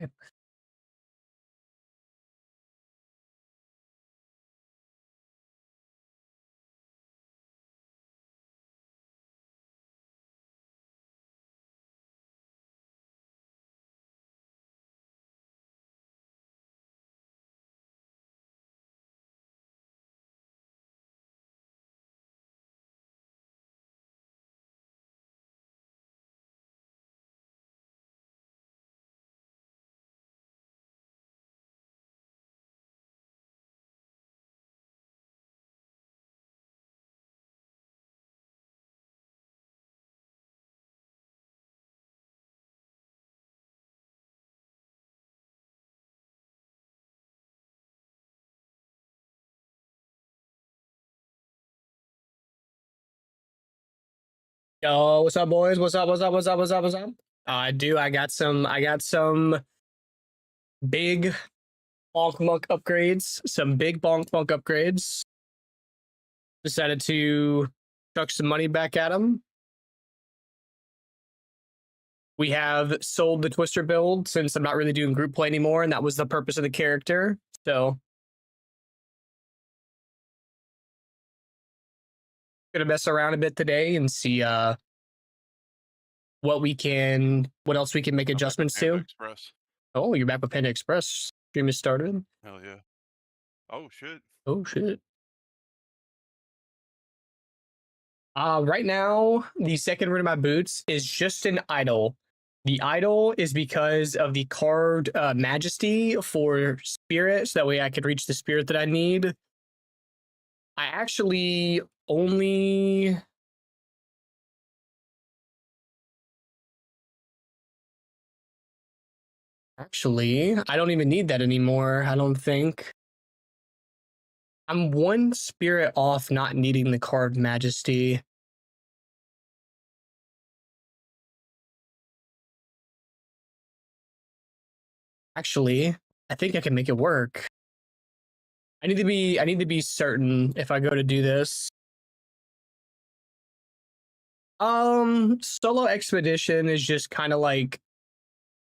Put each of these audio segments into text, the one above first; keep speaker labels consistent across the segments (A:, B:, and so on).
A: Yep. Yo, what's up, boys? What's up? What's up? What's up? What's up? What's up? I got some big bonk monk upgrades. Some big bonk monk upgrades. Decided to chuck some money back at him. We have sold the Twister build since I'm not really doing group play anymore, and that was the purpose of the character. So gonna mess around a bit today and see what else we can make adjustments to.
B: Express.
A: Oh, you're back with Panda Express. Stream is started.
B: Hell yeah. Oh shit.
A: Oh shit. Right now, the second root of my boots is just an idol. The idol is because of the carved majesty for spirit, so that way I could reach the spirit that I need. I actually only... Actually, I don't even need that anymore, I don't think. I'm one spirit off not needing the carved majesty. Actually, I think I can make it work. I need to be certain if I go to do this. Solo expedition is just kind of like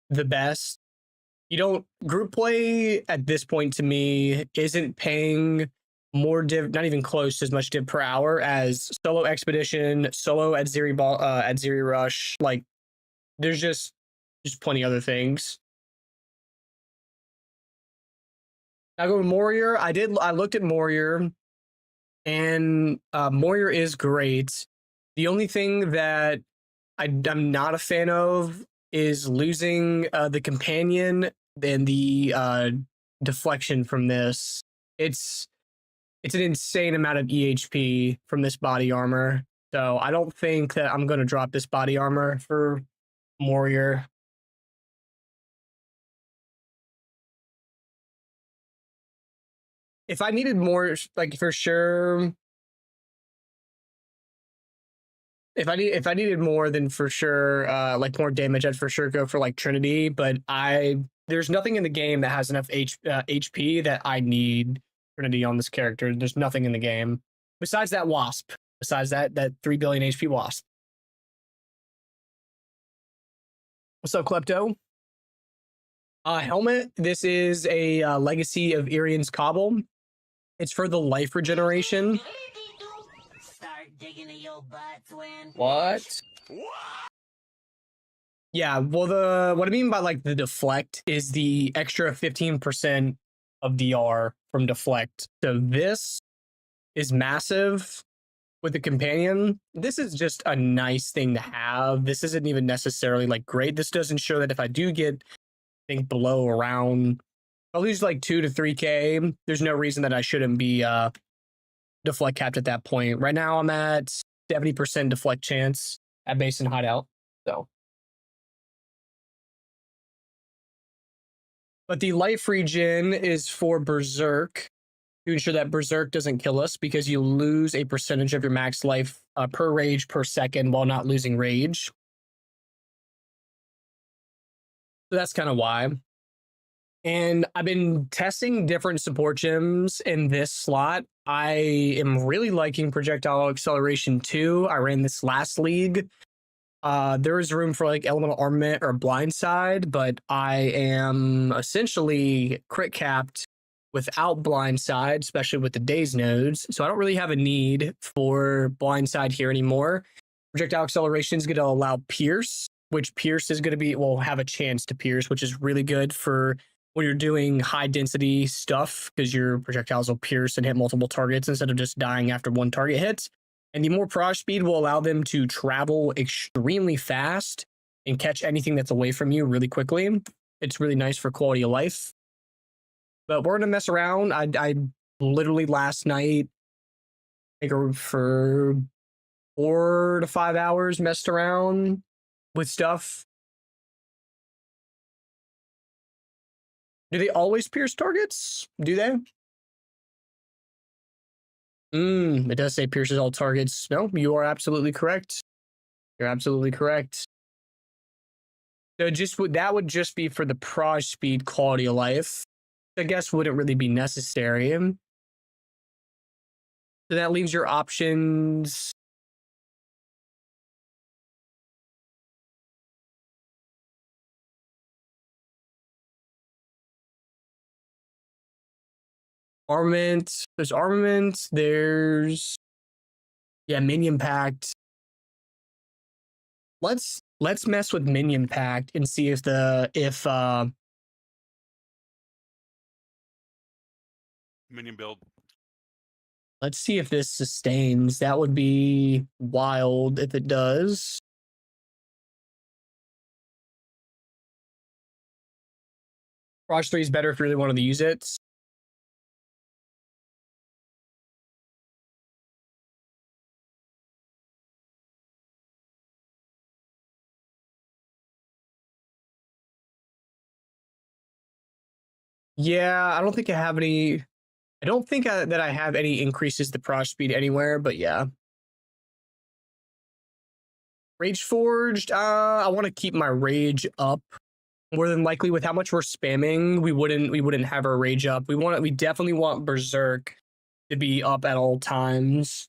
A: the best. You don't group play at this point to me isn't paying more div, not even close to as much div per hour as solo expedition, solo at Zeri Rush. Like there's just plenty other things. I go with Morier. I looked at Morier, and Morier is great. The only thing that I'm not a fan of is losing the companion and the deflection from this. It's an insane amount of EHP from this body armor. So I don't think that I'm going to drop this body armor for Morier. If I needed more, like for sure, if I needed more, then for sure, like more damage, I'd for sure go for like Trinity. But there's nothing in the game that has enough HP that I need Trinity on this character. There's nothing in the game besides that Wasp. Besides that 3 billion HP Wasp. What's up, Klepto? Helmet. This is a legacy of Irian's Cobble. It's for the life regeneration. What? Yeah, well, what I mean by like the deflect is the extra 15% of DR from deflect. So this is massive with the companion. This is just a nice thing to have. This isn't even necessarily like great. This doesn't show that if I do get, I think, below around, I'll lose like 2 to 3k. There's no reason that I shouldn't be deflect capped at that point. Right now I'm at 70% deflect chance at base and hideout. So, but the life regen is for Berserk to ensure that Berserk doesn't kill us, because you lose a percentage of your max life per rage per second while not losing rage. So that's kind of why. And I've been testing different support gems in this slot. I am really liking Projectile Acceleration 2. I ran this last league. There is room for like elemental armament or blind side, but I am essentially crit capped without blind side, especially with the days nodes. So I don't really have a need for blind side here anymore. Projectile acceleration is going to allow pierce, which pierce is going to be will have a chance to pierce, which is really good for when you're doing high density stuff because your projectiles will pierce and hit multiple targets instead of just dying after one target hits. And the more proj speed will allow them to travel extremely fast and catch anything that's away from you really quickly. It's really nice for quality of life. But we're gonna mess around. I literally last night, I think for 4 to 5 hours, messed around with stuff. Do they always pierce targets? Do they? It does say pierces all targets. No, you are absolutely correct. You're absolutely correct. So that would just be for the proj speed quality of life. I guess wouldn't really be necessary. So that leaves your options. Armament. There's armament. There's minion pact. Let's mess with minion pact and see if
B: Minion build.
A: let's see if this sustains. That would be wild if it does. Proj 3 is better if you really wanted to use it. Yeah, I don't think I have any. I don't think that I have any increases to proj speed anywhere, but yeah. Rage Forged, I want to keep my rage up. More than likely, with how much we're spamming, we wouldn't have our rage up. We definitely want Berserk to be up at all times.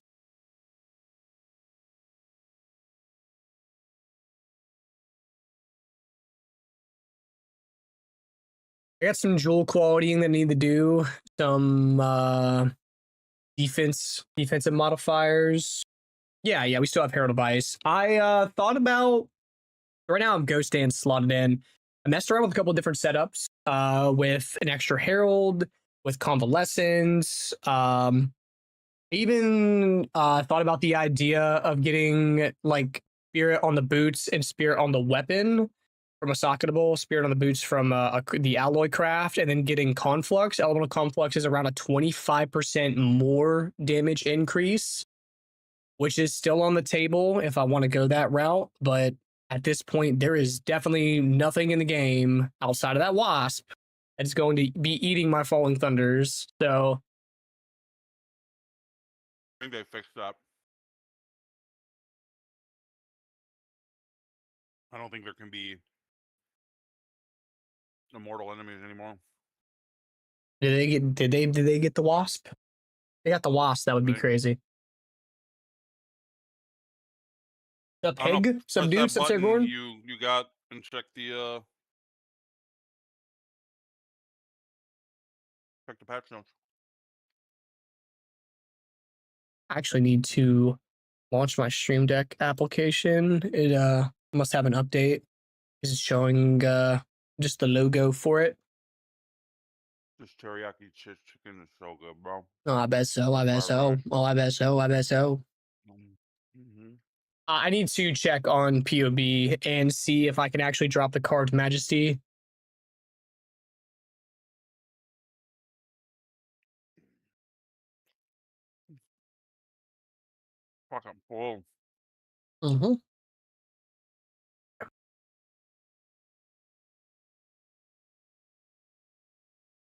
A: I got some jewel qualitying that I need to do. Some defensive modifiers. Yeah, we still have Herald of Ice. I thought about right now I'm Ghost Dance slotted in. I messed around with a couple of different setups with an extra Herald, with Convalescence. Even thought about the idea of getting like Spirit on the boots and Spirit on the weapon from a socketable, Spirit on the boots from the alloy craft, and then getting Conflux. Elemental Conflux is around a 25% more damage increase, which is still on the table if I want to go that route. But at this point, there is definitely nothing in the game outside of that Wasp that is going to be eating my Falling Thunders. So
B: I think they fixed that. I don't think there can be immortal enemies anymore.
A: did they get the Wasp? They got the Wasp. That would be crazy. The pig, some dude, some
B: button you got and check the patch notes.
A: I actually need to launch my Stream Deck application. It must have an update. It's showing just the logo for it.
B: This teriyaki chicken is so good, bro.
A: Oh, I bet so. I bet so. Oh, I bet so. I bet so.
B: Mm-hmm.
A: I need to check on POB and see if I can actually drop the card Majesty.
B: Fucking full.
A: Mm-hmm.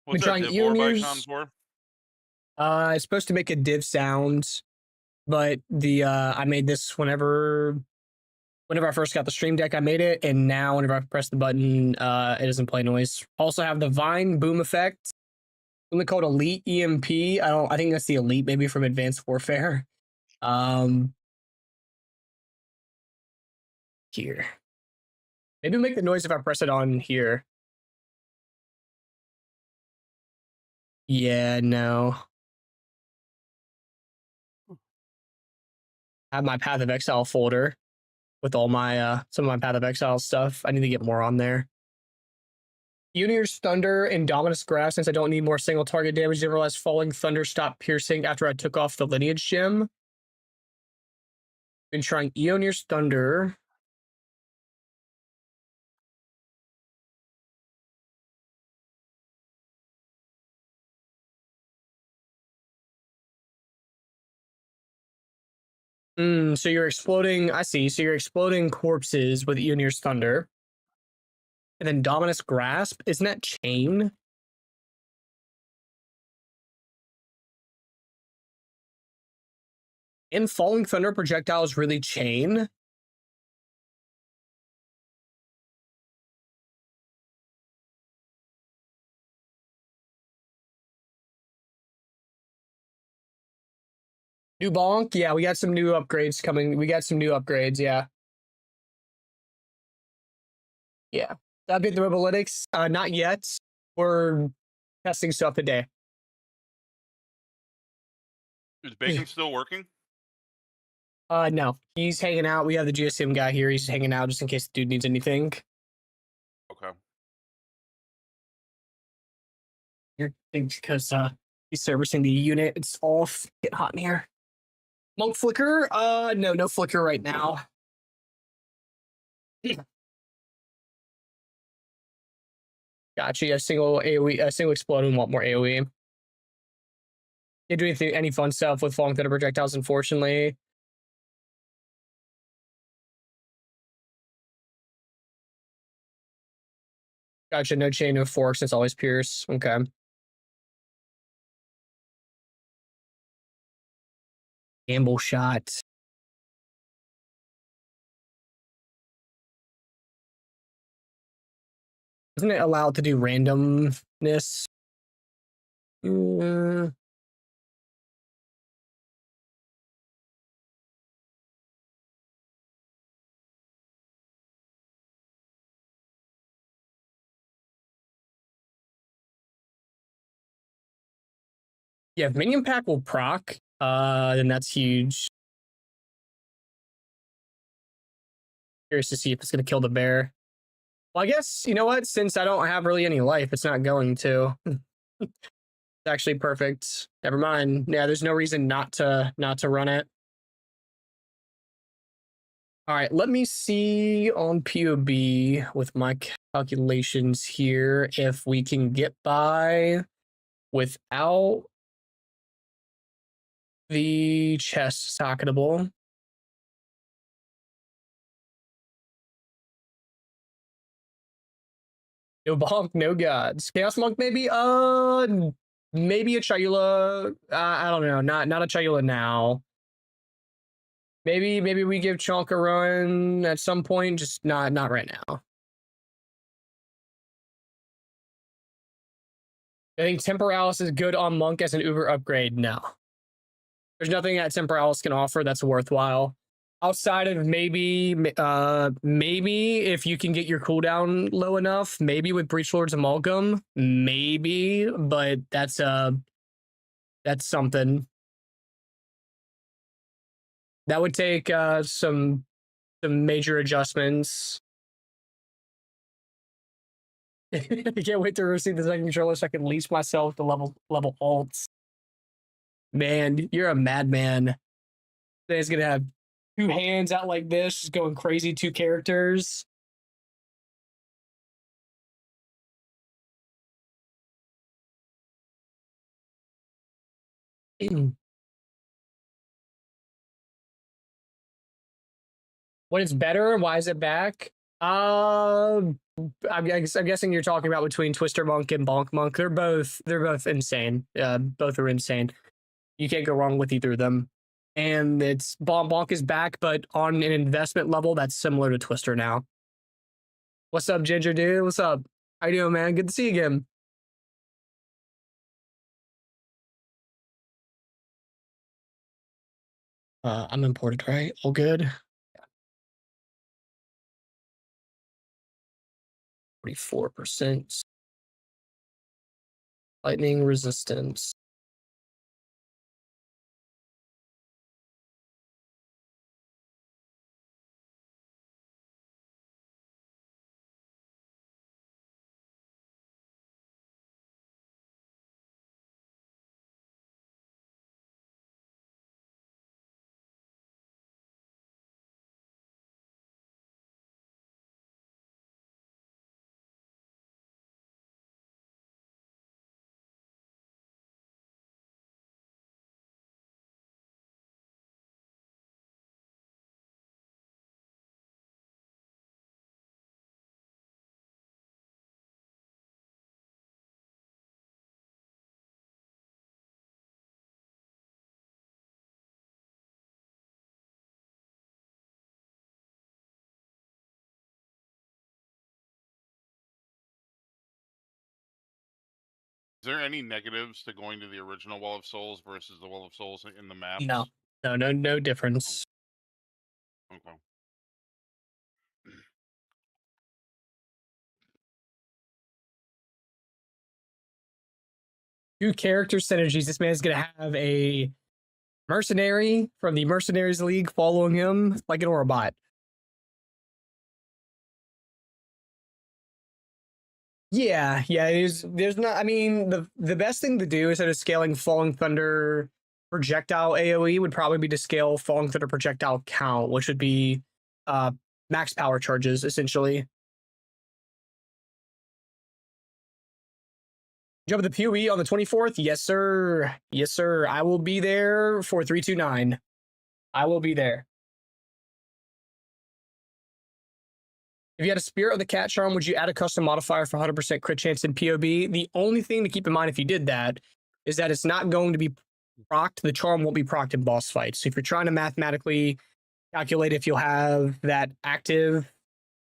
B: What's that div orb icon for?
A: It's supposed to make a div sound, but I made this whenever I first got the Stream Deck, I made it, and now whenever I press the button, it doesn't play noise. Also have the Vine Boom effect, something called Elite EMP. I think that's the Elite, maybe from Advanced Warfare. here. Maybe make the noise if I press it on here. Yeah, no. I have my Path of Exile folder with all my some of my Path of Exile stuff. I need to get more on there. Unir's Thunder and Dominus Grasp, since I don't need more single target damage, didn't realize Falling Thunder stopped piercing after I took off the Lineage Gem. Been trying Eonir's Thunder. So you're exploding. I see. So you're exploding corpses with Eonir's Thunder. And then Dominus Grasp. Isn't that Chain? And Falling Thunder projectiles really Chain? New Bonk? Yeah, we got some new upgrades coming. We got some new upgrades, yeah. Yeah. Update the Robolytics? Not yet. We're testing stuff today.
B: Is Bacon still working?
A: No. He's hanging out. We have the GSM guy here. He's hanging out just in case the dude needs anything.
B: Okay.
A: Because he's servicing the unit. It's all getting hot in here. Monk flicker? No flicker right now. Gotcha. A single AoE, a single explode and want more AoE. Can't do any fun stuff with Falling Thunder projectiles, unfortunately. Gotcha. No chain, no forks. It's always Pierce. Okay. Gamble shot. Isn't it allowed to do randomness? Yeah, if Minion Pack will proc, then that's huge. Curious to see if it's going to kill the bear. Well, I guess, you know what? Since I don't have really any life, it's not going to. It's actually perfect. Never mind. Yeah, there's no reason not to run it. All right, let me see on POB with my calculations here if we can get by without the chest socketable. No Bonk, no gods. Chaos Monk, maybe? Maybe a Chayula. I don't know. Not a Chayula now. Maybe we give Chonk a run at some point, just not right now. I think Temporalis is good on Monk as an Uber upgrade. No. There's nothing that Temporalis can offer that's worthwhile. Outside of maybe if you can get your cooldown low enough, maybe with Breachlord's Amalgam, maybe, but that's something. That would take some major adjustments. I can't wait to receive the second controller so I can lease myself to level alts. Man, you're a madman. He's gonna have two hands out like this, just going crazy, two characters. When it's better, why is it back? I'm guessing you're talking about between Twister Monk and Bonk Monk. They're both insane. Both are insane. You can't go wrong with either of them. And it's Bonk is back, but on an investment level that's similar to Twister now. What's up, Ginger dude? What's up? How you doing, man? Good to see you again. I'm imported, right? All good. 44%. Lightning resistance.
B: Is there any negatives to going to the original Well of Souls versus the Well of Souls in the maps?
A: No difference.
B: Okay.
A: Two character synergies. This man's gonna have a mercenary from the Mercenaries League following him like an Orabot. Yeah, there's not. I mean, the best thing to do instead of scaling Falling Thunder projectile AoE would probably be to scale Falling Thunder projectile count, which would be max power charges essentially. Jump the PoE on the 24th? Yes, sir. Yes, sir. I will be there for 329. I will be there. If you had a Spirit of the Cat Charm, would you add a custom modifier for 100% crit chance in POB? The only thing to keep in mind if you did that is that it's not going to be procced. The charm won't be procced in boss fights. So if you're trying to mathematically calculate if you'll have that active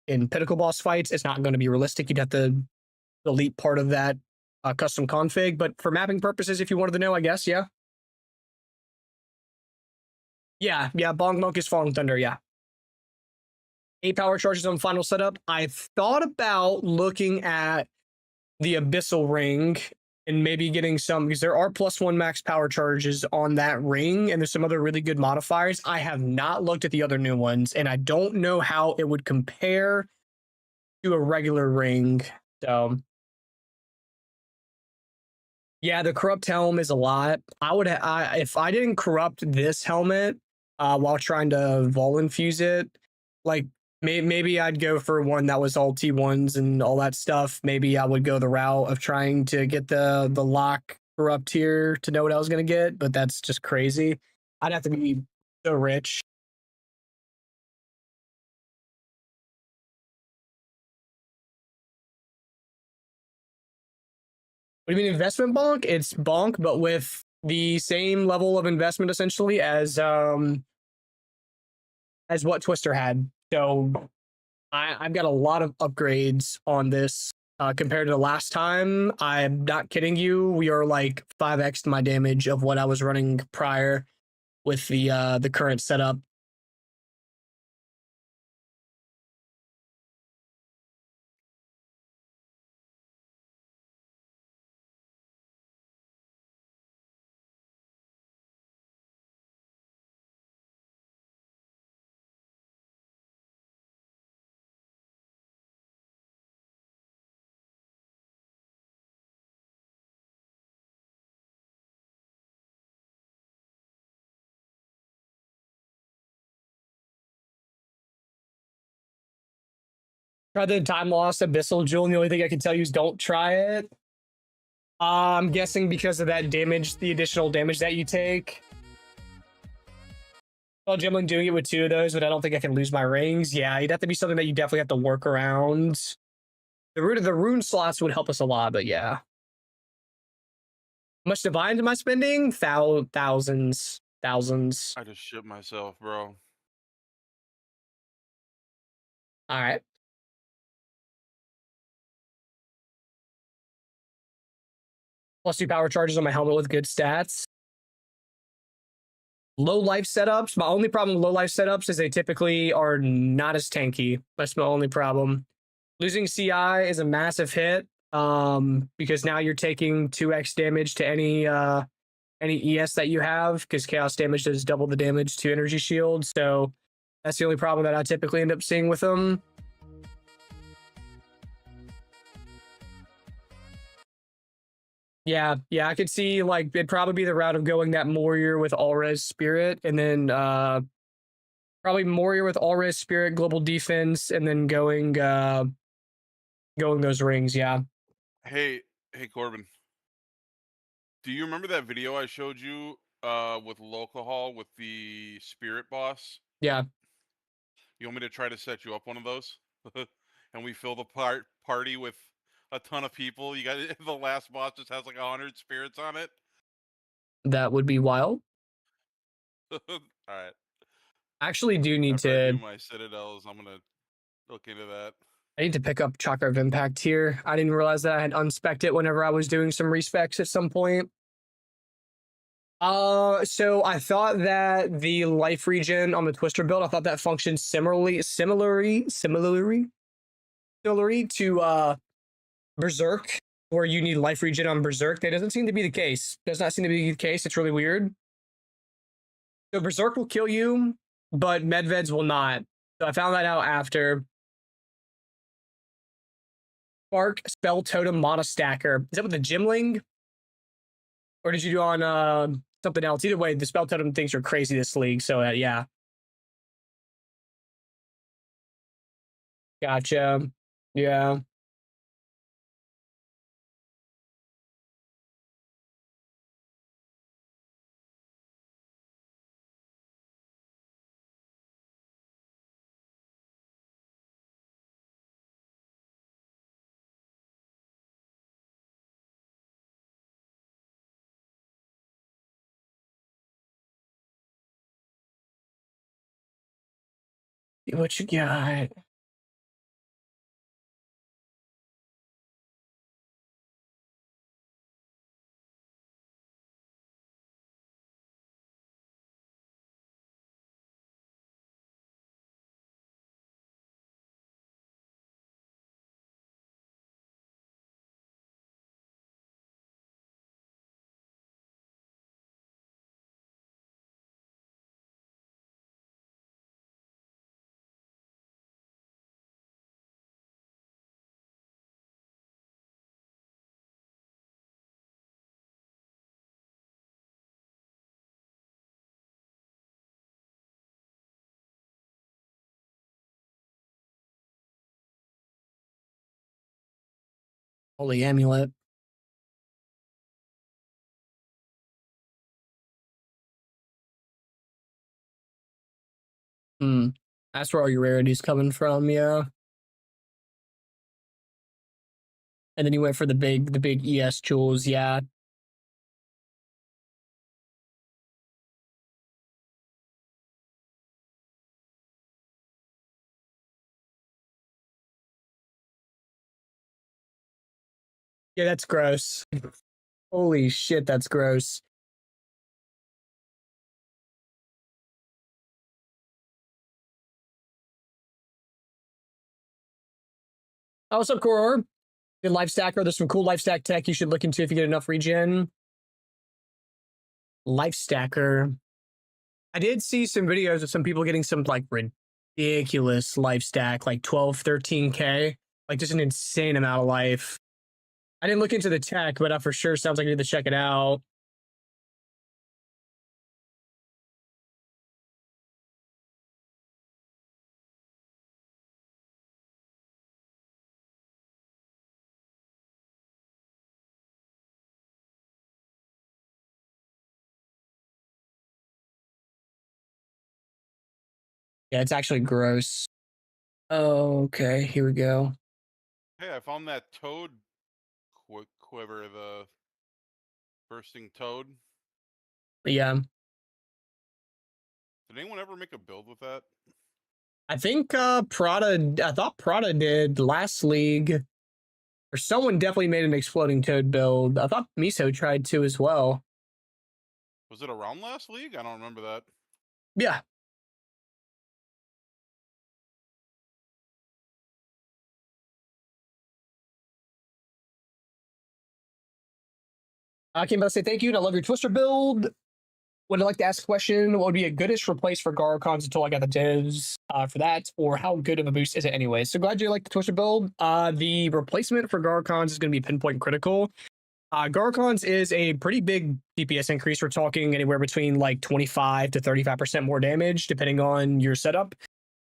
A: in pinnacle boss fights, it's not going to be realistic. You'd have to delete part of that custom config. But for mapping purposes, if you wanted to know, I guess, yeah. Yeah, Bonk Monk is Falling Thunder, yeah. 8 power charges on final setup. I thought about looking at the Abyssal Ring and maybe getting some, because there are +1 max power charges on that ring, and there's some other really good modifiers. I have not looked at the other new ones, and I don't know how it would compare to a regular ring. So, yeah, the corrupt helm is a lot. If I didn't corrupt this helmet while trying to vol infuse it, like maybe I'd go for one that was all T1s and all that stuff. Maybe I would go the route of trying to get the lock corrupt here to know what I was gonna get, but that's just crazy. I'd have to be so rich. What do you mean investment bonk? It's bonk, but with the same level of investment essentially as what Twister had. So I've got a lot of upgrades on this compared to the last time. I'm not kidding you. We are like 5x my damage of what I was running prior with the current setup. Try the time lost abyssal jewel, and the only thing I can tell you is don't try it. I'm guessing because of that damage, the additional damage that you take. Well, Gemlin doing it with 2 of those, but I don't think I can lose my rings. Yeah, you'd have to be something that you definitely have to work around. The root of the rune slots would help us a lot, but yeah. How much divines am I spending? Thousands.
B: I just shit myself, bro.
A: All right. +2 power charges on my helmet with good stats. Low life setups. My only problem with low life setups is they typically are not as tanky. That's my only problem. Losing CI is a massive hit because now you're taking 2x damage to any ES that you have because chaos damage does double the damage to energy shield. So that's the only problem that I typically end up seeing with them. Yeah, I could see like it'd probably be the route of going that Warrior with all res spirit, and then probably Warrior with all res spirit, global defense, and then going those rings. Yeah,
B: Hey, Corbin. Do you remember that video I showed you with Locahall with the spirit boss?
A: yeah,
B: You want me to try to set you up one of those? And we fill the party with a ton of people. You got the last boss just has like 100 spirits on it.
A: that would be wild.
B: All right.
A: I actually do need
B: After I do
A: to.
B: my citadels, I'm gonna look into that.
A: I need to pick up Chakra of Impact here. I didn't realize that I had unspec'd it whenever I was doing some respecs at some point. So I thought that the life regen on the Twister build, I thought that functioned similarly to Berserk, where you need life regen on Berserk. That doesn't seem to be the case. Does not seem to be the case. It's really weird. So Berserk will kill you, but Medveds will not. So I found that out after. Spark Spell Totem Mana Stacker. Is that with the Gymling? Or did you do on something else? Either way, the Spell Totem things are crazy this league. So yeah. Gotcha. Yeah. What you got? Holy amulet. Hmm. That's where all your rarities coming from, yeah. And then you went for the big ES jewels, yeah. Yeah, that's gross. Holy shit, that's gross. Oh, what's up, Core? Good life stacker. There's some cool life stack tech you should look into if you get enough regen. Life stacker. I did see some videos of some people getting some like ridiculous life stack, like 12, 13K, like just an insane amount of life. I didn't look into the tech, but for sure sounds like I need to check it out. Yeah, it's actually gross. Oh, okay. Here we go.
B: Hey, I found that toad quiver, the bursting toad.
A: Yeah.
B: Did anyone ever make a build with that?
A: I think Prada, I thought Prada did last league. Or someone definitely made an exploding toad build. I thought Miso tried to as well.
B: Was it around last league? I don't remember that.
A: Yeah. I came about to say thank you, and I love your Twister build. Would I like to ask a question? What would be a goodish replace for Garcons until I got the divs for that? Or how good of a boost is it anyway? So glad you like the Twister build. The replacement for Garcons is going to be pinpoint critical. Garcons is a pretty big DPS increase. We're talking anywhere between like 25 to 35% more damage, depending on your setup.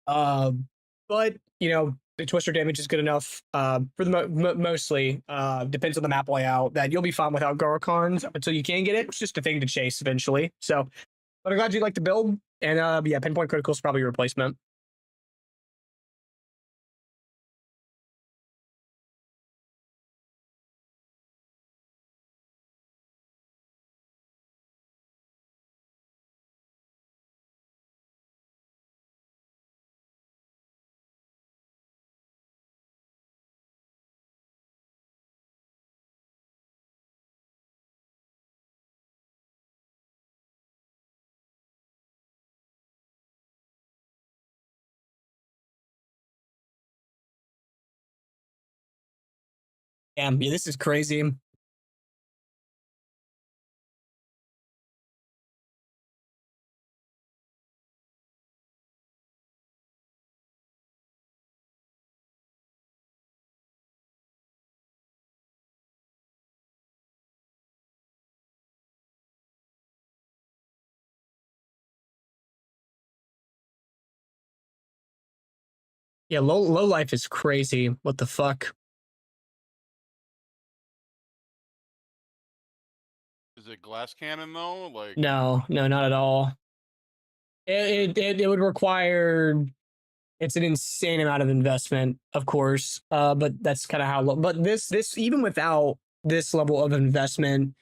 A: But you know, the twister damage is good enough for the mostly. Depends on the map layout that you'll be fine without Garcons until you can get it. It's just a thing to chase eventually. So, but I'm glad you like the build. And yeah, pinpoint critical is probably your replacement. Damn, yeah, this is crazy. Yeah, low life is crazy. What the fuck?
B: Is it glass cannon though? Like,
A: No, no, not at all. It would require it's an insane amount of investment, of course. But that's kind of how. But this even without this level of investment,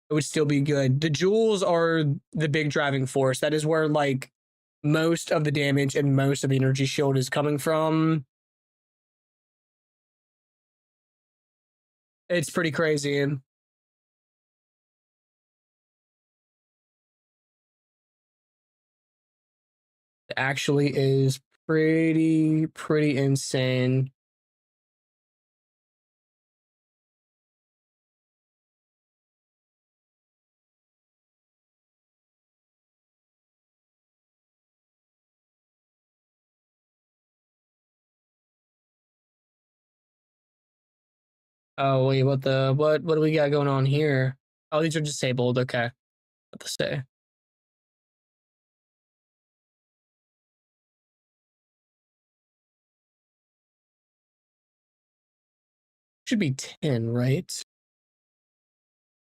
A: it would still be good. The jewels are the big driving force. That is where like most of the damage and most of the energy shield is coming from. It's pretty crazy. It actually is pretty insane. Oh wait, what do we got going on here? Oh, these are disabled. Okay, what to say? Should be 10, right?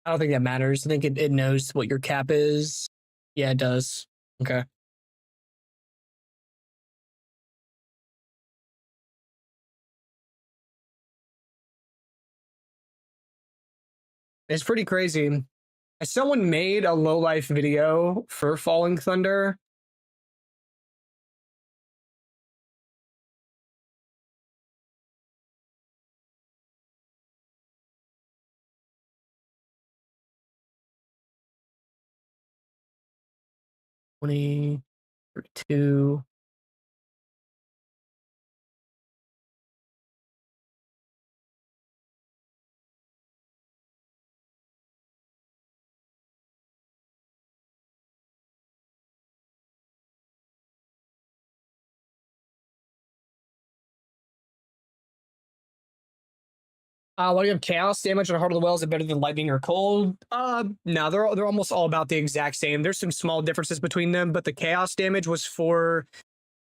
A: I don't think that matters. I think it knows what your cap is. Yeah, it does. Okay. It's pretty crazy. Someone made a low life video for Falling Thunder. Twenty two. What do you have? Chaos damage on Heart of the Wells is better than lightning or cold? No, they're almost all about the exact same. There's some small differences between them, but the chaos damage was for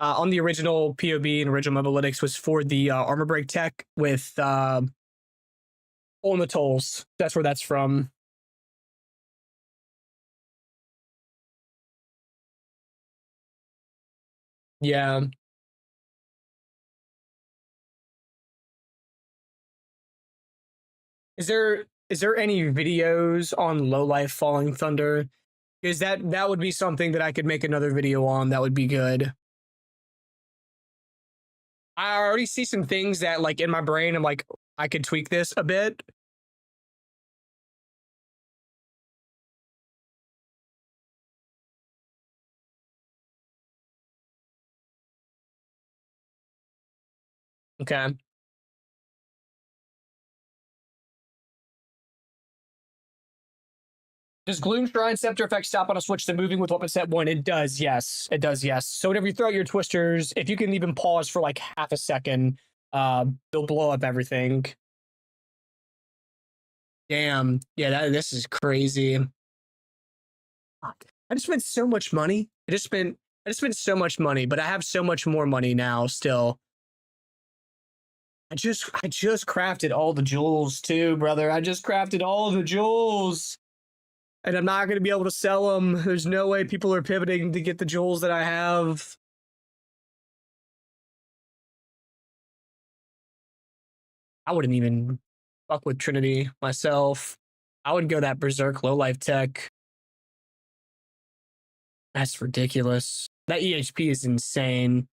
A: on the original POB and original Mobalytics was for the armor break tech with on the tolls. That's where that's from. Yeah. Is there any videos on low life falling thunder? Because that would be something that I could make another video on. That would be good. I already see some things that like in my brain. I'm like, I could tweak this a bit. Okay. Does Gloom Shrine Scepter effect stop on a switch to moving with weapon set 1? It does, yes. It does, yes. So whenever you throw out your twisters, if you can even pause for like half a second, they'll blow up everything. Damn. Yeah, this is crazy. Fuck. I just spent so much money. I just spent so much money, but I have so much more money now still. I just crafted all the jewels too, brother. I just crafted all the jewels. And I'm not going to be able to sell them. There's no way people are pivoting to get the jewels that I have. I wouldn't even fuck with Trinity myself. I would go that Berserk low life tech. That's ridiculous. That EHP is insane.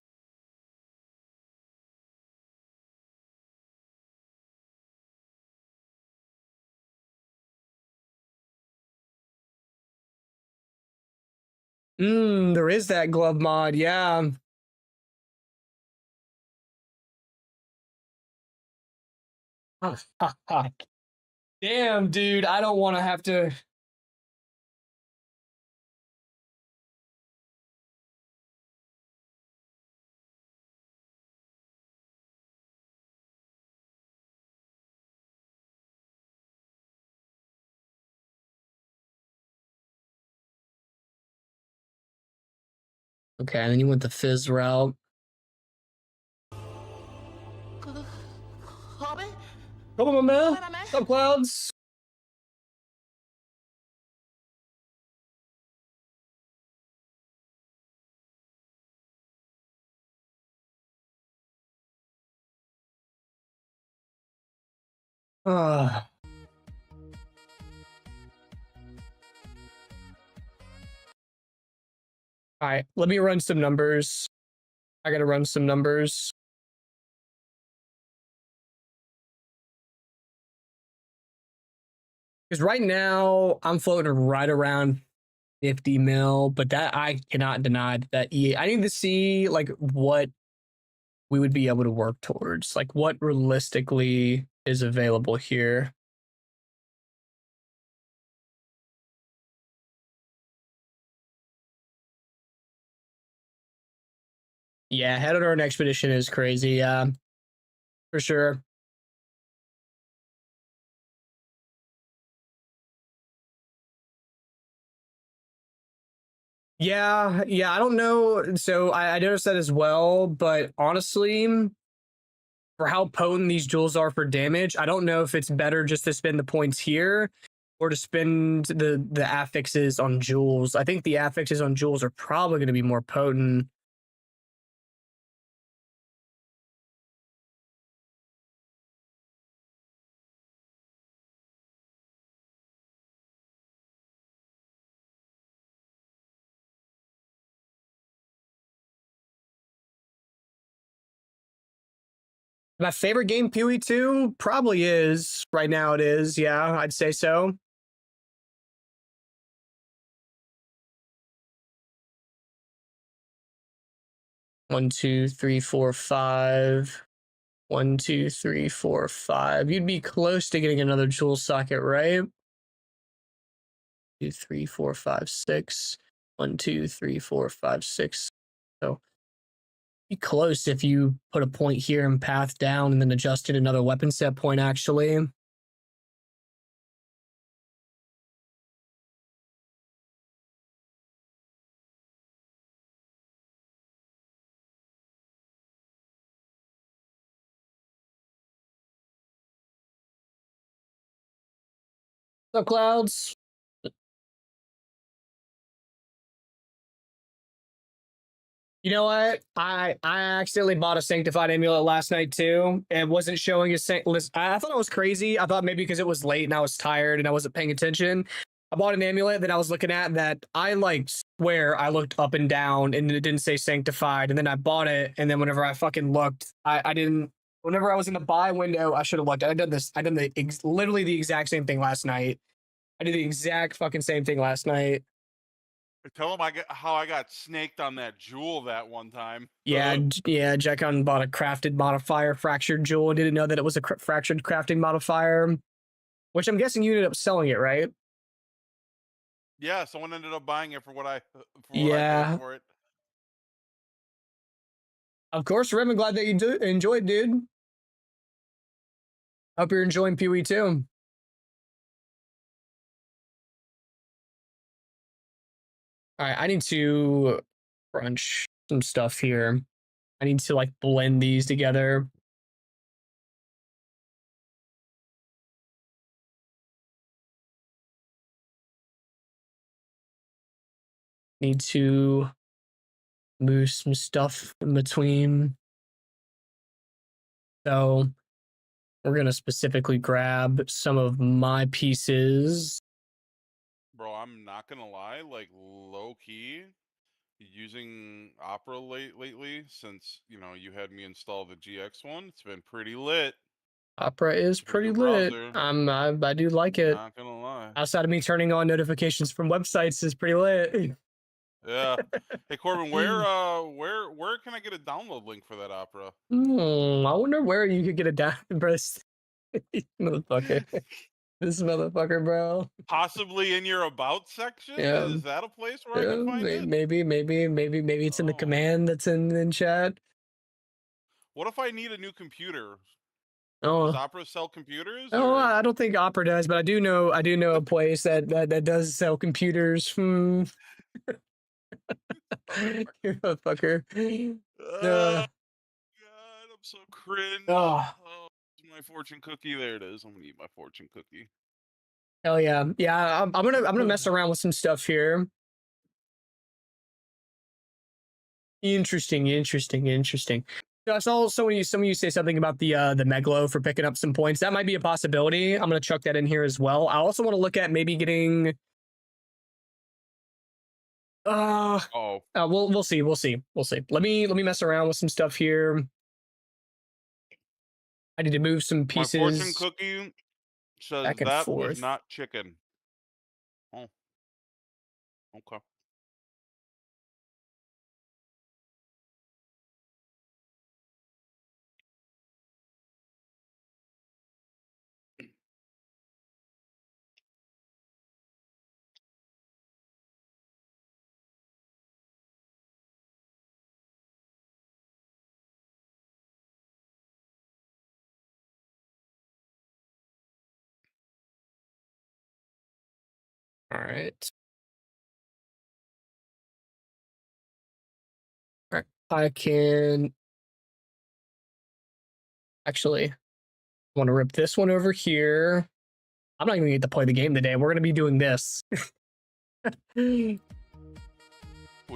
A: There is that glove mod, yeah. Damn, dude, I don't want to have to. Okay, and then you went the fizz route. Come on, man. What's up, Clouds? All right, let me run some numbers. I gotta run some numbers. Because right now I'm floating right around 50 mil, but that I cannot deny that EA. I need to see like what we would be able to work towards, like what realistically is available here. Yeah, head on our expedition is crazy. Yeah, for sure. Yeah, I don't know. So I noticed that as well, but honestly, for how potent these jewels are for damage, I don't know if it's better just to spend the points here or to spend the affixes on jewels. I think the affixes on jewels are probably going to be more potent. My favorite game, Pewee 2, probably is. Right now it is. Yeah, I'd say so. One, two, three, four, five. 1, 2, 3, 4, 5. You'd be close to getting another jewel socket, right? 2, 3, 4, 5, 6. 1, 2, 3, 4, 5, 6. So be close if you put a point here and path down and then adjusted another weapon set point, actually. So, Clouds, you know what? I accidentally bought a sanctified amulet last night too. It wasn't showing a I thought it was crazy. I thought maybe because it was late and I was tired and I wasn't paying attention. I bought an amulet that I was looking at that I like swear I looked up and down and it didn't say sanctified. And then I bought it. And then whenever I fucking looked, I didn't. Whenever I was in the buy window, I should have looked. I done this. I done literally the exact same thing last night. I did the exact fucking same thing last night.
B: Tell him how I got snaked on that jewel that one time.
A: Yeah, Jekon bought a crafted modifier, fractured jewel. Didn't know that it was a fractured crafting modifier, which I'm guessing you ended up selling it, right?
B: Yeah, someone ended up buying it for what I paid
A: Yeah,
B: for it.
A: of course, Rim. I'm glad that you enjoyed, dude. Hope you're enjoying Pee Wee too. All right, I need to crunch some stuff here. I need to like blend these together. Need to move some stuff in between. So we're gonna specifically grab some of my pieces.
B: Bro, I'm not gonna lie, like low key, using Opera lately, since you had me install the GX one. It's been pretty lit.
A: Opera is
B: Pretty
A: pretty
B: good
A: lit.
B: browser.
A: I do like it.
B: Not gonna lie.
A: Outside of me turning on notifications from websites is pretty lit.
B: Yeah. Hey Corbin, where can I get a download link for that Opera?
A: I wonder where you could get a down breast. Motherfucker. This motherfucker, bro.
B: Possibly in your about section?
A: Yeah.
B: Is that a place where I
A: Yeah,
B: can find it?
A: maybe it's in the
B: Oh.
A: command that's in chat.
B: What if I need a new computer? Does
A: Oh,
B: Opera sell computers
A: oh,
B: or
A: I don't think Opera does, but I do know a place that does sell computers. You motherfucker.
B: Oh
A: Uh,
B: god, I'm so cringe.
A: oh,
B: Oh, my fortune cookie. There it is. I'm gonna eat my fortune cookie.
A: hell yeah, yeah. I'm gonna mess around with some stuff here. Interesting. So I saw some of you say something about the Meglo for picking up some points. That might be a possibility. I'm gonna chuck that in here as well. I also want to look at maybe getting uh
B: Oh,
A: we'll see. Let me mess around with some stuff here. I need to move some
B: my fortune
A: pieces
B: cookie says
A: back and
B: that was
A: forth.
B: not chicken. Oh, okay.
A: All right. All right. I can actually want to rip this one over here. I'm not even gonna get to play the game today. We're gonna be doing this.
B: Would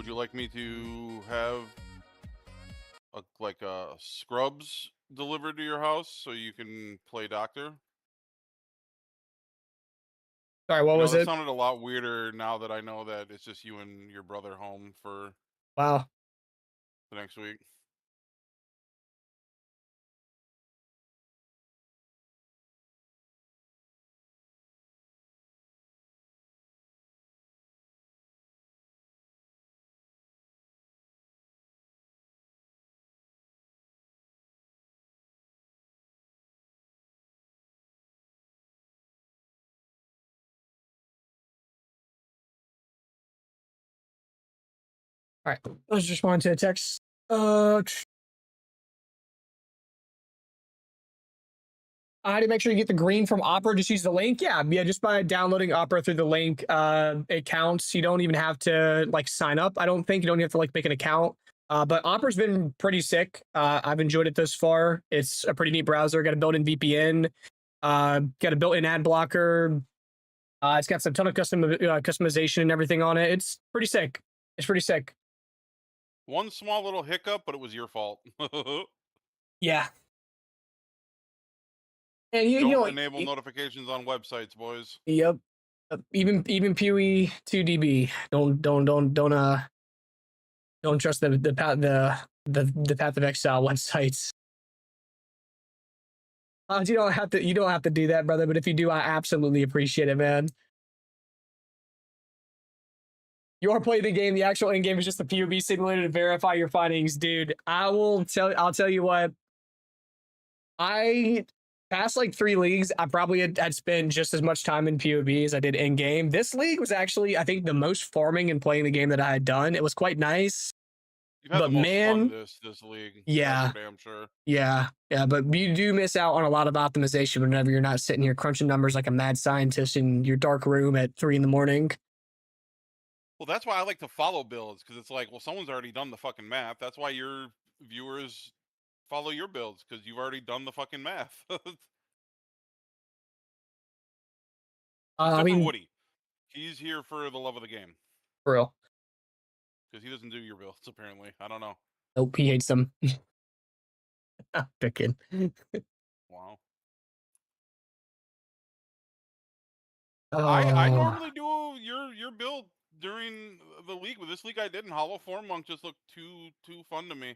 B: you like me to have like a scrubs delivered to your house so you can play doctor?
A: Sorry, what was
B: That
A: it?
B: sounded a lot weirder now that I know that it's just you and your brother home for
A: Wow.
B: the next week.
A: All right. Let's just respond to a text. How do you make sure you get the green from Opera? Just use the link. Yeah. Just by downloading Opera through the link, it counts. You don't even have to like sign up. I don't think you don't have to like make an account. But Opera's been pretty sick. I've enjoyed it thus far. It's a pretty neat browser. Got a built-in VPN. Got a built-in ad blocker. It's got some ton of customization and everything on it. It's pretty sick. It's pretty sick.
B: One small little hiccup, but it was your fault.
A: Yeah. And you
B: Don't
A: know,
B: enable notifications on websites, boys.
A: yep. Even Pewee 2DB. Don't trust the Path of Exile websites. You don't have to do that, brother. But if you do, I absolutely appreciate it, man. You are playing the game. The actual end game is just the POV simulator to verify your findings, dude. I'll tell you what. I Past like 3 leagues, I probably had spent just as much time in POB as I did in game. This league was actually, I think, the most farming and playing the game that I had done. It was quite nice,
B: You've had the
A: but
B: most fun
A: man,
B: this league. That's for
A: yeah,
B: damn sure.
A: yeah. But you do miss out on a lot of optimization whenever you're not sitting here crunching numbers like a mad scientist in your dark room at 3 in the morning.
B: Well, that's why I like to follow builds because it's like, well, someone's already done the fucking math. That's why your viewers follow your builds because you've already done the fucking math.
A: I
B: Except for
A: mean,
B: Woody, he's here for the love of the game
A: for real.
B: because he doesn't do your builds apparently. I don't know.
A: Nope, he hates them. Picking.
B: Wow. I
A: Oh,
B: normally do your build during the league, but this league I didn't. Hollow Form Monk just looked too fun to me,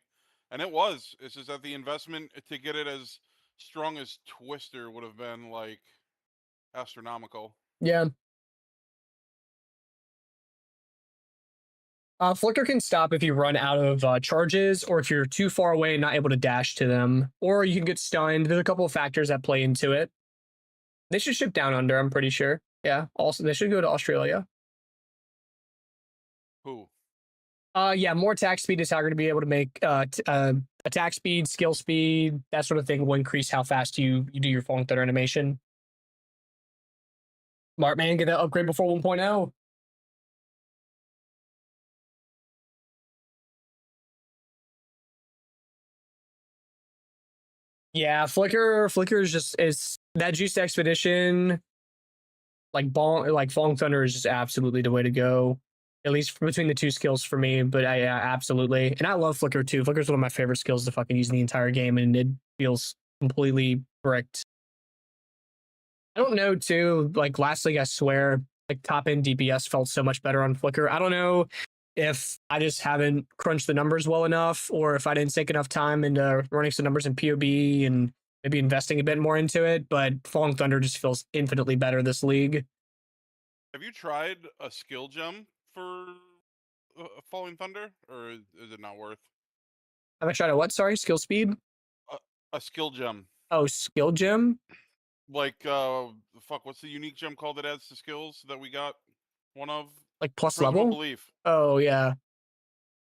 B: and it was. It's just that the investment to get it as strong as Twister would have been like astronomical.
A: yeah. Flicker can stop if you run out of charges or if you're too far away and not able to dash to them, or you can get stunned. There's a couple of factors that play into it. They should ship down under, I'm pretty sure. Yeah. Also, they should go to Australia.
B: Who?
A: Yeah, more attack speed is how you're going to be able to make attack speed, skill speed, that sort of thing will increase how fast you do your falling thunder animation. Smart man, get that upgrade before 1.0. Yeah, Flicker is just is that juiced expedition like Bonk, like Falling Thunder is just absolutely the way to go. At least between the two skills for me, but yeah, absolutely. And I love Flicker too. Flicker's one of my favorite skills to fucking use in the entire game, and it feels completely bricked. I don't know too. Like last league, I swear, like top end DPS felt so much better on Flicker. I don't know if I just haven't crunched the numbers well enough, or if I didn't take enough time into running some numbers in POB and maybe investing a bit more into it. But Falling Thunder just feels infinitely better this league.
B: Have you tried a skill gem for Falling Thunder, or is it not worth
A: Have I tried a what? Sorry, skill speed.
B: a, a skill gem?
A: Oh, skill gem,
B: Like fuck, what's the unique gem called that adds to skills that we got? One of
A: like plus
B: Principal
A: level.
B: Belief.
A: Oh yeah.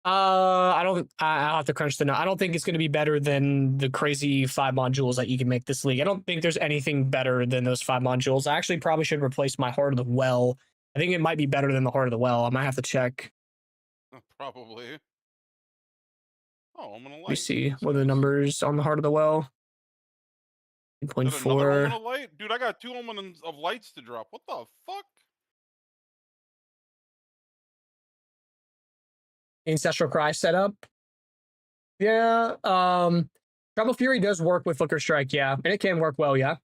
A: I don't. I'll have to crunch the. I don't think it's going to be better than the crazy 5 modules that you can make this league. I don't think there's anything better than those 5 modules. I actually probably should replace my Heart of the Well. I think it might be better than the Heart of the Well. I might have to check.
B: Probably. Oh, I'm gonna
A: Let me
B: light.
A: see
B: That's
A: what are the
B: nice.
A: numbers on the Heart of the Well.
B: Is that another Omen
A: 8.4.
B: of Light? Dude, I got 2 Omens of Lights to drop. What the fuck?
A: Ancestral Cry setup. Yeah. Trouble Fury does work with Flicker Strike. Yeah, and it can work well. Yeah.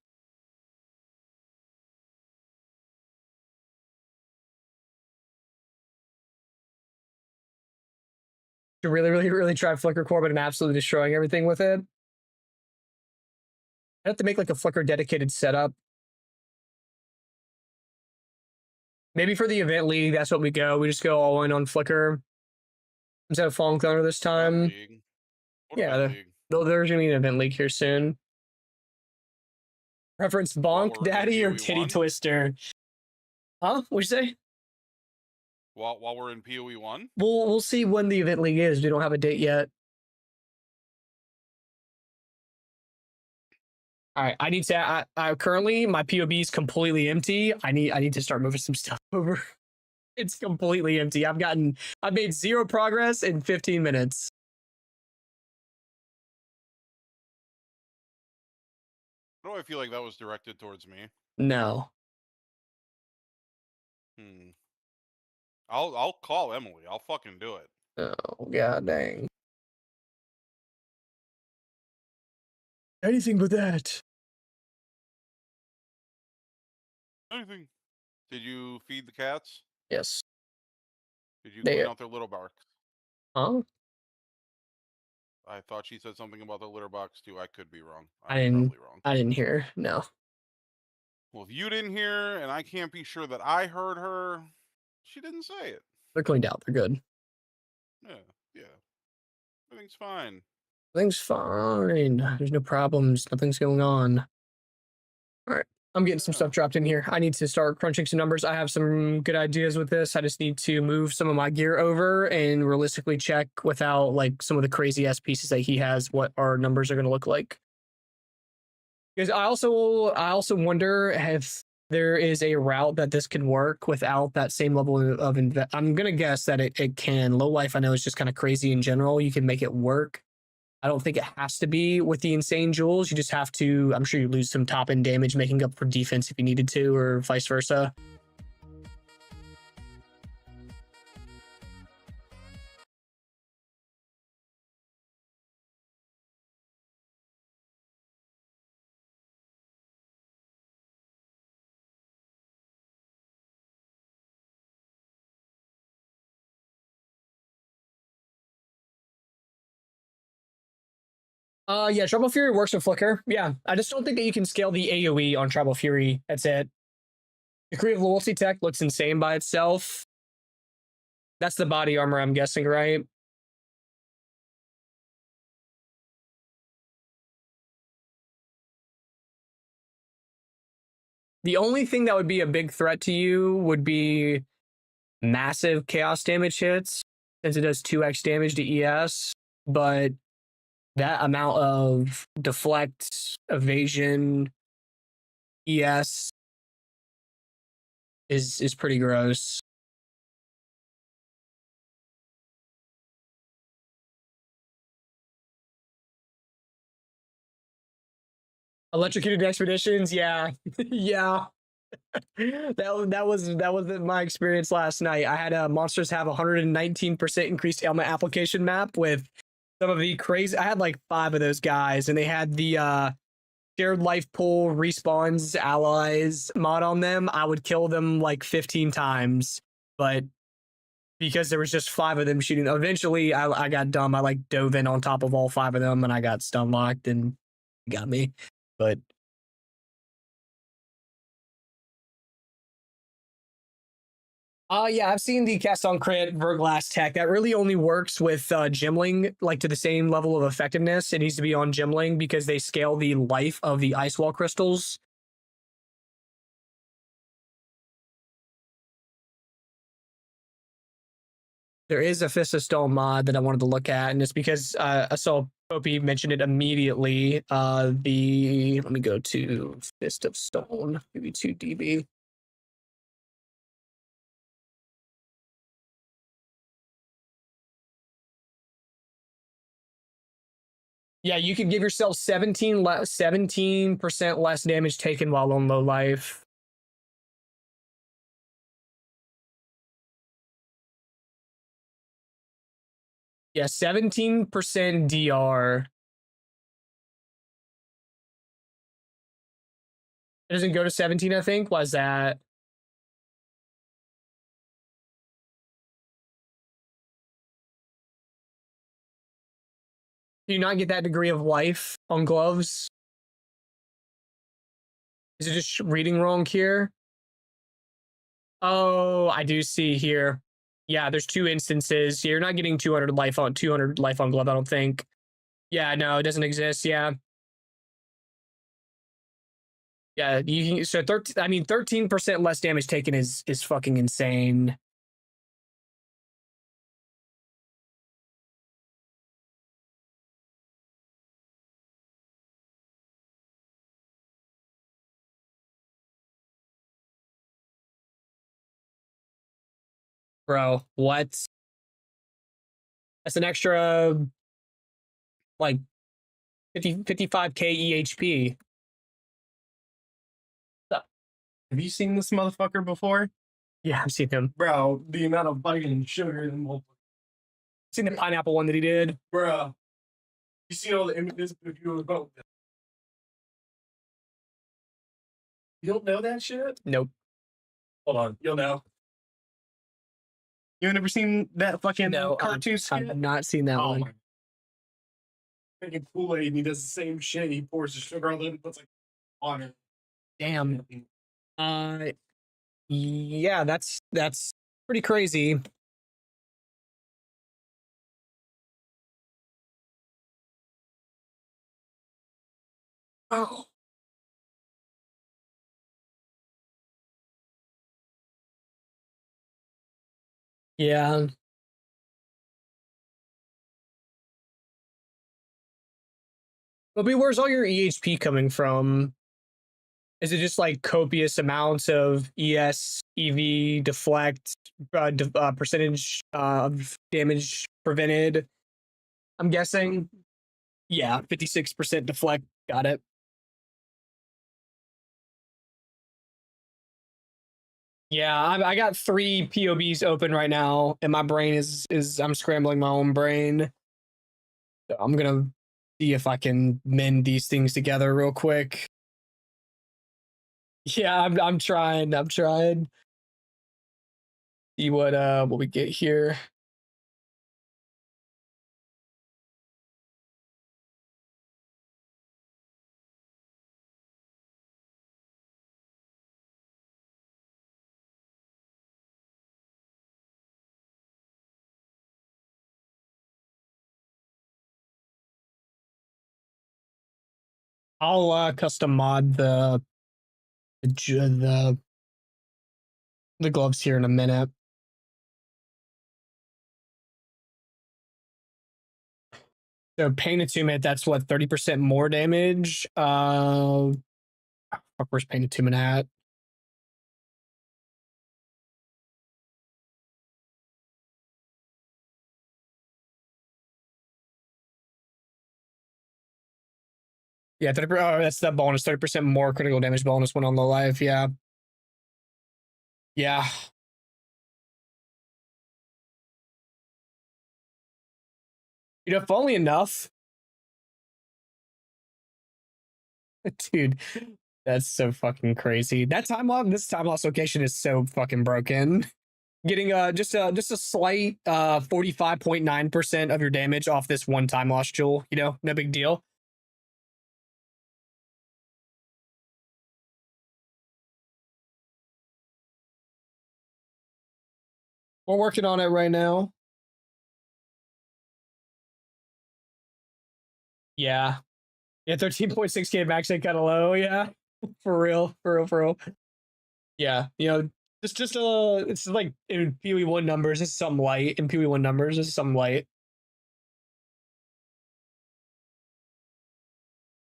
A: To really try Flicker Core, but I'm absolutely destroying everything with it. I have to make like a Flicker dedicated setup. Maybe for the event league, that's what we go. We just go all in on Flicker instead of Falling Thunder this
B: Event
A: time.
B: League. What
A: Yeah,
B: event league?
A: there's gonna be an event league here soon. Reference
B: While
A: Bonk
B: we're in
A: Daddy or
B: PoE
A: Titty
B: 1?
A: Twister? Huh? What'd you say?
B: While we're in PoE 1?
A: We'll see when the event league is. We don't have a date yet. All right, I need to. I currently my POB is completely empty. I need to start moving some stuff over. It's completely empty. I've made zero progress in 15 minutes.
B: Why do I feel like that was directed towards me?
A: No.
B: Hmm. I'll call Emily. I'll fucking do it.
A: Oh god dang. Anything but that.
B: Anything. Did you feed the cats?
A: Yes.
B: Did you
A: They
B: clean out their litter box?
A: huh?
B: I thought she said something about the litter box too. I could be wrong.
A: I
B: I'm
A: didn't
B: probably wrong.
A: I didn't hear. No.
B: Well, if you didn't hear and I can't be sure that I heard her, she didn't say it.
A: They're cleaned out. They're good.
B: Yeah, yeah. Everything's fine.
A: Everything's fine. There's no problems. Nothing's going on. All right. I'm getting some stuff dropped in here. I need to start crunching some numbers. I have some good ideas with this. I just need to move some of my gear over and realistically check without like some of the crazy ass pieces that he has what our numbers are going to look like. Because I also wonder if there is a route that this can work without that same level of I'm gonna guess that it can. Low life I know is just kind of crazy in general. You can make it work. I don't think it has to be with the insane jewels. You just have to. I'm sure you lose some top end damage, making up for defense if you needed to, or vice versa. Yeah, Tribal Fury works with Flicker. Yeah, I just don't think that you can scale the AoE on Tribal Fury. That's it. The Creative Loyalty tech looks insane by itself. That's the body armor, I'm guessing, right? The only thing that would be a big threat to you would be massive chaos damage hits, since it does 2x damage to ES. But that amount of deflect, evasion, ES is pretty gross. Electrocuted expeditions, yeah, yeah. That was my experience last night. I had monsters have 119% increased ailment application map with some of the crazy. I had like 5 of those guys, and they had the shared life pool respawns allies mod on them. I would kill them like 15 times, but because there was just 5 of them shooting, eventually I got dumb. I like dove in on top of all 5 of them, and I got stun locked and got me. But yeah, I've seen the cast on crit Verglass tech. That really only works with Gimling, like to the same level of effectiveness. It needs to be on Gimling because they scale the life of the ice wall crystals. There is a Fist of Stone mod that I wanted to look at, and it's because I saw Popey mention it immediately. Let me go to Fist of Stone, maybe 2 DB. Yeah, you could give yourself 17% less damage taken while on low life. Yeah, 17% DR. It doesn't go to 17, I think. Why is that? Do you not get that degree of life on gloves? Is it just reading wrong here? Oh, I do see here. Yeah, there's 2 instances. You're not getting 200 life on glove, I don't think. Yeah, no, it doesn't exist. Yeah. Yeah, you can, so 13% less damage taken is fucking insane. Bro, what? That's an extra like 55k EHP.
C: Have you seen this motherfucker before?
A: Yeah, I've seen him.
C: Bro, the amount of fucking sugar in the
A: Seen the pineapple one that he did.
C: bro. You see all the images of you about that. You don't know that shit?
A: Nope.
C: Hold on, you'll know. You never seen that fucking
A: No,
C: cartoon skit?
A: I've not seen that one.
C: My. Making Kool-Aid and he does the same shit. He pours the sugar on it and puts like water.
A: Damn. Yeah, that's pretty crazy. Oh. Yeah. But where's all your EHP coming from? Is it just like copious amounts of ES, EV, deflect, percentage of damage prevented? I'm guessing. Yeah, 56% deflect. Got it. Yeah, I got 3 POBs open right now, and my brain is I'm scrambling my own brain. So I'm gonna see if I can mend these things together real quick. Yeah, I'm trying. I'm trying. See what we get here. I'll custom mod the the gloves here in a minute. So pain attunement, that's what 30% more damage. Where's pain attunement at? Yeah, 30%. Oh, that's the bonus. 30% more critical damage bonus when on the life. Yeah. Yeah. You know, if only enough. Dude, that's so fucking crazy. This time loss location is so fucking broken. Getting just a slight 45.9% of your damage off this one time loss jewel, you know, no big deal. We're working on it right now. Yeah. Yeah, 13.6k max ain't kind of low. Yeah. For real. For real. For real. Yeah. You know, it's like in PoE1 numbers, it's some light. In PoE1 numbers, it's some light.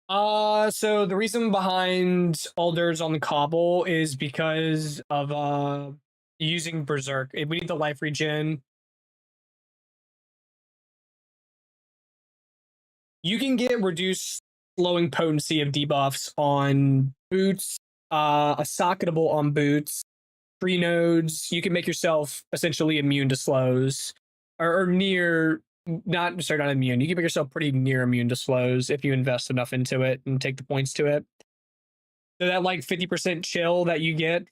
A: So the reason behind Alders on the cobble is because of using Berserk. We need the life regen. You can get reduced slowing potency of debuffs on boots, a socketable on boots, tree nodes. You can make yourself essentially immune to slows, or near. Not sorry, not immune. You can make yourself pretty near immune to slows if you invest enough into it and take the points to it. So that like 50% chill that you get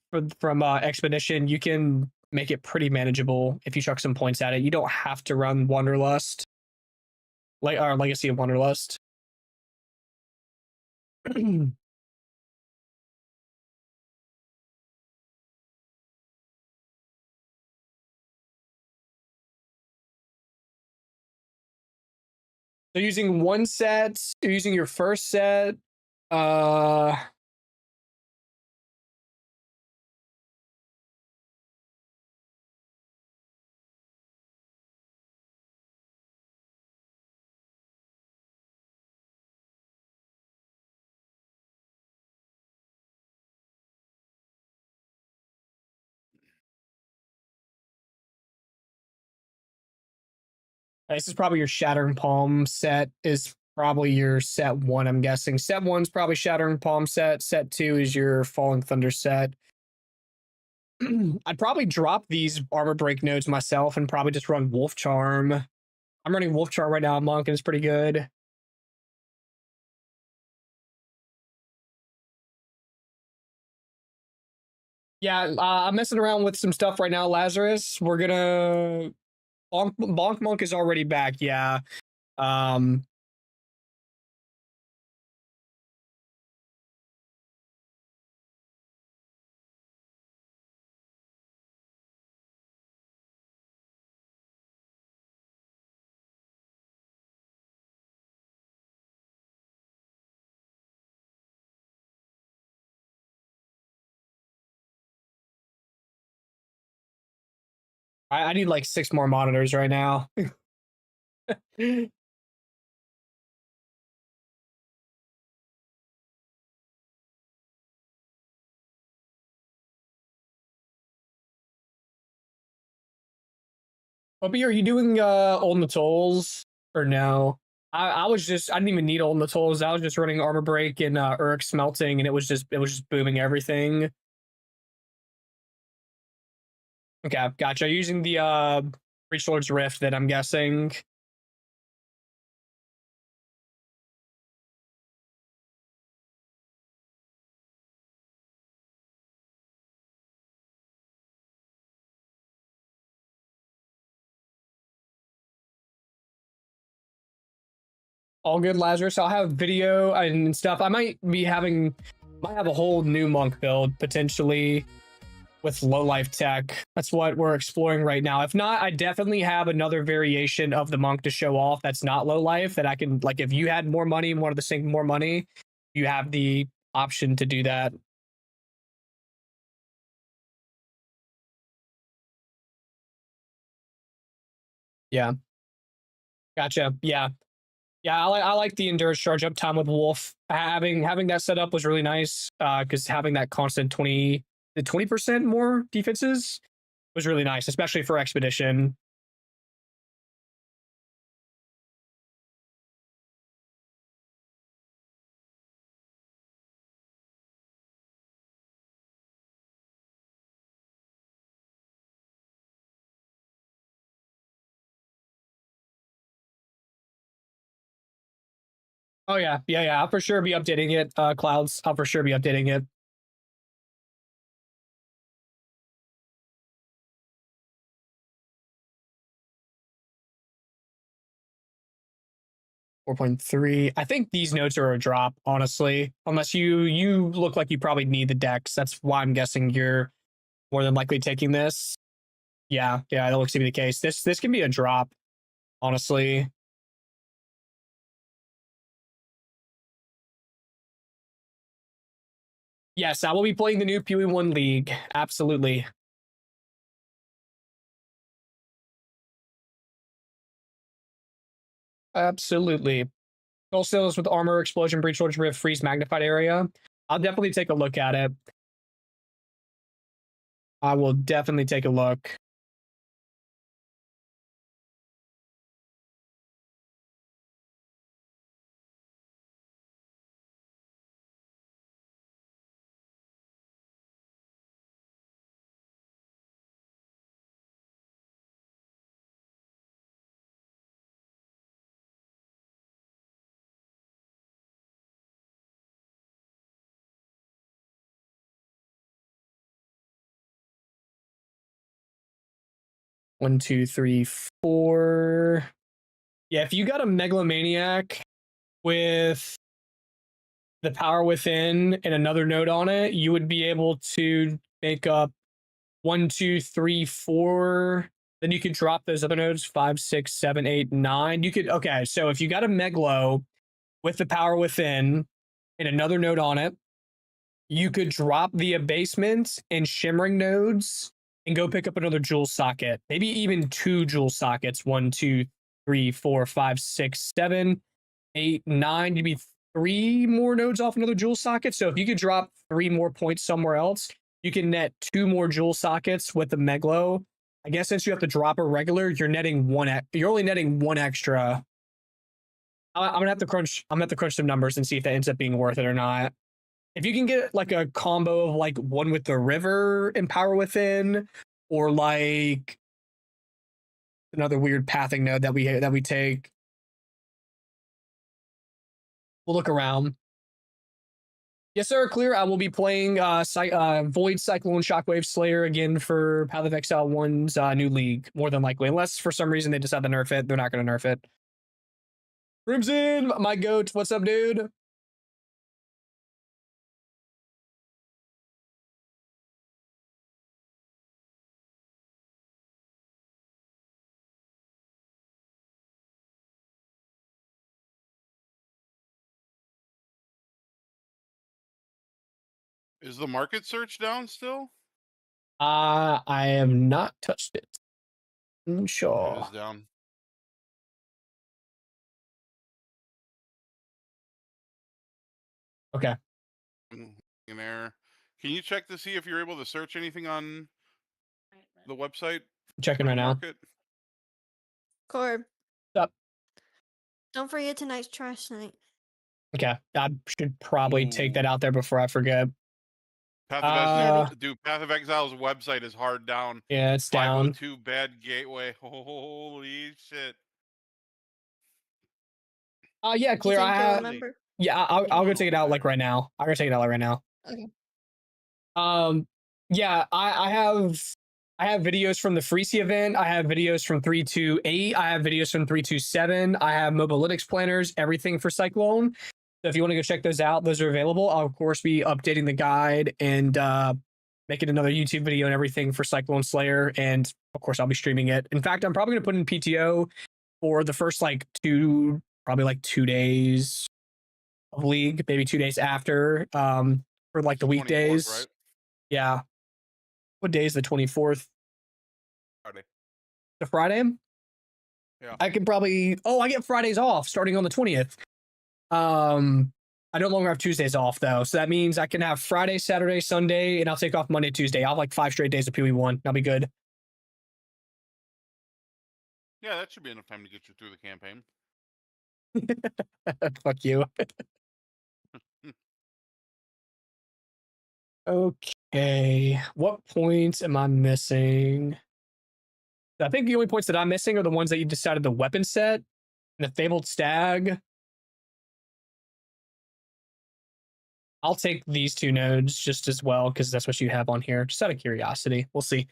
A: from Expedition, you can make it pretty manageable if you chuck some points at it. You don't have to run Wanderlust, like our Legacy of Wanderlust. So using one set, using your first set, uh this is probably your Shattering Palm set is probably your set one, I'm guessing. Set one's probably Shattering Palm set. Set two is your Falling Thunder set. I'd probably drop these armor break nodes myself and probably just run Wolf Charm. I'm running Wolf Charm right now, Monk, and it's pretty good. Yeah, I'm messing around with some stuff right now, Lazarus. We're gonna Bonk Monk is already back, yeah. Um I need like 6 more monitors right now. But are you doing old Natolls or no? I was just I didn't even need old Natolls. I was just running armor break and Urk smelting, and it was just booming everything. Okay, gotcha. Using the Breach Lord's Rift, that I'm guessing. All good, Lazarus. I'll have video and stuff. I might have a whole new monk build potentially with low life tech. That's what we're exploring right now. If not, I definitely have another variation of the monk to show off that's not low life that I can, like, if you had more money and wanted to sink more money, you have the option to do that. Yeah. Gotcha. Yeah. Yeah, I like the endurance charge up time with Wolf. Having that set up was really nice because having that constant 20% more defenses was really nice, especially for expedition. Oh yeah, yeah, yeah. I'll for sure be updating it. Clouds. I'll for sure be updating it. .3. I think these notes are a drop, honestly. Unless you look like you probably need the decks. That's why I'm guessing you're more than likely taking this. Yeah, yeah, that looks to be the case. This can be a drop, honestly. Yes, I will be playing the new PoE1 League. Absolutely. Absolutely. Soul Steelers with armor, explosion, breach, Lord's Rift, freeze, magnified area. I'll definitely take a look at it. I will definitely take a look. One, two, three, four. Yeah, if you got a megalomaniac with the power within and another node on it, you would be able to make up 1, 2, 3, 4. Then you could drop those other nodes 5, 6, 7, 8, 9. You could, okay, so if you got a megalo with the power within and another node on it, you could drop the abasement and shimmering nodes and go pick up another jewel socket, maybe even 2 jewel sockets. 1, 2, 3, 4, 5, 6, 7, 8, 9. You'd be 3 more nodes off another jewel socket. So if you could drop 3 more points somewhere else, you can net 2 more jewel sockets with the meglo. I guess since you have to drop a regular, you're netting one. You're only netting 1 extra. I'm gonna have to crunch. I'm gonna have to crunch some numbers and see if that ends up being worth it or not. If you can get like a combo of like one with the river and power within, or like another weird pathing node that we take, we'll look around. Yes, sir. Clear. I will be playing Void Cyclone Shockwave Slayer again for Path of Exile 1's new league, more than likely. Unless for some reason they decide to nerf it. They're not going to nerf it. Crimson, my goat. What's up, dude?
B: Is the market search down still?
A: I have not touched it.
B: It
A: Sure.
B: is down.
A: Okay.
B: In there. Can you check to see if you're able to search anything on the website
A: Checking
B: for
A: right
B: the
A: now.
B: market?
D: Corb,
A: Up.
D: don't forget tonight's trash night.
A: Okay. I should probably take that
B: Ooh.
A: out there before I forget.
B: Path
A: Uh,
B: of Dude, Path of Exile's website is hard down.
A: yeah, it's down.
B: 502 bad gateway. Holy shit.
A: Yeah,
D: You
A: clear.
D: think
A: I
D: you'll
A: have.
D: remember?
A: Yeah, I'll go
B: Doing
A: take it out
B: over
A: like
B: there.
A: right now. I'll go take it out like right now.
D: Okay.
A: Yeah, I have videos from the Freecy event. I have videos from 328. I have videos from 327. I have Mobalytics planners, everything for Cyclone. So if you want to go check those out, those are available. I'll of course be updating the guide and making another YouTube video and everything for Cyclone Slayer. And of course, I'll be streaming it. In fact, I'm probably gonna put in PTO for the first like probably like 2 days of League, maybe 2 days after. For like the
B: 24th,
A: weekdays.
B: right?
A: Yeah. What day is the 24th?
B: Friday.
A: The Friday?
B: Yeah.
A: I could probably I get Fridays off starting on the 20th. I no longer have Tuesdays off though. So that means I can have Friday, Saturday, Sunday, and I'll take off Monday, Tuesday. I'll have like 5 straight days of PW1. I'll be good.
B: Yeah, that should be enough time to get you through the campaign.
A: Fuck you. Okay. What points am I missing? I think the only points that I'm missing are the ones that you decided the weapon set and the Fabled Stag. I'll take these 2 nodes just as well because that's what you have on here. Just out of curiosity. We'll see.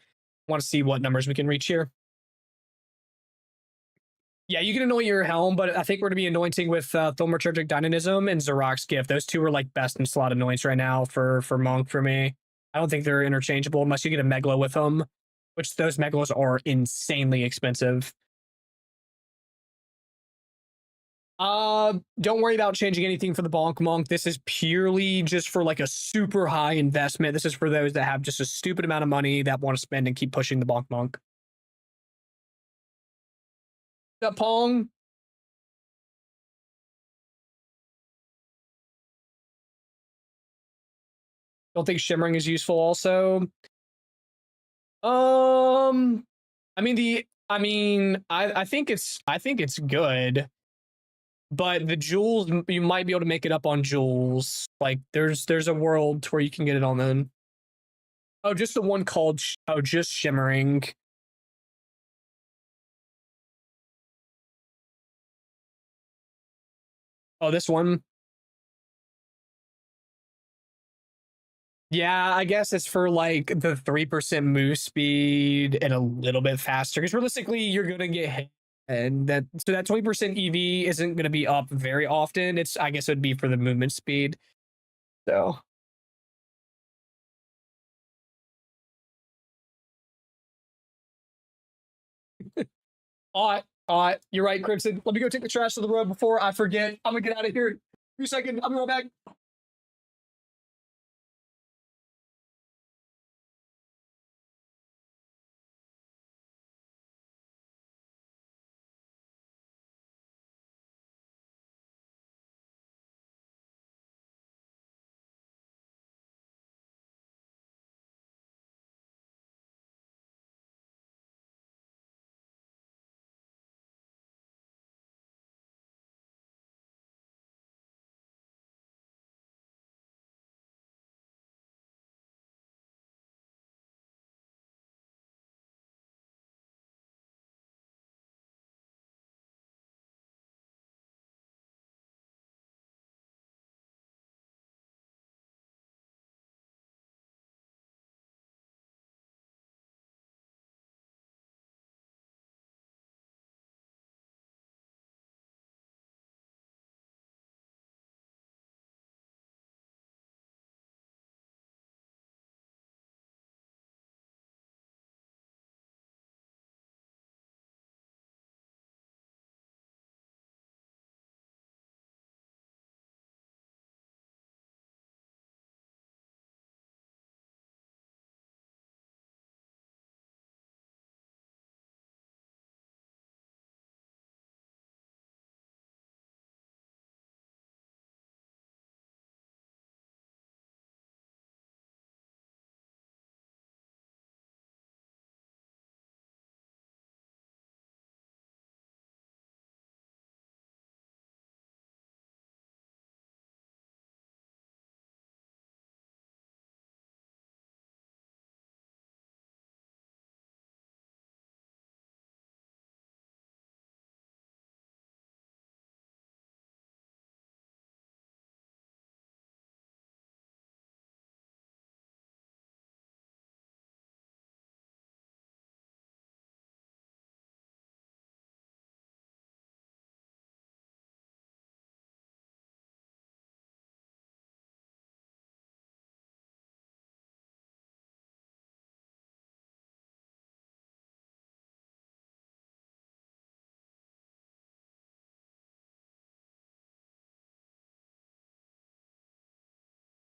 A: Want to see what numbers we can reach here. Yeah, you can anoint your helm, but I think we're going to be anointing with Thaumaturgic Dynamism and Zarok's Gift. Those 2 are like best in slot anoints right now for Monk for me. I don't think they're interchangeable unless you get a Megalo with them, which those Megalos are insanely expensive. Don't worry about changing anything for the Bonk Monk. This is purely just for like a super high investment. This is for those that have just a stupid amount of money that want to spend and keep pushing the Bonk Monk. What's up, Pong? Don't think shimmering is useful also. I think it's good. But the jewels, you might be able to make it up on jewels. Like there's a world where you can get it on then. Oh, just the one called just shimmering. Oh, this one. Yeah, I guess it's for like the 3% move speed and a little bit faster. Because realistically, you're gonna get hit. And that 20% EV isn't gonna be up very often. I guess it would be for the movement speed. So all right, you're right, Crimson. Let me go take the trash to the road before I forget. I'm gonna get out of here. 2 seconds. I'll be right back.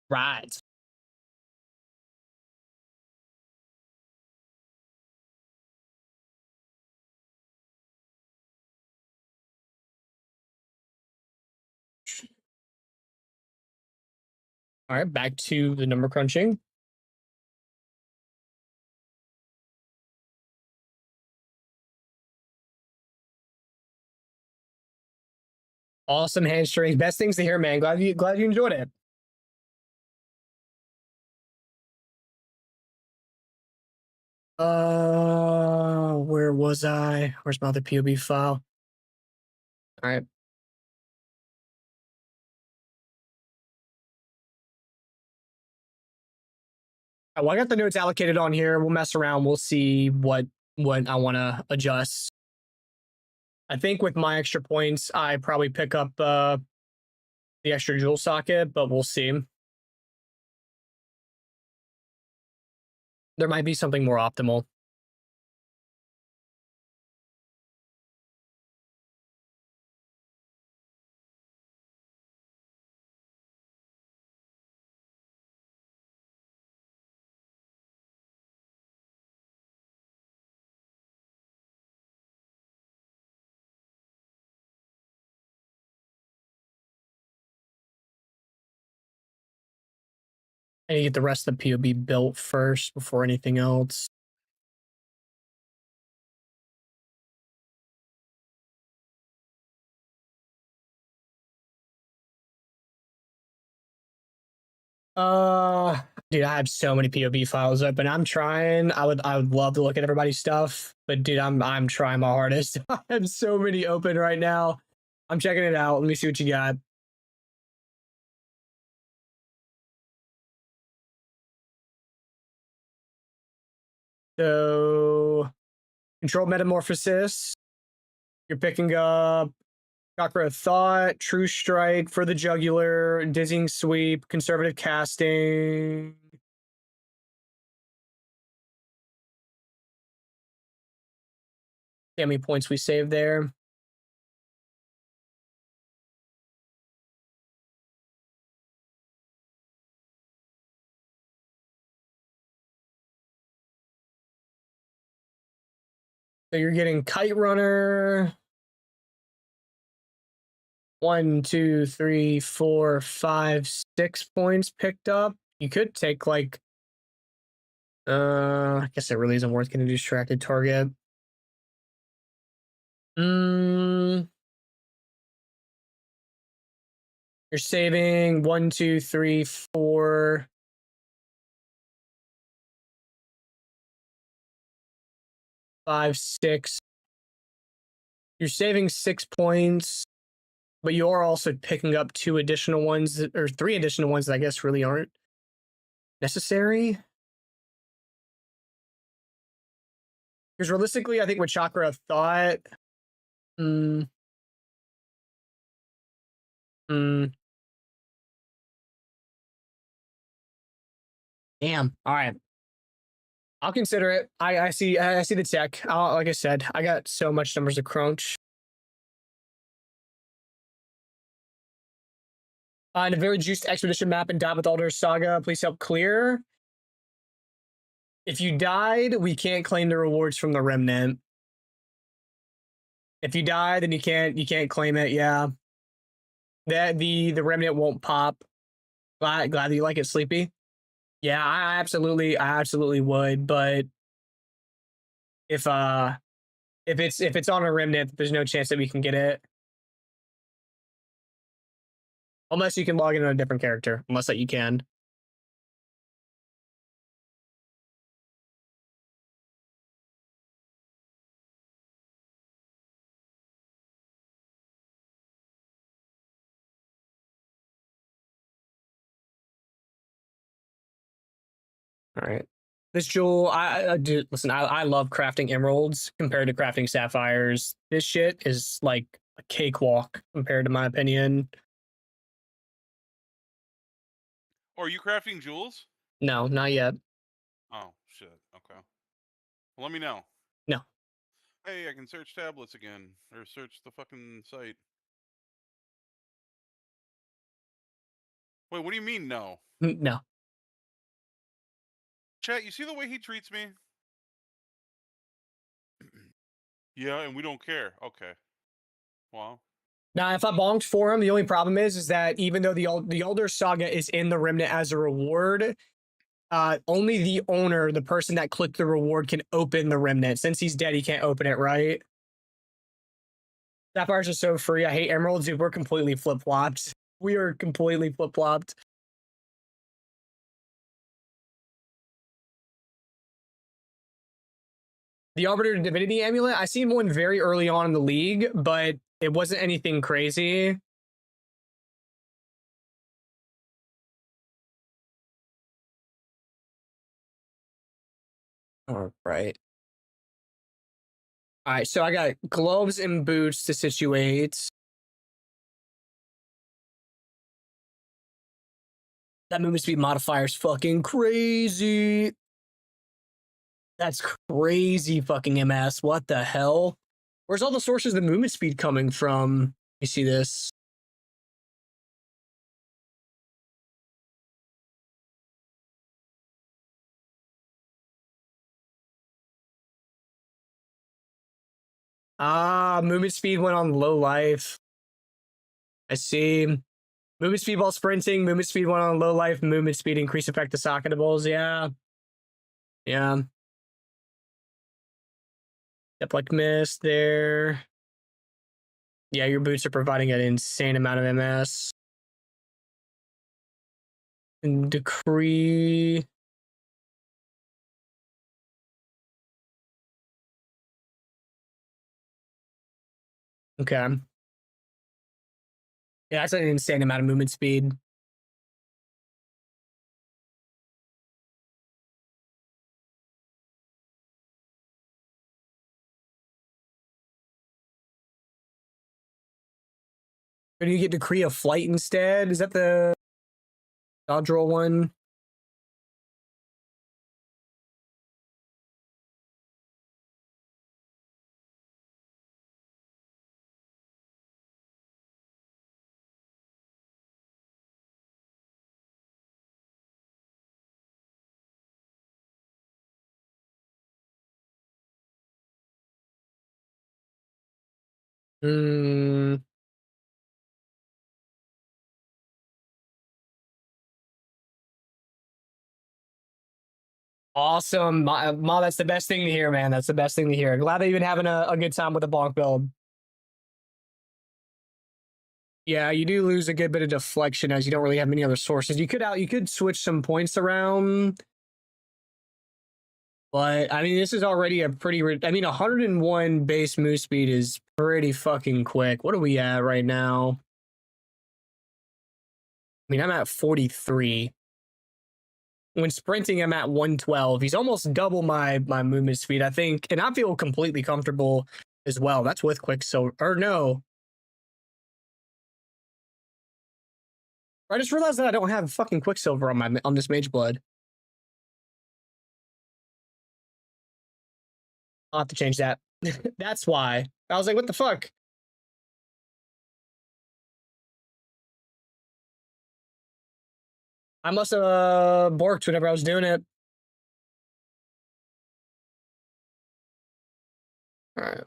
A: Right. All right, back to the number crunching. Awesome hamstrings. Best things to hear, man. Glad you enjoyed it. Where was I? Where's my other POB file? All right. Well, I got the notes allocated on here. We'll mess around. We'll see what I want to adjust. I think with my extra points, I probably pick up the extra jewel socket, but we'll see. There might be something more optimal. I need to get the rest of the POB built first before anything else. Dude, I have so many POB files open. I'm trying. I would love to look at everybody's stuff, but dude, I'm trying my hardest. I have so many open right now. I'm checking it out. Let me see what you got. So, control metamorphosis. You're picking up Chakra of Thought, True Strike for the jugular, Dizzying Sweep, Conservative Casting. See how many points we saved there. So you're getting Kite Runner. 1, 2, 3, 4, 5, 6 points picked up. You could take like I guess it really isn't worth getting a distracted target. You're saving 1, 2, 3, 4. 5, 6. You're saving 6 points, but you're also picking up 2 additional ones, or 3 additional ones that I guess really aren't necessary. Because realistically, I think with Chakra of Thought, damn. All right. I'll consider it. I see the tech. Like I said, I got so much numbers to crunch. In a very juiced expedition map in Dot with Alder Saga, please help clear. If you died, we can't claim the rewards from the remnant. If you die, then you can't claim it. Yeah, that the remnant won't pop. Glad that you like it, Sleepy. Yeah, I absolutely would. But if it's on a remnant, there's no chance that we can get it. Unless you can log in on a different character. Unless that you can. All right. This jewel, I do listen. I love crafting emeralds compared to crafting sapphires. This shit is like a cakewalk compared to my opinion.
B: Or are you crafting jewels?
A: No, not yet.
B: Oh shit. Okay. Well, let me know.
A: No.
B: Hey, I can search tablets again, or search the fucking site. Wait, what do you mean no?
A: No.
B: Chat, you see the way he treats me? Yeah, and we don't care. Okay. Well,
A: Now, if I bonked for him, the only problem is that even though the older saga is in the remnant as a reward, only the owner, the person that clicked the reward, can open the remnant. Since he's dead, he can't open it, right? Sapphires are so free. I hate emeralds, dude. We're completely flip flopped. We are completely flip flopped. The Arbiter Divinity Amulet, I seen one very early on in the league, but it wasn't anything crazy. All right. All right, so I got gloves and boots to situate. That movement speed modifier is fucking crazy. That's crazy fucking MS. What the hell? Where's all the sources of the movement speed coming from? You see this? Movement speed went on low life. I see. Movement speed while sprinting, movement speed went on low life, movement speed increase effect to socketables. Yeah. Yeah. Step like mist there. Yeah, your boots are providing an insane amount of MS. And decree. Okay. Yeah, that's an insane amount of movement speed. Or do you get decree of flight instead? Is that the dodge roll one? Hmm. Awesome. Ma, that's the best thing to hear, man. That's the best thing to hear. Glad that you've been having a good time with the bonk build. Yeah, you do lose a good bit of deflection as you don't really have many other sources. You could switch some points around. But I mean, this is already a pretty. I mean, 101 base move speed is pretty fucking quick. What are we at right now? I mean, I'm at 43. When sprinting, I'm at 112. He's almost double my movement speed, I think, and I feel completely comfortable as well. That's with Quicksilver, or no? I just realized that I don't have fucking Quicksilver on this Mage Blood. I'll have to change that. That's why. I was like, what the fuck? I must have borked whenever I was doing it. All right.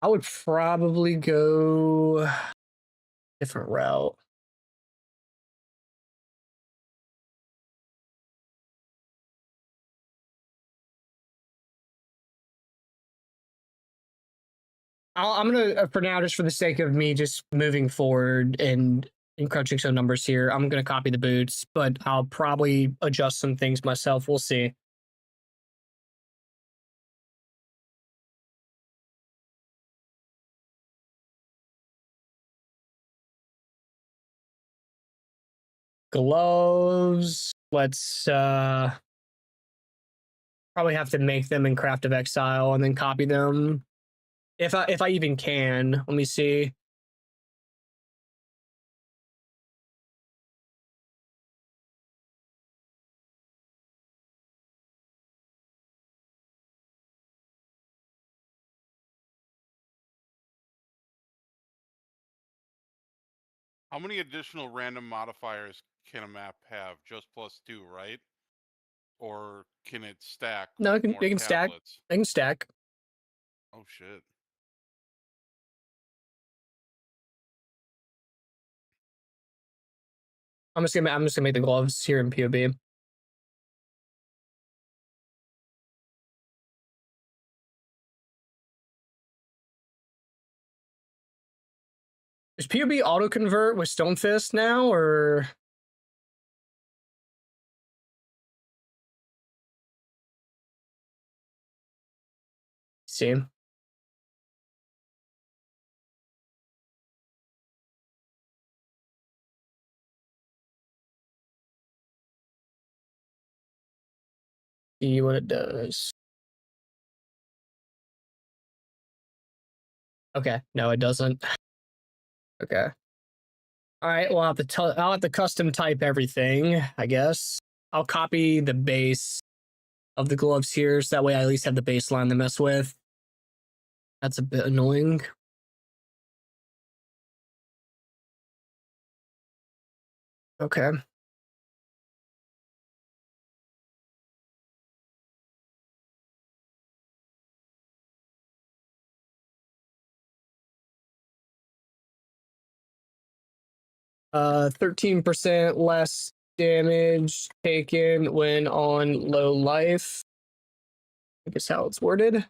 A: I would probably go different route. I'm gonna, for now, just for the sake of me just moving forward and crunching some numbers here, I'm gonna copy the boots, but I'll probably adjust some things myself. We'll see. Gloves. Let's probably have to make them in Craft of Exile and then copy them. If I even can. Let me see.
B: How many additional random modifiers can a map have? Just +2, right? Or can it stack
A: No,
B: with
A: it
B: more
A: can stack.
B: tablets?
A: They can stack.
B: Oh shit.
A: I'm just gonna make the gloves here in POB. Is POB auto convert with Stone Fist now, or see? See what it does. Okay, no, it doesn't. Okay. All right, well, I'll have to custom type everything, I guess. I'll copy the base of the gloves here, so that way I at least have the baseline to mess with. That's a bit annoying. Okay. Uh, 13% less damage taken when on low life. I guess how it's worded. Is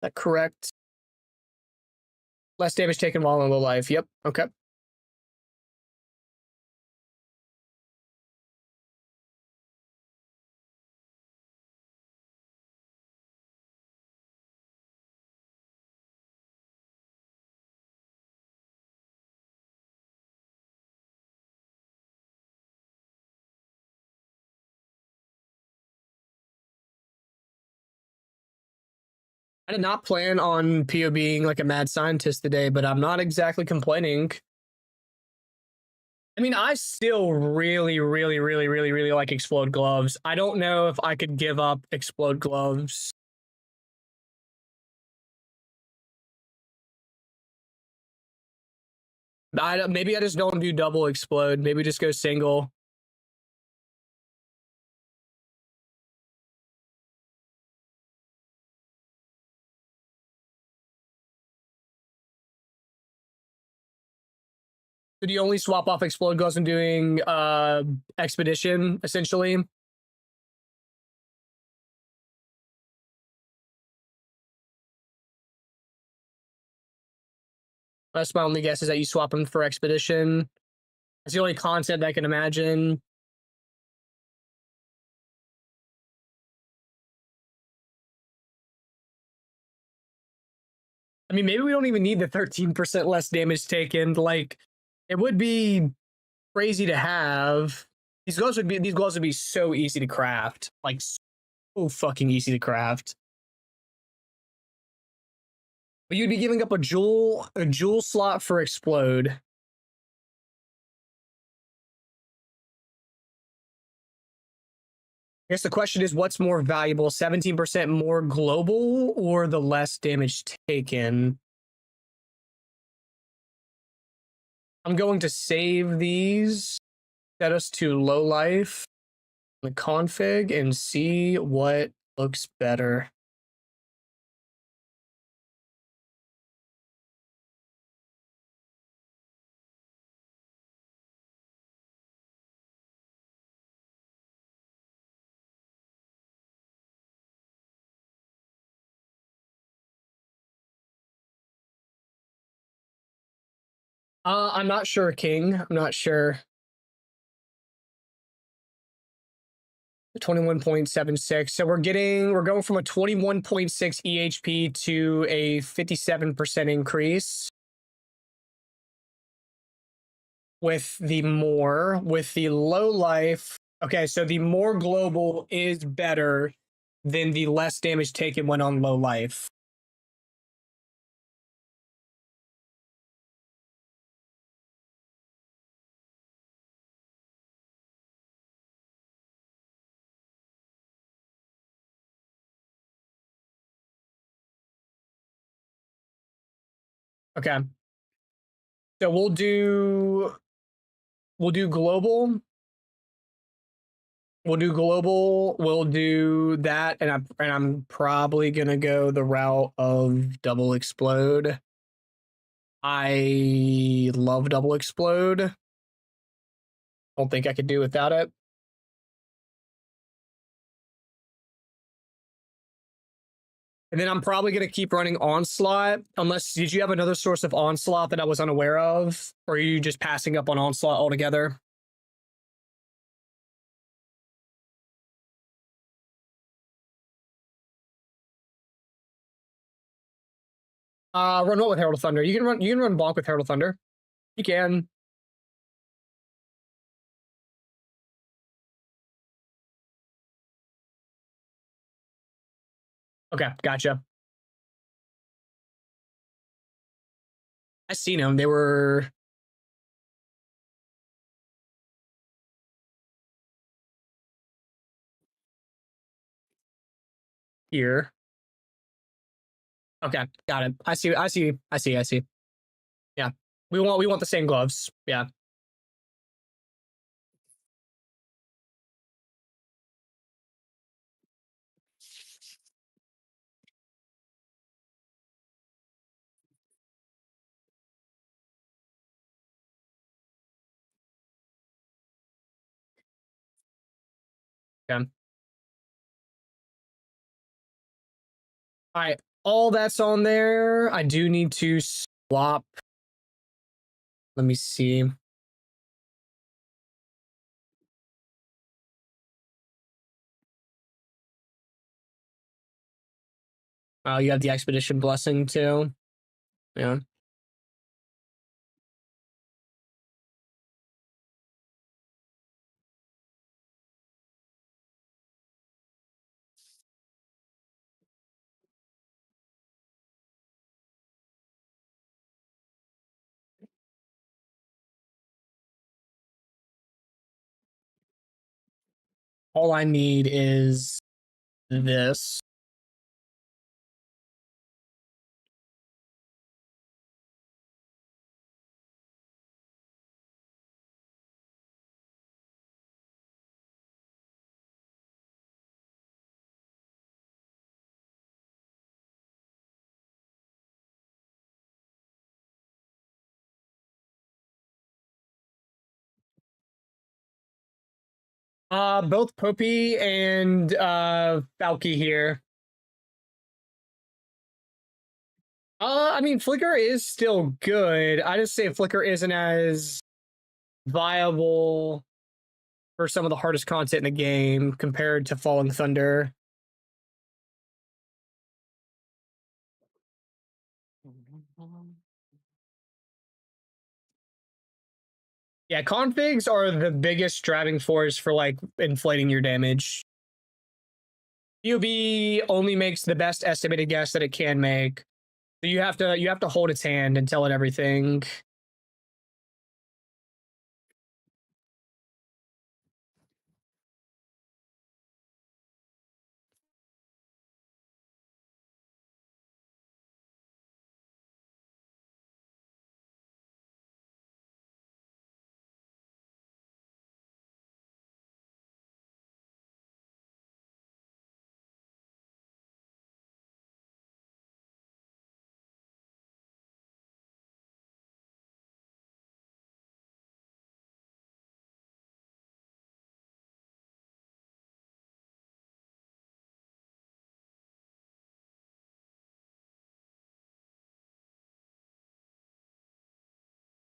A: that correct? Less damage taken while on low life. Yep. Okay. I did not plan on PO being like a mad scientist today, but I'm not exactly complaining. I mean, I still really, really, really, really, really like explode gloves. I don't know if I could give up explode gloves. Maybe I just don't do double explode. Maybe just go single. So do you only swap off explode gloves when doing expedition, essentially? That's my only guess, is that you swap them for expedition. That's the only concept I can imagine. I mean, maybe we don't even need the 13% less damage taken. Like, it would be crazy to have. These gloves would be so easy to craft. Like, so fucking easy to craft. But you'd be giving up a jewel slot for explode. I guess the question is, what's more valuable, 17% more global or the less damage taken? I'm going to save these, set us to low life, the config, and see what looks better. I'm not sure, King. I'm not sure. 21.76. So we're going from a 21.6 EHP to a 57% increase with the low life. Okay, so the more global is better than the less damage taken when on low life. Okay. So we'll do global. We'll do global. We'll do that, and I'm probably gonna go the route of double explode. I love double explode. Don't think I could do without it. And then I'm probably gonna keep running onslaught. Unless, did you have another source of onslaught that I was unaware of, or are you just passing up on onslaught altogether? Run what with Herald of Thunder? You can run Bonk with Herald of Thunder. You can. Okay, gotcha. I seen them. They were here. Okay, got it. I see. Yeah. We want the same gloves. Yeah. Okay. All right. All that's on there. I do need to swap. Let me see. Oh, you have the expedition blessing too. Yeah. All I need is this. Both Poppy and Falky here. I mean, Flicker is still good. I just say Flicker isn't as viable for some of the hardest content in the game compared to Falling Thunder. Yeah, configs are the biggest driving force for like inflating your damage. POB only makes the best estimated guess that it can make. So you have to hold its hand and tell it everything.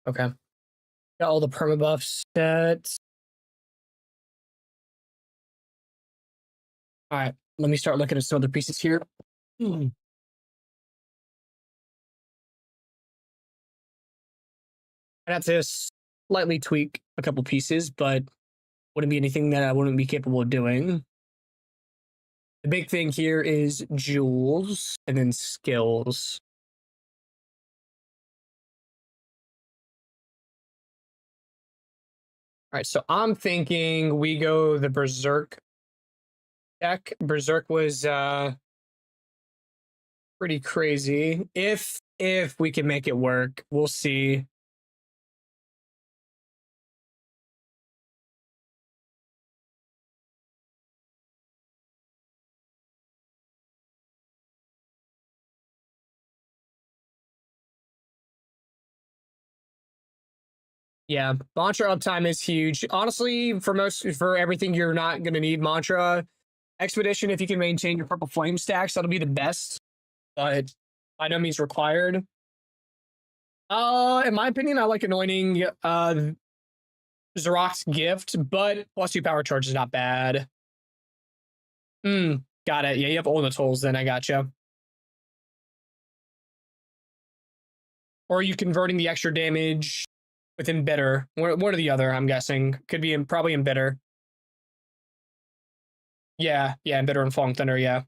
A: Okay. Got all the permabuffs set. All right, let me start looking at some other pieces here. I'd have to slightly tweak a couple pieces, but wouldn't be anything that I wouldn't be capable of doing. The big thing here is jewels and then skills. All right, so I'm thinking we go the Berserk deck. Berserk was pretty crazy. If we can make it work, we'll see. Yeah, mantra uptime is huge. Honestly, for everything, you're not gonna need mantra. Expedition, if you can maintain your purple flame stacks, that'll be the best, but by no means required. In my opinion, I like anointing Zarok's gift, but +2 power charge is not bad. Got it. Yeah, you have all the tools then, I gotcha. Or are you converting the extra damage with Embitter? One or the other, I'm guessing. Could be probably Embitter. Yeah, Embitter and Falling Thunder, yeah.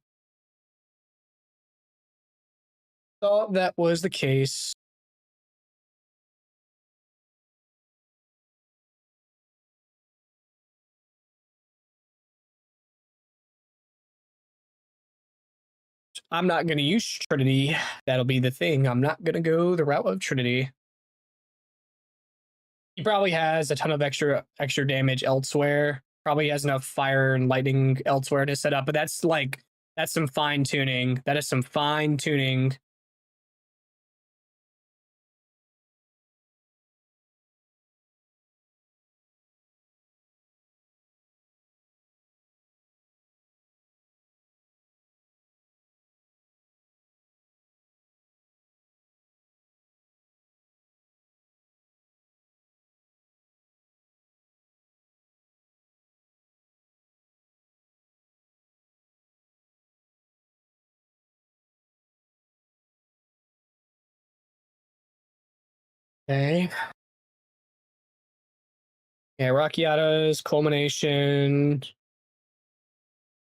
A: Thought that was the case. I'm not going to use Trinity. That'll be the thing. I'm not going to go the route of Trinity. He probably has a ton of extra damage elsewhere. Probably has enough fire and lightning elsewhere to set up, but that's some fine tuning. That is some fine tuning. Okay. Yeah, Rockiata's culmination.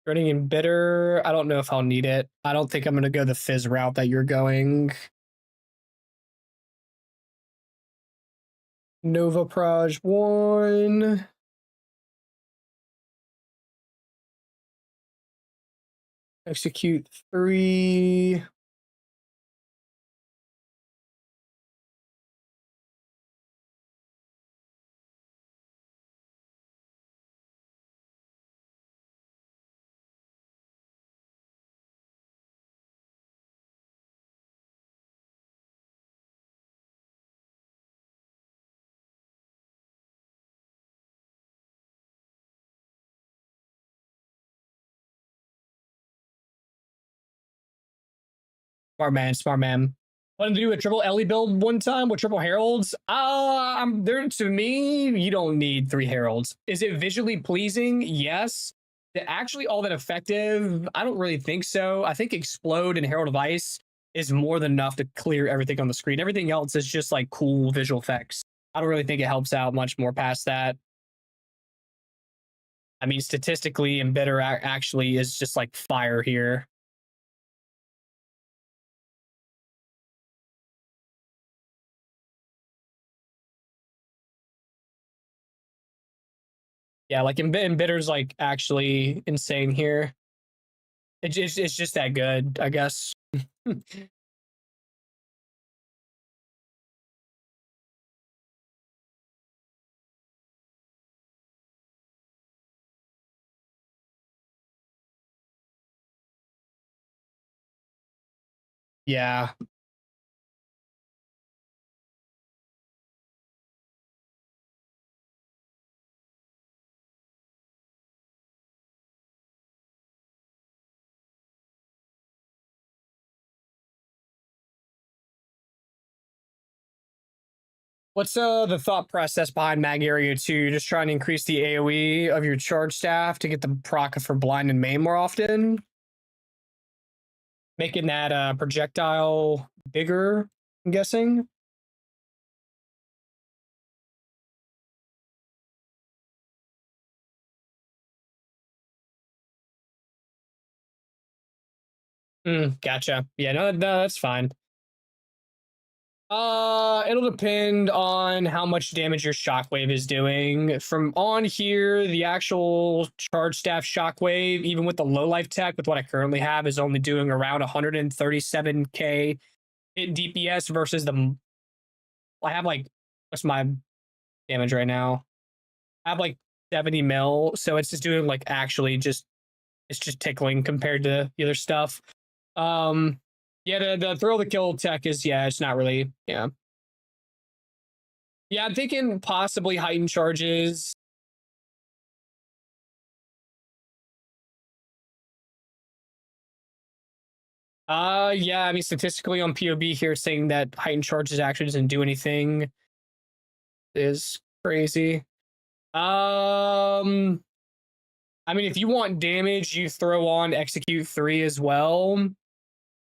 A: Running in bitter. I don't know if I'll need it. I don't think I'm going to go the fizz route that you're going. Nova Proj 1. Execute 3. Smart man. Wanted to do a triple Ellie build one time with triple heralds. I'm there. To me, you don't need 3 heralds. Is it visually pleasing? Yes. Is it actually all that effective? I don't really think so. I think explode and herald of ice is more than enough to clear everything on the screen. Everything else is just like cool visual effects. I don't really think it helps out much more past that. I mean, statistically, Embitter actually is just like fire here. Yeah, like Embitter's like actually insane here. It's just that good, I guess. Yeah. What's the thought process behind Mag Area 2? You're just trying to increase the AoE of your charge staff to get the proc for blind and maim more often? Making that projectile bigger, I'm guessing? Gotcha. Yeah, no, that's fine. It'll depend on how much damage your shockwave is doing. From on here, the actual charge staff shockwave, even with the low life tech, with what I currently have, is only doing around 137k hit DPS versus the. I have like, what's my damage right now? I have like 70 mil, so it's just doing like actually just it's just tickling compared to the other stuff. Yeah, the thrill to kill tech is it's not really yeah. Yeah, I'm thinking possibly heightened charges. Yeah, I mean statistically on POB here saying that heightened charges actually doesn't do anything is crazy. I mean if you want damage, you throw on execute 3 as well.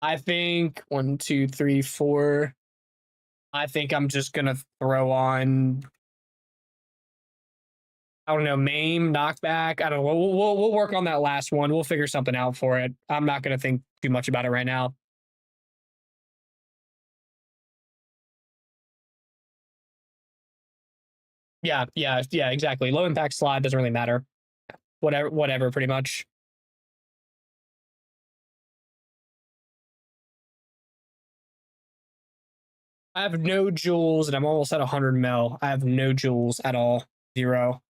A: I think 1, 2, 3, 4. I think I'm just gonna throw on I don't know, maim, knockback. I don't know. We'll work on that last one. We'll figure something out for it. I'm not gonna think too much about it right now. Yeah, exactly. Low impact slide doesn't really matter. Whatever, pretty much. I have no jewels and I'm almost at 100 mil. I have no jewels at all. 0.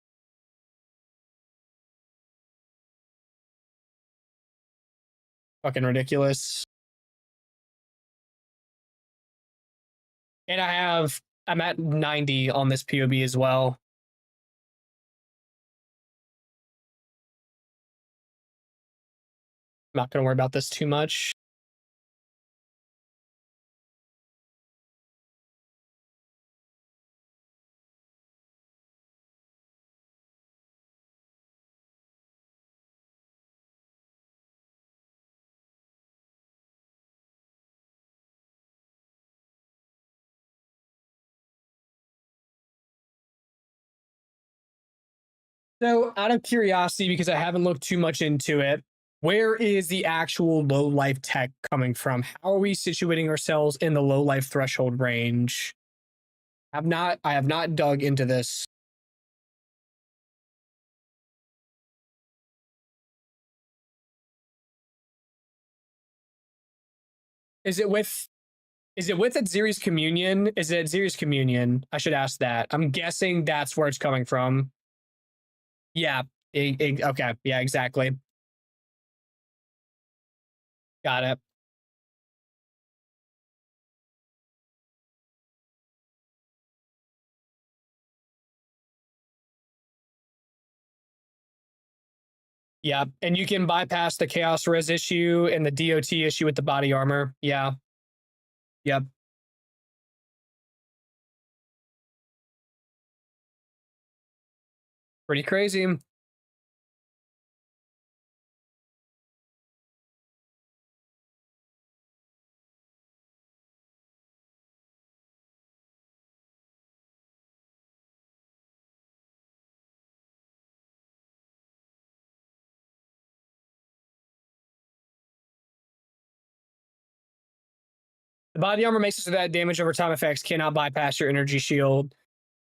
A: Fucking ridiculous. And I'm at 90 on this POB as well. I'm not gonna worry about this too much. So, out of curiosity, because I haven't looked too much into it, where is the actual low life tech coming from? How are we situating ourselves in the low life threshold range? I have not dug into this. Is it with at Zeri's Communion? Is it at Zeri's Communion? I should ask that. I'm guessing that's where it's coming from. Yeah. Okay. Yeah, exactly. Got it. Yeah. And you can bypass the Chaos Res issue and the DOT issue with the body armor. Yeah. Yep. Pretty crazy. The body armor makes it so that damage over time effects cannot bypass your energy shield.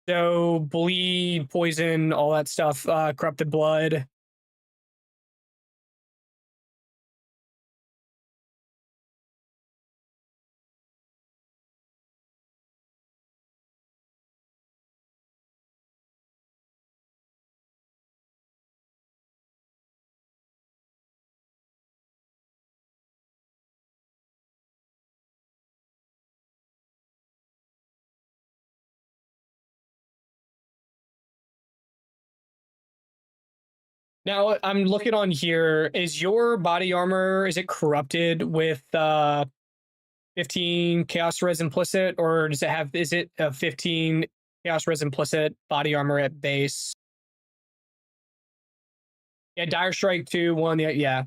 A: So bleed, poison, all that stuff, corrupted blood. Now I'm looking on here. Is your body armor, is it corrupted with 15 chaos res implicit, or is it a 15 chaos res implicit body armor at base? Yeah, dire strike 2, 1, yeah.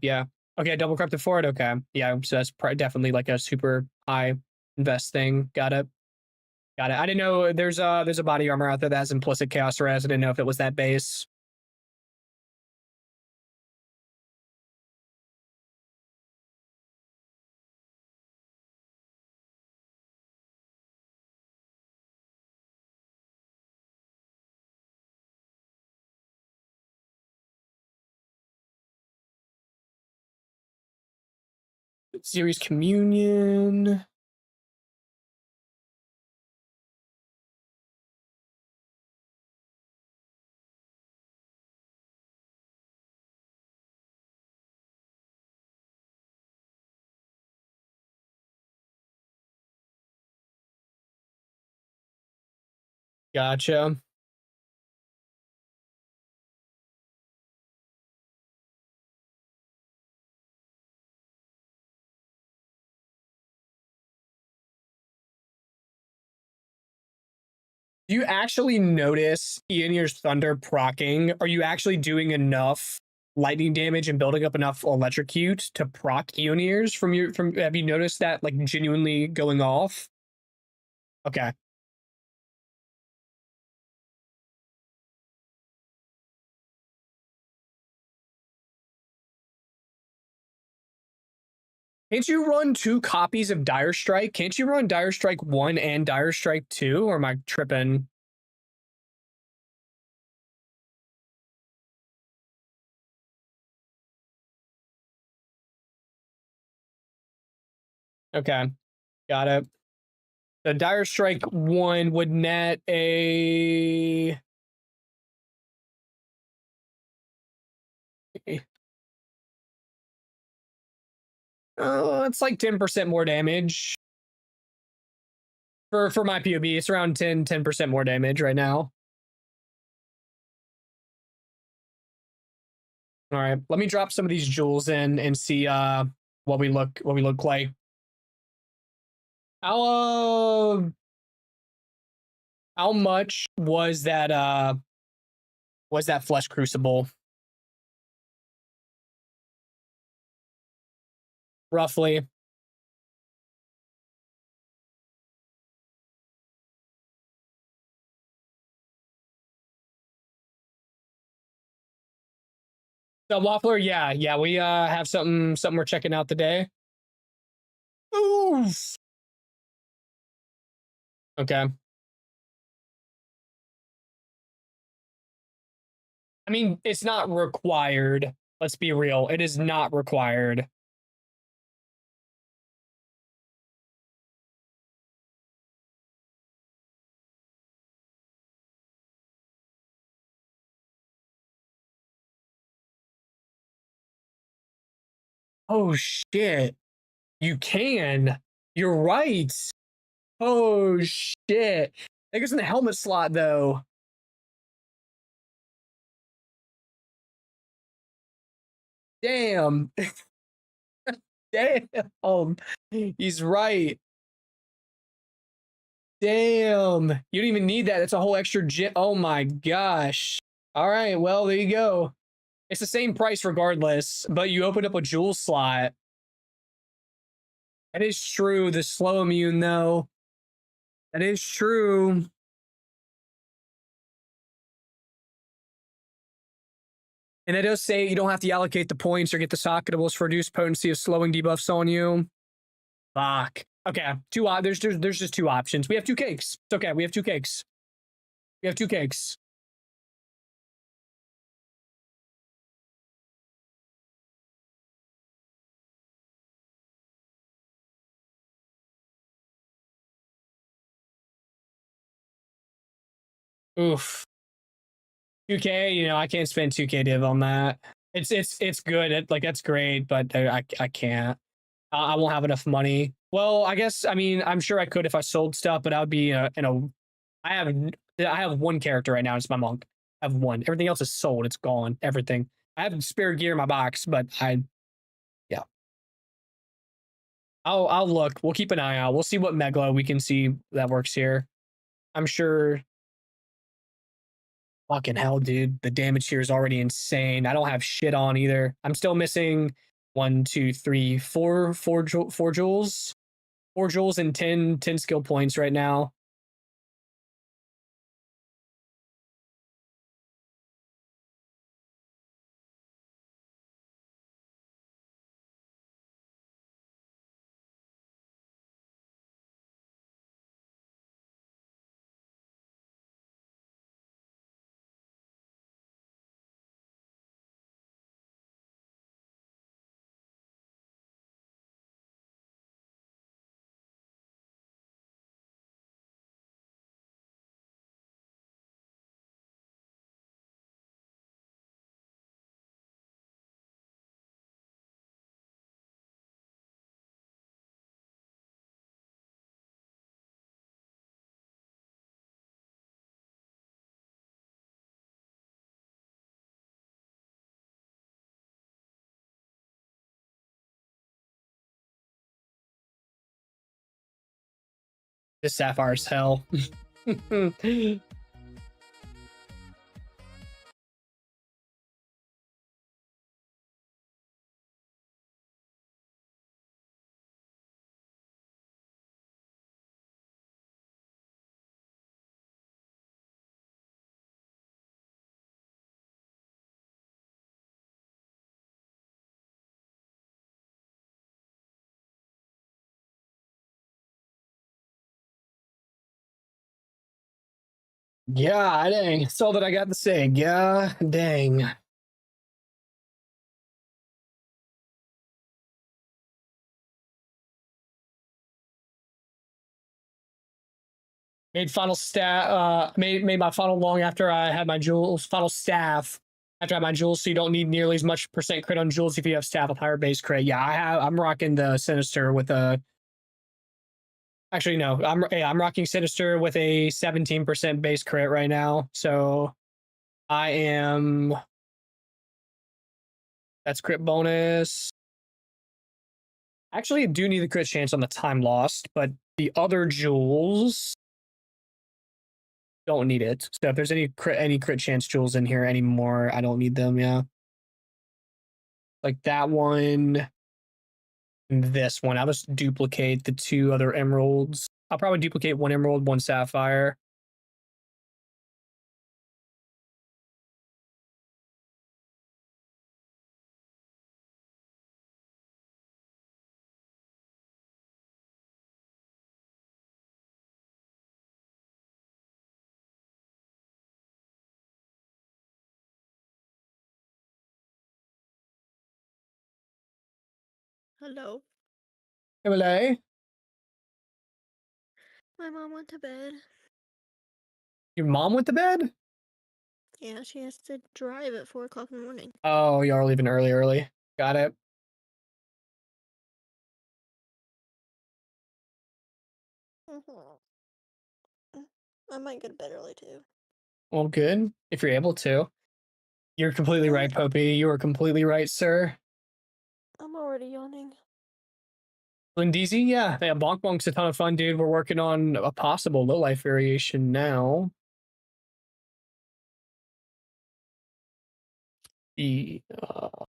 A: Okay, double corrupted for it. Okay. Yeah, so that's definitely like a super high invest thing. Got it. I didn't know there's a body armor out there that has implicit chaos res. I didn't know if it was that base. Series Communion. Gotcha. Do you actually notice Eonir's Thunder procking? Are you actually doing enough lightning damage and building up enough electrocute to proc Eonir's from have you noticed that like genuinely going off? Okay. Can't you run 2 copies of Dire Strike? Can't you run Dire Strike 1 and Dire Strike 2? Or am I tripping? Okay. Got it. The Dire Strike 1 would net a oh, it's like 10% more damage. For my POB, it's around 10% more damage right now. All right, let me drop some of these jewels in and see what we look like. How much was that flesh crucible? Roughly. The Waffler, yeah, we have something we're checking out today. Oof. Okay. I mean, it's not required. Let's be real. It is not required. Oh shit. You can. You're right. Oh shit. That goes in the helmet slot though. Damn. Damn. He's right. Damn. You don't even need that. That's a whole extra oh my gosh. All right. Well, there you go. It's the same price regardless, but you opened up a jewel slot. That is true. The slow immune though. That is true. And it does say you don't have to allocate the points or get the socketables for reduced potency of slowing debuffs on you. Fuck. Okay. There's just 2 options. We have 2 cakes. It's okay. We have 2 cakes. We have 2 cakes. Oof. 2K, I can't spend 2K div on that. It's good. Like that's great, but I can't. I won't have enough money. Well, I guess I mean I'm sure I could if I sold stuff, but I would be in a. I have 1 character right now. It's my monk. I have 1. Everything else is sold. It's gone. Everything. I have spare gear in my box, but yeah. I'll look. We'll keep an eye out. We'll see what Megalo we can see that works here. I'm sure. Fucking hell, dude. The damage here is already insane. I don't have shit on either. I'm still missing 1, 2, 3, 4 jewels. 4 jewels and 10 skill points right now. This Sapphire's hell. Yeah, dang. That's all that I got to say. Yeah, dang. Made final staff. Made my final long after I had my jewels. Final staff after I had my jewels, so you don't need nearly as much percent crit on jewels if you have staff with higher base crit. Yeah, I'm rocking the Sinister with a. Actually, no. I'm rocking Sinister with a 17% base crit right now. So I am. That's crit bonus. Actually, I do need the crit chance on the time lost, but the other jewels don't need it. So if there's any crit chance jewels in here anymore, I don't need them. Yeah, like that one and this one. I'll just duplicate the two other emeralds. I'll probably duplicate one emerald, one sapphire.
D: Hello.
A: Emily,
D: My mom went to bed.
A: your mom went to bed?
D: Yeah, she has to drive at 4 o'clock in the morning.
A: Oh, you are leaving early. Got it.
D: I might go to bed early too.
A: Well, good. If you're able to. You're completely right, Popey. You are completely right, sir.
D: I'm already yawning.
A: Lindeezy, yeah. Bonk Bonk's a ton of fun, dude. We're working on a possible low life variation now. The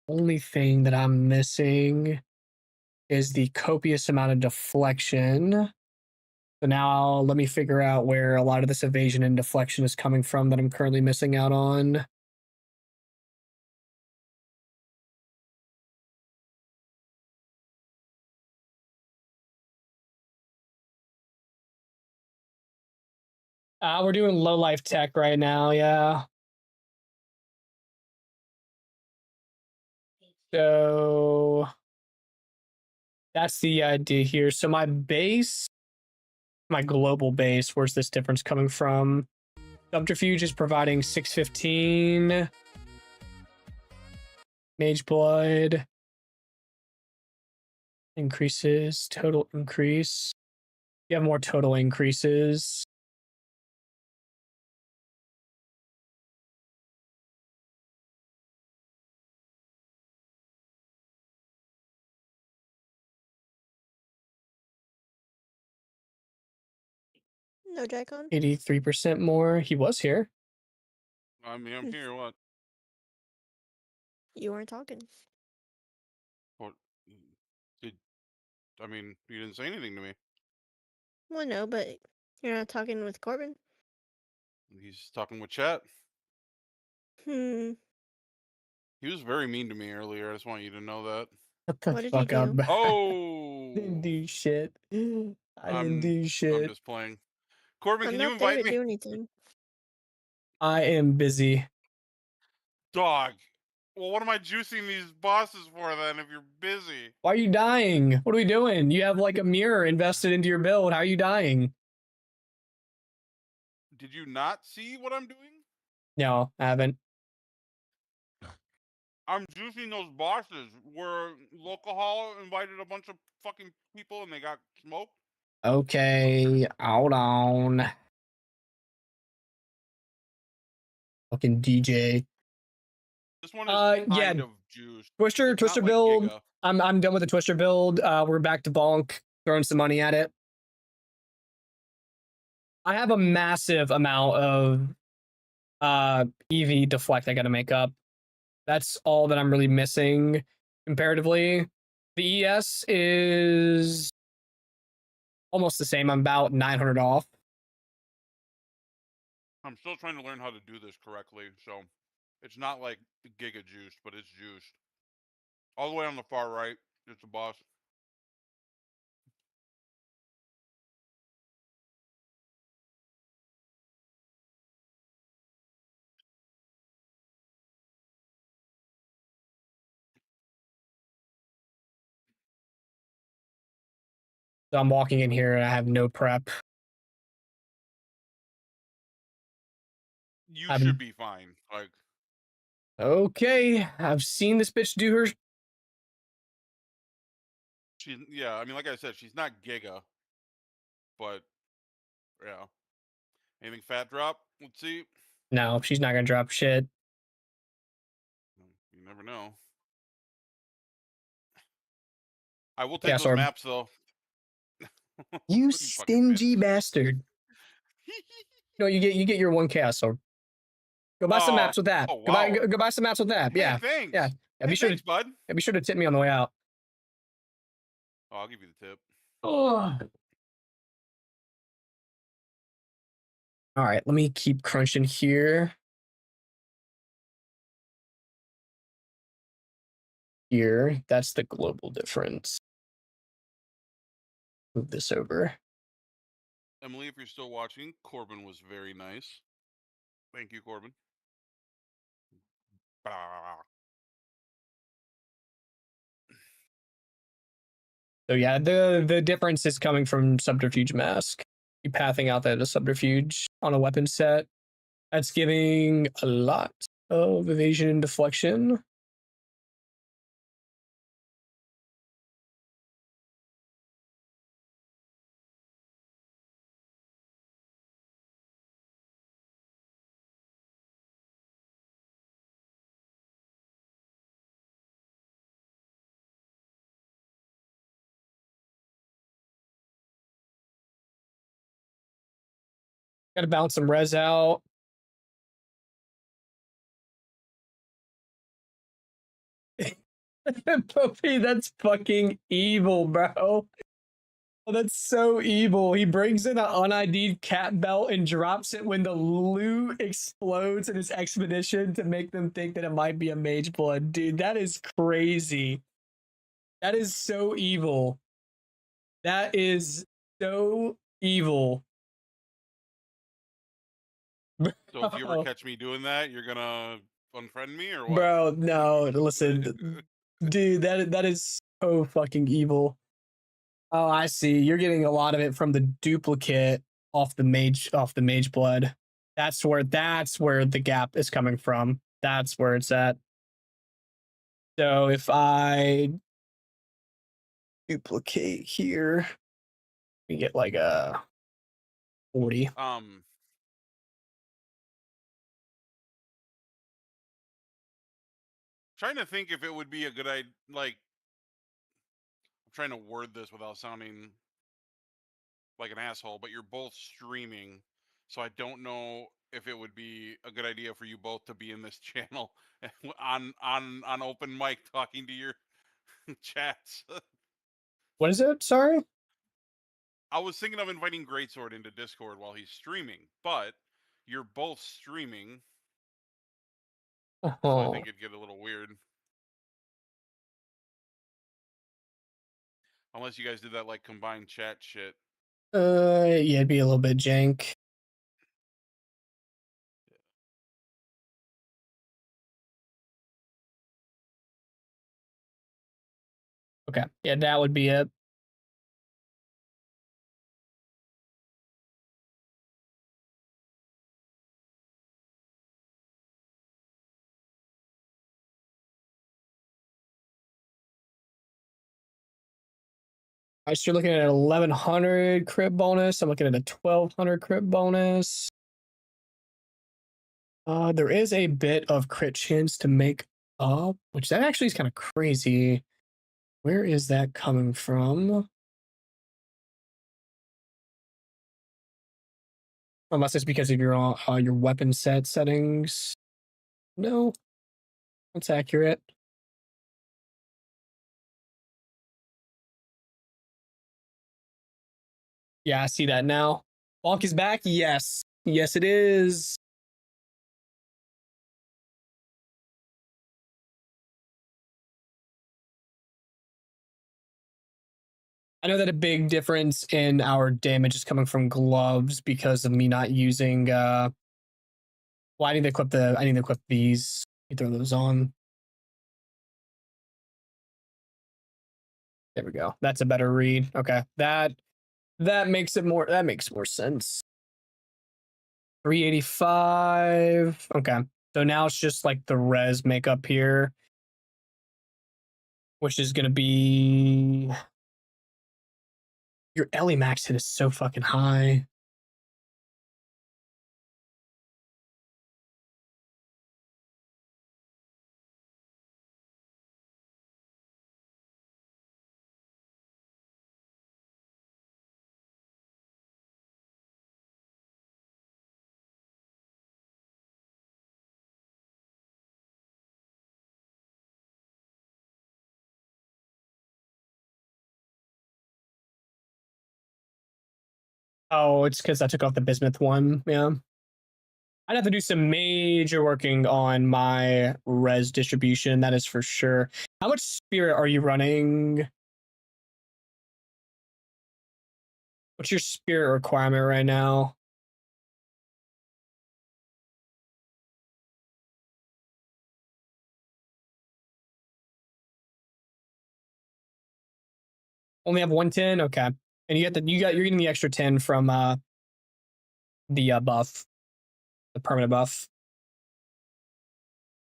A: only thing that I'm missing is the copious amount of deflection. So now let me figure out where a lot of this evasion and deflection is coming from that I'm currently missing out on. We're doing low life tech right now, yeah. So that's the idea here. So my base, my global base, where's this difference coming from? Subterfuge is providing 615. Mage Blood increases, total increase. You have more total increases.
D: No Jackon?
A: 83% more. He was here.
B: I mean, I'm here. What?
D: You weren't talking.
B: What? Did I mean? You didn't say anything to me.
D: Well, no, but you're not talking with Corbin.
B: He's talking with chat.
D: Hmm.
B: He was very mean to me earlier. I just want you to know that.
A: What the
D: What did he
A: fuck up?
D: do?
B: Oh,
A: Didn't do shit. I didn't do
B: I'm
A: shit.
B: just playing. Corbin,
D: I'm
B: can you
D: not there
B: invite
D: to
B: me?
D: do anything.
A: I am busy.
B: Dog. Well, what am I juicing these bosses for then? If you're busy,
A: Why are you dying? What are we doing? You have like a mirror invested into your build. How are you dying?
B: did you not see what I'm doing?
A: No, I haven't.
B: I'm juicing those bosses where local hall invited a bunch of fucking people and they got smoked.
A: Okay, hold on. Fucking DJ.
B: This one is
A: Yeah,
B: kind of juiced.
A: Twister
B: It's not like
A: build.
B: Giga.
A: I'm done with the Twister build. We're back to Bonk, throwing some money at it. I have a massive amount of EV deflect I got to make up. That's all that I'm really missing comparatively. The ES is almost the same. I'm about 900 off.
B: I'm still trying to learn how to do this correctly, so it's not like giga juiced, but it's juiced. All the way on the far right, it's a boss.
A: So I'm walking in here and I have no prep.
B: You
A: I'm-
B: should be fine. Like,
A: Okay, I've seen this bitch do her.
B: yeah, I mean, like I said, she's not giga, but yeah. Anything fat drop? Let's see.
A: No, she's not gonna drop shit.
B: You never know. I will take
A: Chaos
B: those
A: Orb.
B: maps though.
A: You
B: Fucking
A: stingy
B: bitch.
A: bastard. No, you get your one chaos orb. Go buy some maps with that.
B: Oh wow.
A: Go buy some maps with that.
B: Hey,
A: Yeah.
B: thanks.
A: Yeah.
B: Hey,
A: Be sure
B: thanks,
A: to
B: bud.
A: be sure to tip me on the way out.
B: Oh, I'll give you the tip.
A: Oh. All right, let me keep crunching here. Here, that's the global difference. Move this over.
B: Emily, if you're still watching, Corbin was very nice. Thank you, Corbin.
A: So yeah, the difference is coming from subterfuge mask. You pathing out that a subterfuge on a weapon set. That's giving a lot of evasion and deflection. Gotta bounce some res out. Puppy, that's fucking evil, bro. Oh, that's so evil. He brings in an unID'd cat belt and drops it when the loot explodes in his expedition to make them think that it might be a mage blood. Dude, that is crazy. That is so evil. That is so evil.
B: So if you ever catch me doing that, you're gonna unfriend me or what?
A: Bro, no, listen. Dude, that is so fucking evil. Oh, I see. You're getting a lot of it from the duplicate off the mage blood. That's where the gap is coming from. That's where it's at. So if I duplicate here, we get like a 40.
B: Trying to think if it would be a good idea. Like, I'm trying to word this without sounding like an asshole, but you're both streaming, so I don't know if it would be a good idea for you both to be in this channel on open mic talking to your chats.
A: What is it? Sorry?
B: I was thinking of inviting Greatsword into Discord while he's streaming, but you're both streaming, so I think it'd get a little weird. Unless you guys did that like combined chat shit.
A: Yeah, it'd be a little bit jank. Okay, yeah, that would be it. I start looking at an 1100 crit bonus. I'm looking at a 1200 crit bonus. There is a bit of crit chance to make up, which that actually is kind of crazy. Where is that coming from? Unless it's because of your weapon set settings. No, that's accurate. Yeah, I see that now. Bonk is back? Yes. Yes, it is. I know that a big difference in our damage is coming from gloves because of me not using well, I need to equip these. Let me throw those on. There we go. That's a better read. Okay. That makes more sense. 385. Okay. So now it's just like the res makeup here, which is gonna be your Ellie max hit is so fucking high. Oh, it's because I took off the bismuth one. Yeah. I'd have to do some major working on my res distribution. That is for sure. How much spirit are you running? What's your spirit requirement right now? Only have 110? Okay. And you're getting the extra 10 from the buff, the permanent buff.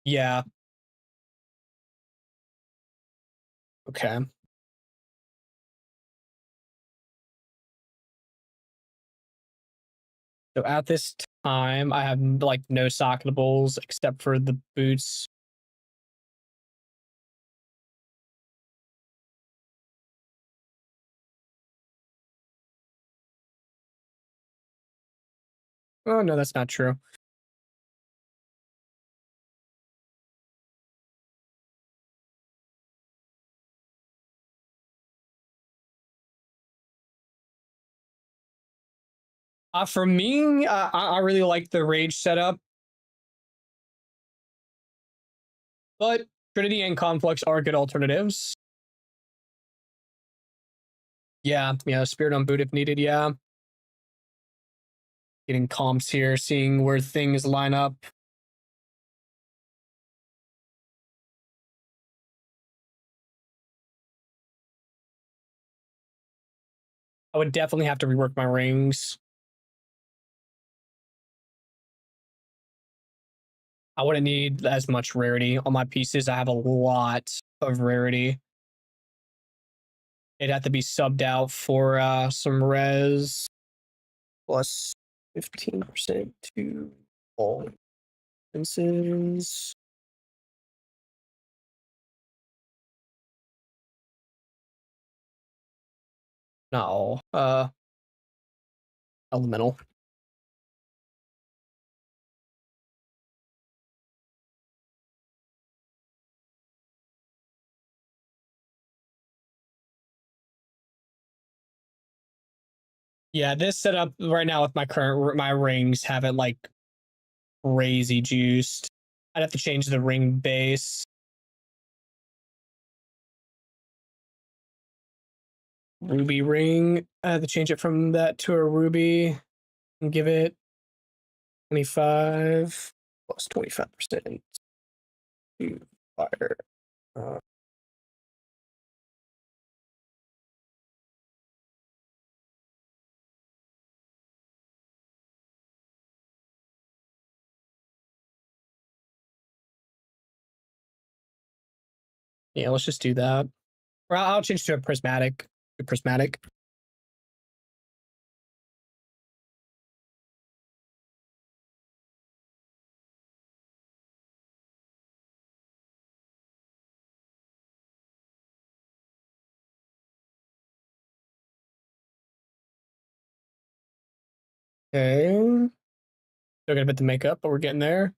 A: Yeah. Okay. So at this time, I have like no socketables except for the boots. Oh no, that's not true. For me, I really like the rage setup, but Trinity and Conflux are good alternatives. Yeah, Spirit on boot if needed. Yeah, getting comps here, seeing where things line up. I would definitely have to rework my rings. I wouldn't need as much rarity on my pieces. I have a lot of rarity. It'd have to be subbed out for some res plus 15% to all expenses. Not all. Elemental. Yeah, this setup right now with my rings haven't like crazy juiced. I'd have to change the ring base. Ruby ring. I have to change it from that to a ruby and give it 25 plus 25% to fire. Yeah, let's just do that. Or I'll change to a prismatic. Okay. Still got a bit to make up, but we're getting there.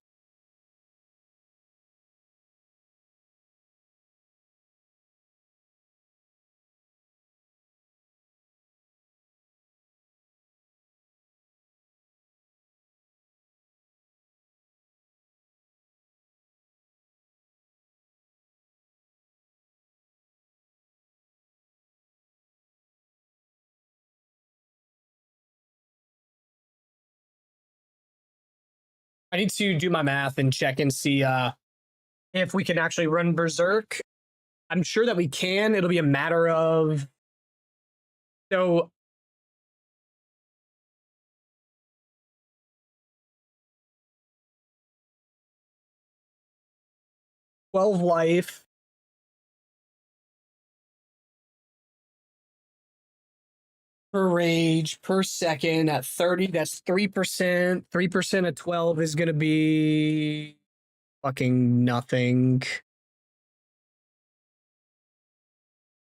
A: I need to do my math and check and see if we can actually run Berserk. I'm sure that we can. It'll be a matter of so 12 life. Per rage per second at 30. That's 3%. 3% of 12 is gonna be fucking nothing.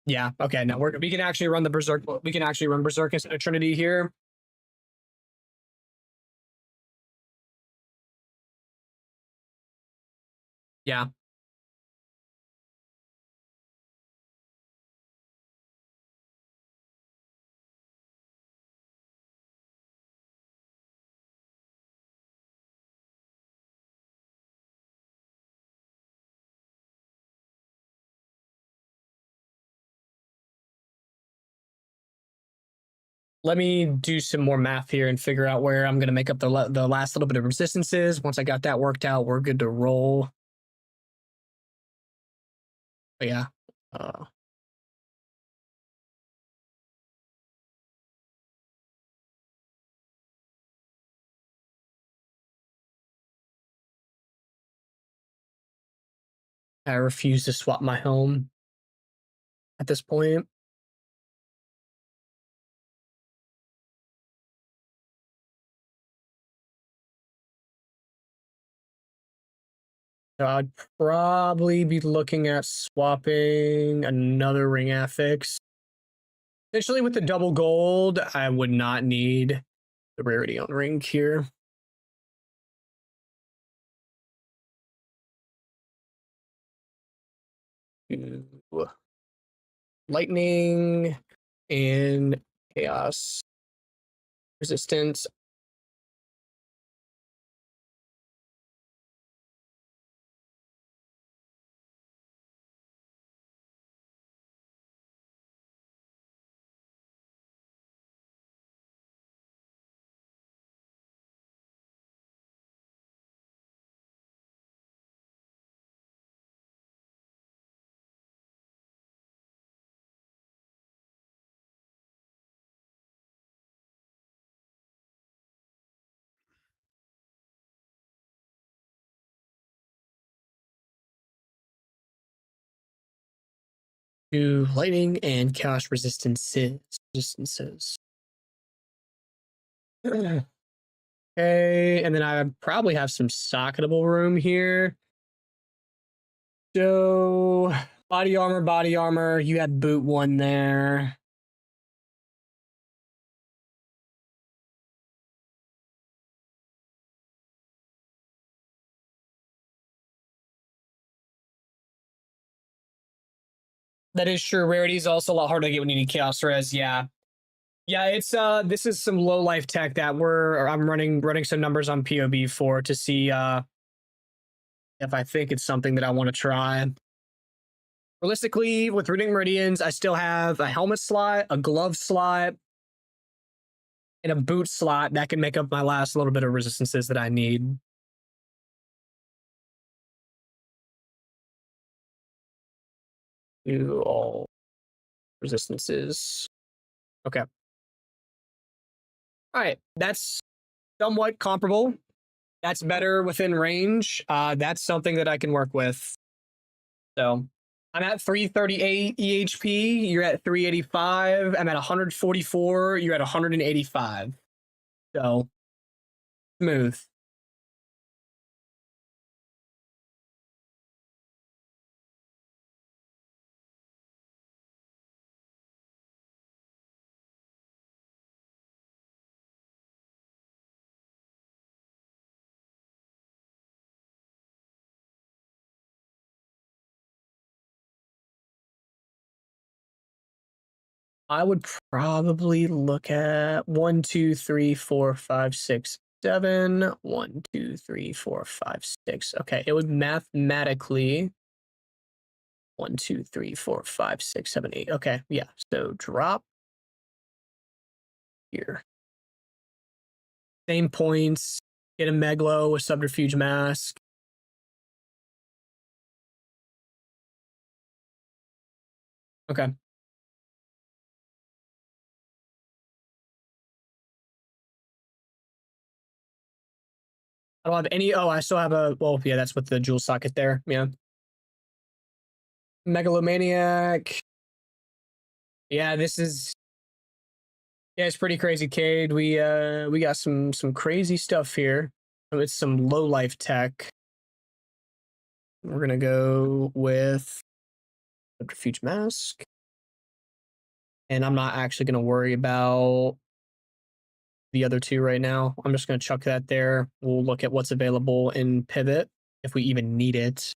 A: Yeah. Okay. No, we can actually run the Berserk. We can actually run Berserk instead of Trinity here. Yeah. Let me do some more math here and figure out where I'm gonna make up the last little bit of resistances. Once I got that worked out, we're good to roll. But yeah. I refuse to swap my home at this point. So I'd probably be looking at swapping another ring affix. Essentially, with the double gold, I would not need the rarity on ring here. Ooh. Lightning and chaos resistance. To lightning and chaos resistances. Okay, and then I probably have some socketable room here. So body armor. You had boot one there. That is true. Rarity is also a lot harder to get when you need chaos res. Yeah. Yeah, it's this is some low life tech that I'm running some numbers on POB for to see if I think it's something that I want to try. Realistically, with Runic Meridians, I still have a helmet slot, a glove slot, and a boot slot that can make up my last little bit of resistances that I need. Do all resistances. Okay. All right, that's somewhat comparable. That's better within range. That's something that I can work with. So I'm at 338 EHP. You're at 385. I'm at 144. You're at 185. So smooth. I would probably look at 1, 2, 3, 4, 5, 6, 7. 1, 2, 3, 4, 5, 6. Okay, it would mathematically 1, 2, 3, 4, 5, 6, 7, 8. Okay, yeah. So drop here. Same points. Get a Meglo with Subterfuge Mask. Okay. I don't have any. Oh, I still have a. Well, yeah, that's with the jewel socket there. Yeah. Megalomaniac. Yeah, this is. Yeah, it's pretty crazy, Cade. We got some crazy stuff here. It's some low life tech. We're gonna go with Subterfuge Mask, and I'm not actually gonna worry about the other two right now. I'm just gonna chuck that there. We'll look at what's available in Pivot if we even need it.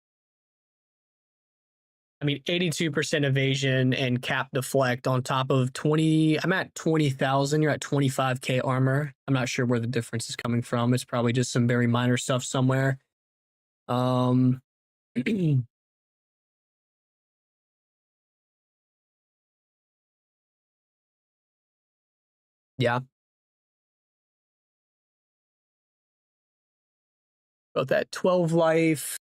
A: I mean, 82% evasion and cap deflect on top of 20. I'm at 20,000. You're at 25k armor. I'm not sure where the difference is coming from. It's probably just some very minor stuff somewhere. Yeah. Got that 12 life.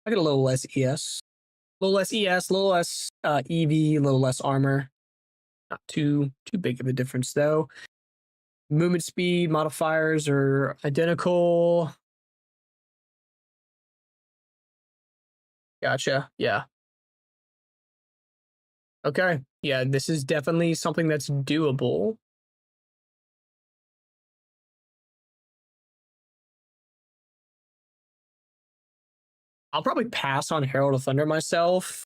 A: I get a little less ES. A little less ES, a little less EV, a little less armor. Not too big of a difference though. Movement speed modifiers are identical. Gotcha. Yeah. Okay. Yeah, this is definitely something that's doable. I'll probably pass on Herald of Thunder myself.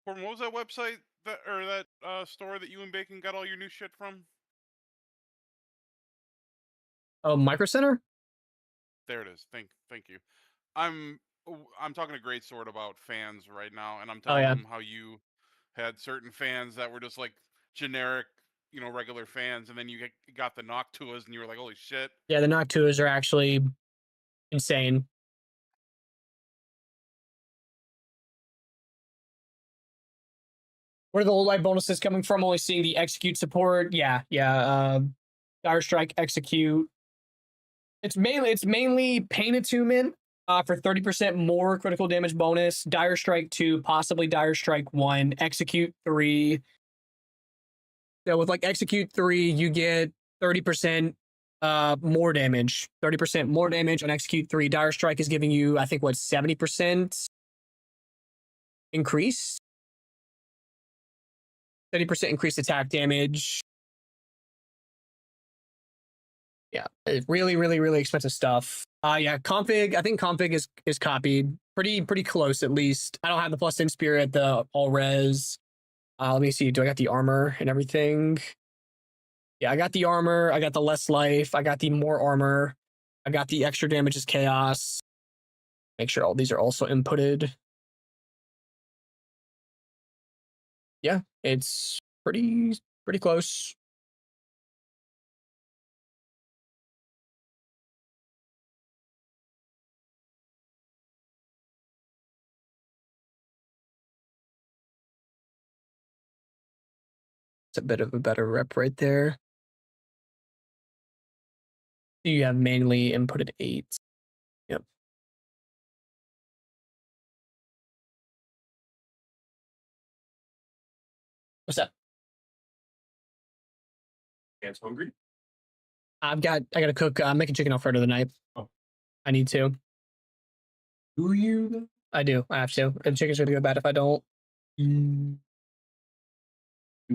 B: Corbin, what was that website that or that store that you and Bacon got all your new shit from?
A: Oh, Micro Center?
B: There it is. Thank you. I'm talking to Great Sword about fans right now, and I'm
A: Oh
B: telling
A: yeah.
B: them how you had certain fans that were just like generic, regular fans, and then you got the Noctuas, and you were like, holy shit.
A: Yeah, the Noctuas are actually insane. Where are the low light bonuses coming from? Only seeing the execute support. Yeah. Dire Strike, execute. It's mainly Pain Attunement for 30% more critical damage bonus. Dire Strike 2, possibly Dire Strike 1, Execute 3. So with like Execute 3, you get 30% more damage. 30% more damage on Execute 3. Dire Strike is giving you, I think, what, 70% increase? 30% increased attack damage. Yeah, it's really, really, really expensive stuff. Yeah, config. I think config is copied pretty close at least. I don't have the plus 10 spirit, the all res. Let me see. Do I got the armor and everything? Yeah, I got the armor. I got the less life. I got the more armor. I got the extra damage as chaos. Make sure all these are also inputted. Yeah, it's pretty close. It's a bit of a better rep right there. You have manually inputted 8. Yep. What's that?
C: It's hungry.
A: I gotta cook. I'm making chicken alfredo tonight.
C: Oh.
A: I need to.
C: Do you?
A: I do. I have to. The chicken's gonna go bad if I don't.
C: Do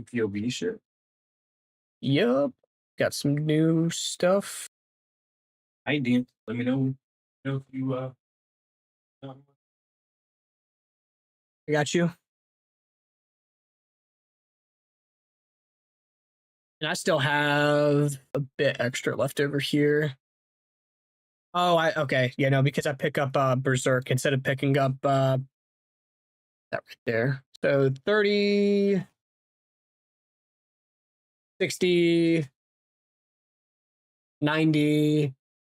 C: POV shit?
A: Yup. Got some new stuff.
C: I did. Let me know if you
A: I got you. And I still have a bit extra left over here. Oh, okay. Yeah, no, because I pick up Berserk instead of picking up that right there. So 30, 60, 90,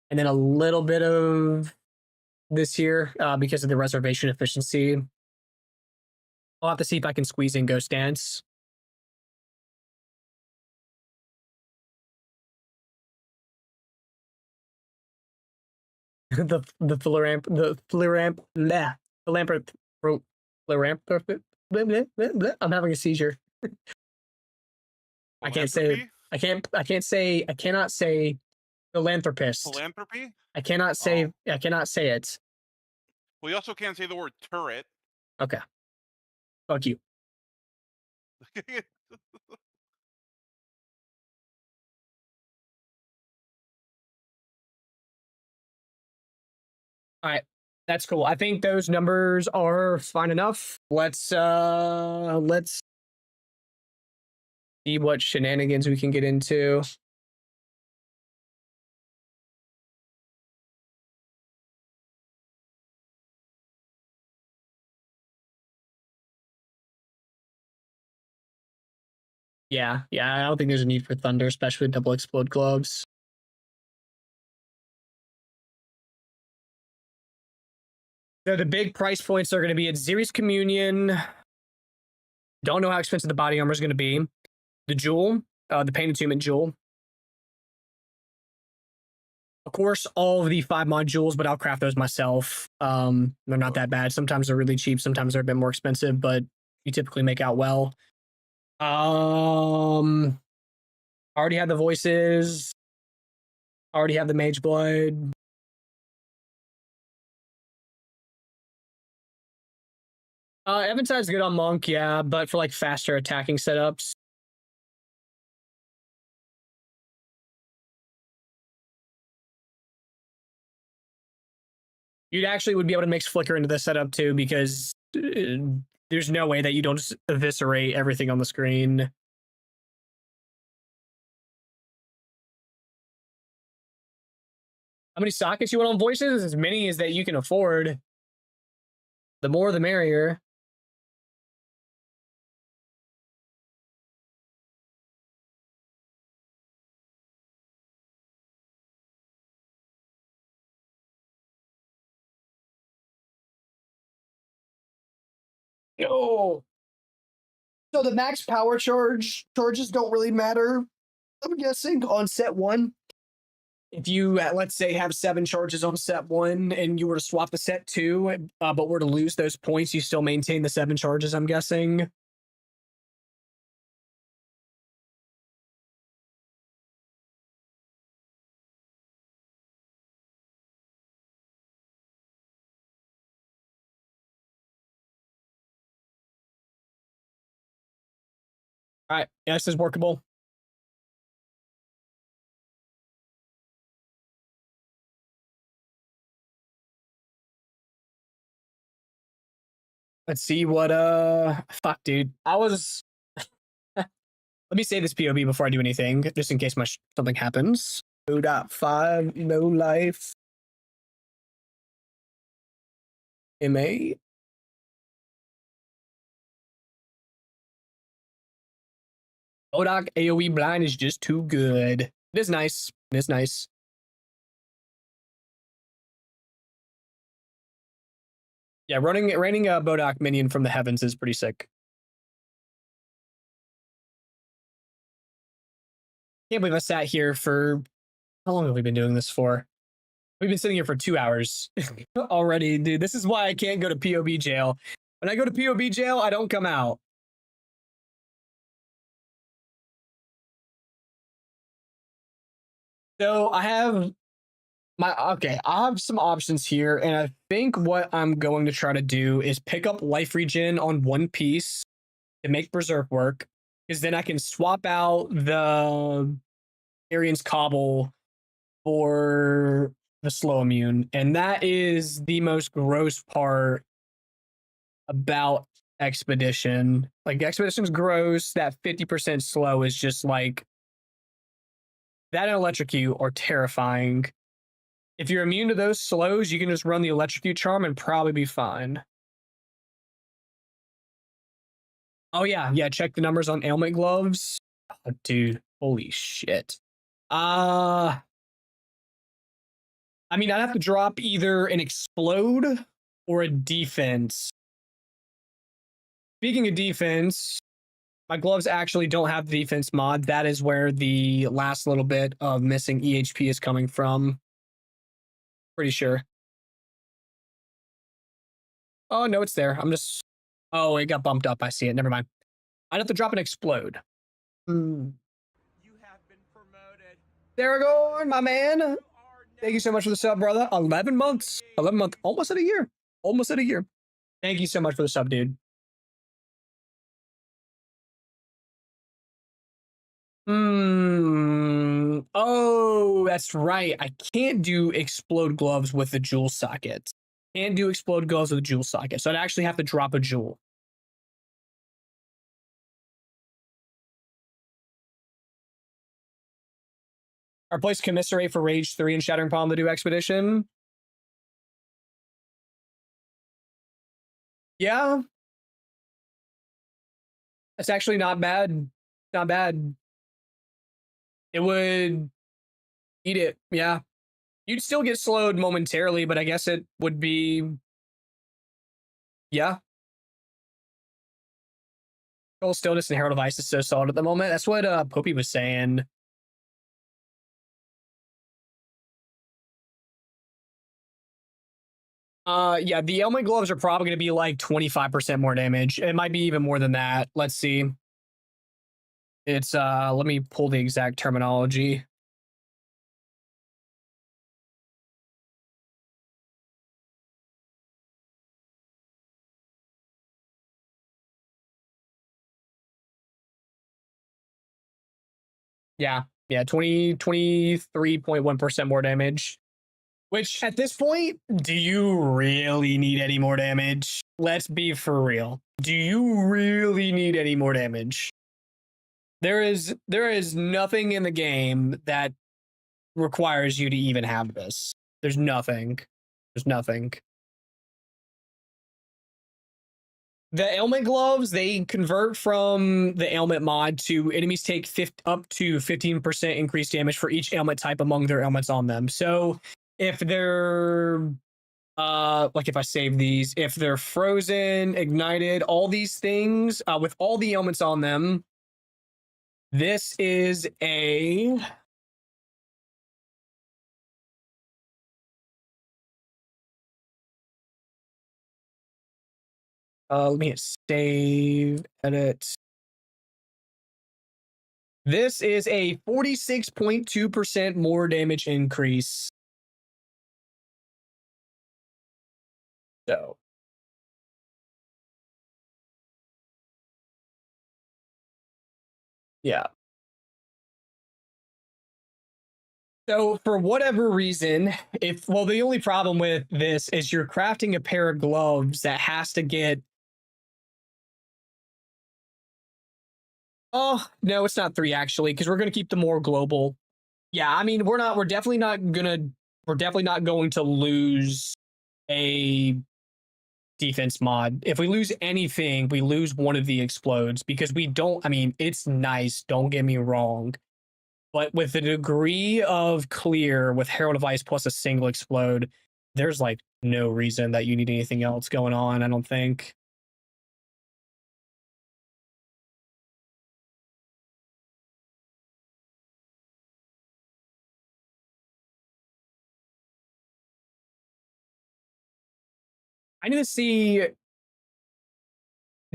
A: and then a little bit of this here because of the reservation efficiency. I'll have to see if I can squeeze in Ghost Dance. the philanthropist. I'm having a seizure. I cannot say philanthropist.
B: Philanthropy?
A: I cannot say it.
B: Well, you also can't say the word turret.
A: Okay. Fuck you. All right. That's cool. I think those numbers are fine enough. Let's see what shenanigans we can get into. Yeah, I don't think there's a need for Thunder, especially with double explode gloves. So the big price points are going to be at Zeri's Communion. Don't know how expensive the body armor is going to be. The jewel, the Painted Attunement jewel. Of course, all of the 5 mod jewels, but I'll craft those myself. They're not that bad. Sometimes they're really cheap. Sometimes they're a bit more expensive, but you typically make out well. Already have the voices. Already have the Mage Blood. Evanside's good on Monk, yeah, but for like faster attacking setups. You actually would be able to mix Flicker into the setup too, because there's no way that you don't just eviscerate everything on the screen. How many sockets you want on voices? As many as that you can afford. The more the merrier. Oh. So the max power charges don't really matter, I'm guessing, on set 1. If you, let's say, have 7 charges on set 1 and you were to swap the set 2, but were to lose those points, you still maintain the 7 charges, I'm guessing. All right, yeah, this is workable. Let's see what fuck, dude. Let me say this POB before I do anything, just in case something happens. 0.5, no life. MA. Bodok AoE blind is just too good. It is nice. It is nice. Yeah, raining a Bodok minion from the heavens is pretty sick. Can't believe I sat here for... How long have we been doing this for? We've been sitting here for 2 hours already, dude. This is why I can't go to POB jail. When I go to POB jail, I don't come out. So I have I have some options here, and I think what I'm going to try to do is pick up life regen on one piece to make Berserk work, because then I can swap out the Arian's Cobble for the slow immune. And that is the most gross part about Expedition. Like, Expedition's gross. That 50% slow is just like That and Electrocute are terrifying. If you're immune to those slows, you can just run the Electrocute charm and probably be fine. Oh yeah, yeah. Check the numbers on ailment gloves. Oh, dude, holy shit. I mean, I'd have to drop either an explode or a defense. Speaking of defense, my gloves actually don't have the defense mod. That is where the last little bit of missing EHP is coming from. Pretty sure. Oh, no, it's there. I'm just... Oh, it got bumped up. I see it. Never mind. I'd have to drop an explode. You have been promoted. Aragorn, my man. Thank you so much for the sub, brother. 11 months. 11 months. Almost at a year. Almost at a year. Thank you so much for the sub, dude. Oh, that's right. I can't do explode gloves with the jewel socket. Can't do explode gloves with a jewel socket. So I'd actually have to drop a jewel. Our place commiserate for Rage 3 and Shattering Palm to do Expedition. Yeah. That's actually not bad. Not bad. It would eat it. Yeah. You'd still get slowed momentarily, but I guess it would be... Yeah. Total Stillness and Herald of Ice is so solid at the moment. That's what Poppy was saying. Yeah, the ailment gloves are probably going to be like 25% more damage. It might be even more than that. Let's see. It's let me pull the exact terminology. Yeah, 23.1% more damage. Which at this point, do you really need any more damage? Let's be for real. Do you really need any more damage? There is nothing in the game that requires you to even have this. There's nothing. There's nothing. The ailment gloves, they convert from the ailment mod to enemies take up to 15% increased damage for each ailment type among their ailments on them. So if they're like if I save these, if they're frozen, ignited, all these things with all the ailments on them, this is a let me hit save, edit. This is a 46.2% more damage increase. So. Yeah. So for whatever reason, the only problem with this is you're crafting a pair of gloves that has to get... Oh, no, it's not 3 actually, because we're going to keep the more global. Yeah, I mean, we're definitely not going to lose a defense mod. If we lose anything, we lose one of the explodes because we don't... I mean, it's nice, don't get me wrong. But with the degree of clear with Herald of Ice plus a single explode, there's like no reason that you need anything else going on, I don't think. I need to see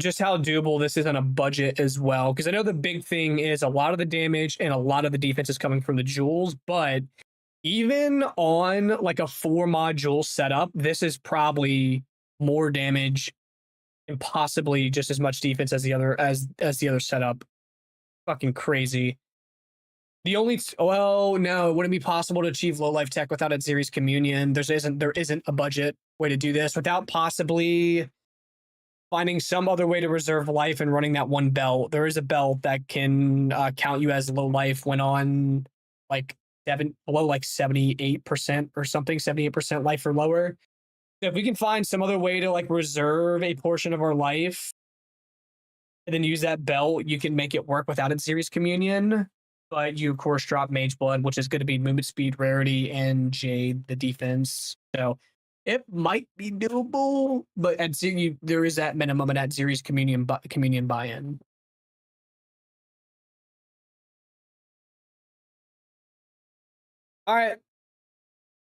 A: just how doable this is on a budget as well, because I know the big thing is a lot of the damage and a lot of the defense is coming from the jewels, but even on like a 4 module setup, this is probably more damage and possibly just as much defense as the other setup. Fucking crazy. The only no, it wouldn't be possible to achieve low life tech without a series communion. There isn't a budget way to do this without possibly finding some other way to reserve life and running that one belt. There is a belt that can count you as low life when on like below like 78% or something, 78% life or lower. So if we can find some other way to like reserve a portion of our life and then use that belt, you can make it work without a Series Communion. But you of course drop Mage Blood, which is going to be movement speed, rarity, and Jade the defense. So it might be doable, but at there is that minimum and at Series Communion buy-in. All right.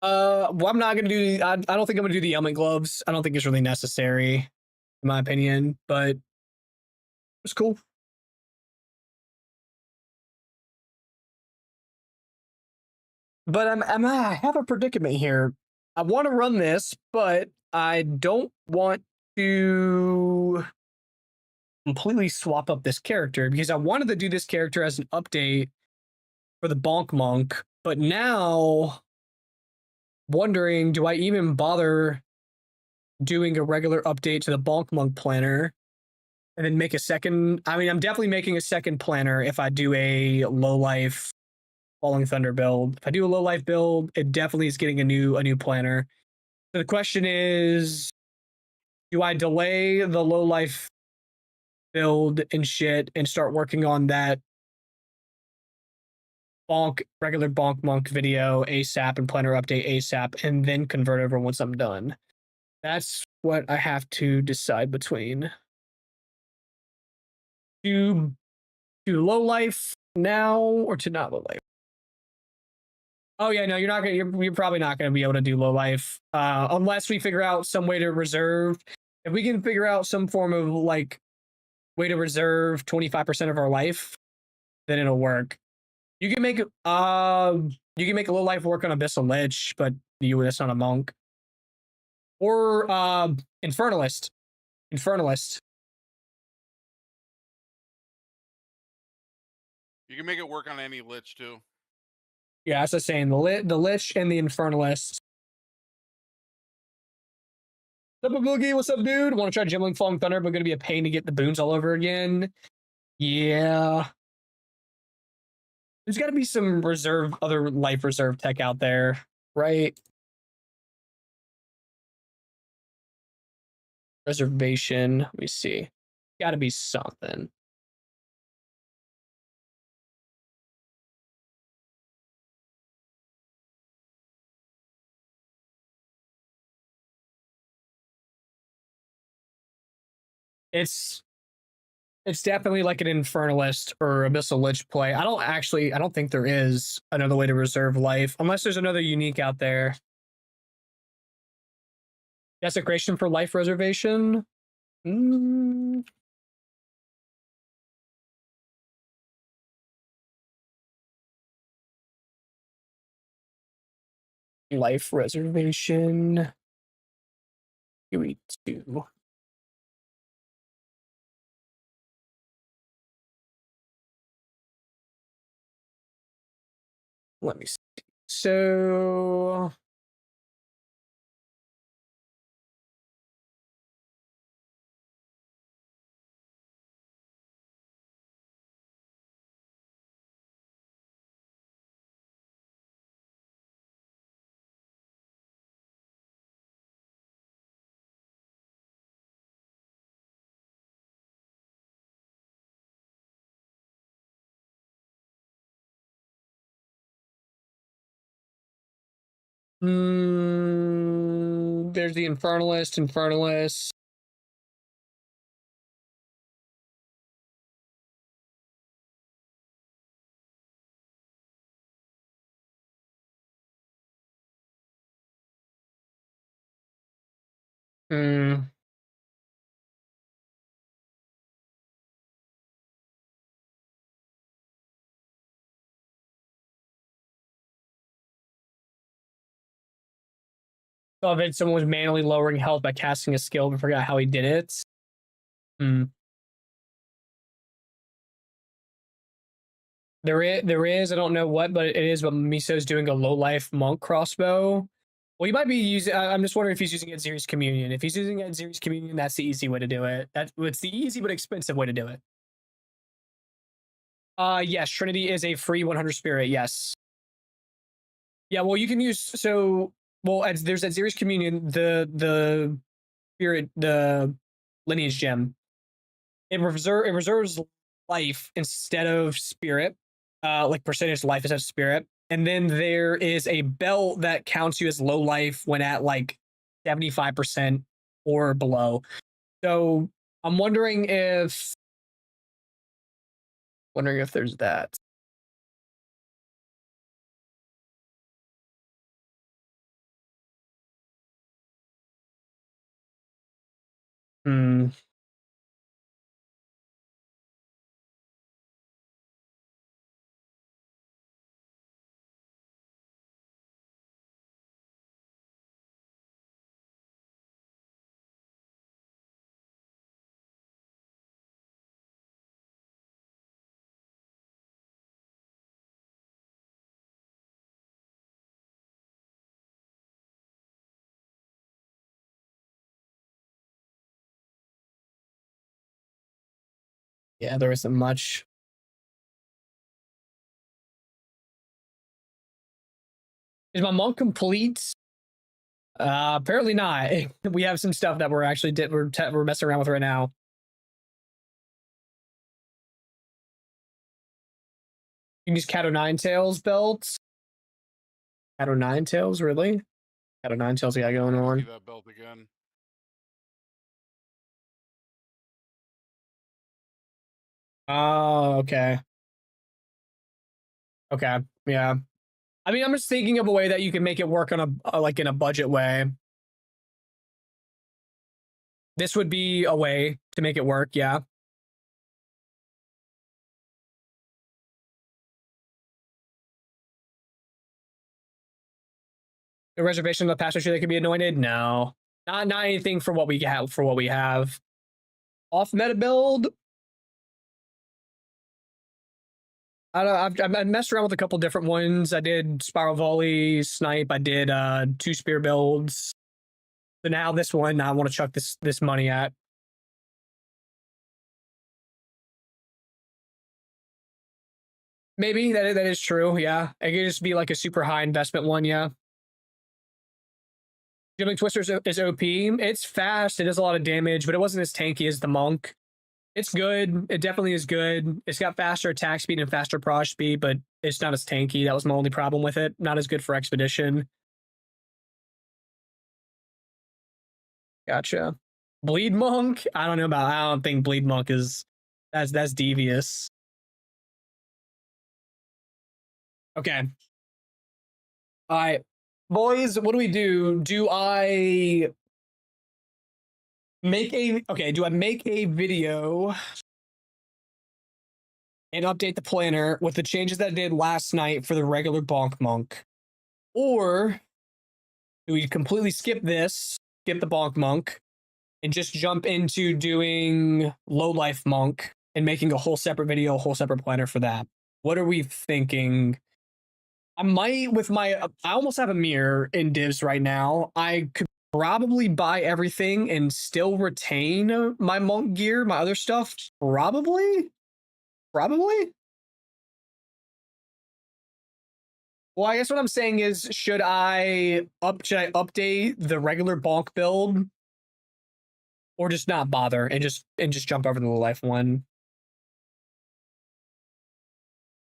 A: Well, I'm not gonna do. I don't think I'm gonna do the element gloves. I don't think it's really necessary, in my opinion. But it's cool. But I have a predicament here. I want to run this, but I don't want to completely swap up this character because I wanted to do this character as an update for the Bonk Monk, but now wondering, do I even bother doing a regular update to the Bonk Monk planner and then make a second? I mean, I'm definitely making a second planner if I do a low life Falling Thunder build. If I do a low life build, it definitely is getting a new planner. So the question is, do I delay the low life build and shit and start working on that regular Bonk Monk video ASAP and planner update ASAP and then convert over once I'm done? That's what I have to decide between. To low life now or to not low life? Oh yeah, no, you're probably not gonna be able to do low life unless we figure out some way to reserve. If we can figure out some form of like way to reserve 25% of our life, then it'll work. You can make a low life work on Abyssal Lich, but that's not a monk. Or Infernalist.
B: You can make it work on any Lich too.
A: Yeah, as I was saying, the Lich and the Infernalist. What's up, Boogie? What's up, dude? Want to try Gemling Falling Thunder, but going to be a pain to get the boons all over again. Yeah. There's got to be some other life reserve tech out there, right? Reservation. Let me see. Got to be something. It's definitely like an Infernalist or Abyssal Lich play. I don't think there is another way to reserve life unless there's another unique out there. Desecration for life reservation. Life reservation. QE2. Let me see. So there's the Infernalist. So if someone was manually lowering health by casting a skill, but forgot how he did it. There is, I don't know what, but it is what Miso's doing, a low life monk crossbow. Well, he might be using, I'm just wondering if he's using it Series Communion. If he's using it Series Communion, that's the easy way to do it. It's the easy but expensive way to do it. Yes, Trinity is a free 100 spirit, yes. Yeah, well, you can use well, as there's that Series Communion, the spirit, the lineage gem. It reserves life instead of spirit, like percentage life instead of spirit. And then there is a belt that counts you as low life when at like 75% or below. So I'm wondering if there's that. Hmm. Yeah, there isn't much. Is my monk complete? Apparently not. We have some stuff that we're actually we're messing around with right now. You can use Cat O' Nine Tails belts. Cat O' Nine Tails, really? Cat O' Nine Tails, yeah, going
B: I see
A: on.
B: that belt again.
A: Oh, okay. Okay, yeah. I mean, I'm just thinking of a way that you can make it work on like in a budget way. This would be a way to make it work, yeah. A reservation of the pastor tree that could be anointed? No. Not anything for what we have. Off meta build. I don't know, I've messed around with a couple different ones. I did spiral volley, snipe, I did two spear builds. So now this one I want to chuck this money at. Maybe that is true, yeah. It could just be like a super high investment one, yeah. Jumping Twister is OP. It's fast, it does a lot of damage, but it wasn't as tanky as the Monk. It's good. It definitely is good. It's got faster attack speed and faster proj speed, but it's not as tanky. That was my only problem with it. Not as good for Expedition. Gotcha. Bleed Monk? I don't know about. I don't think Bleed Monk is. That's devious. Okay. All right, boys. What do we do? Do I make a okay? Do I make a video and update the planner with the changes that I did last night for the regular Bonk Monk, or do we completely skip this, skip the Bonk Monk, and just jump into doing low life monk and making a whole separate video, a whole separate planner for that? What are we thinking? I might with my I almost have a mirror in divs right now. I could probably buy everything and still retain my monk gear, my other stuff. Probably. Well, I guess what I'm saying is, should I update the regular bonk build, or just not bother and just jump over to the life one?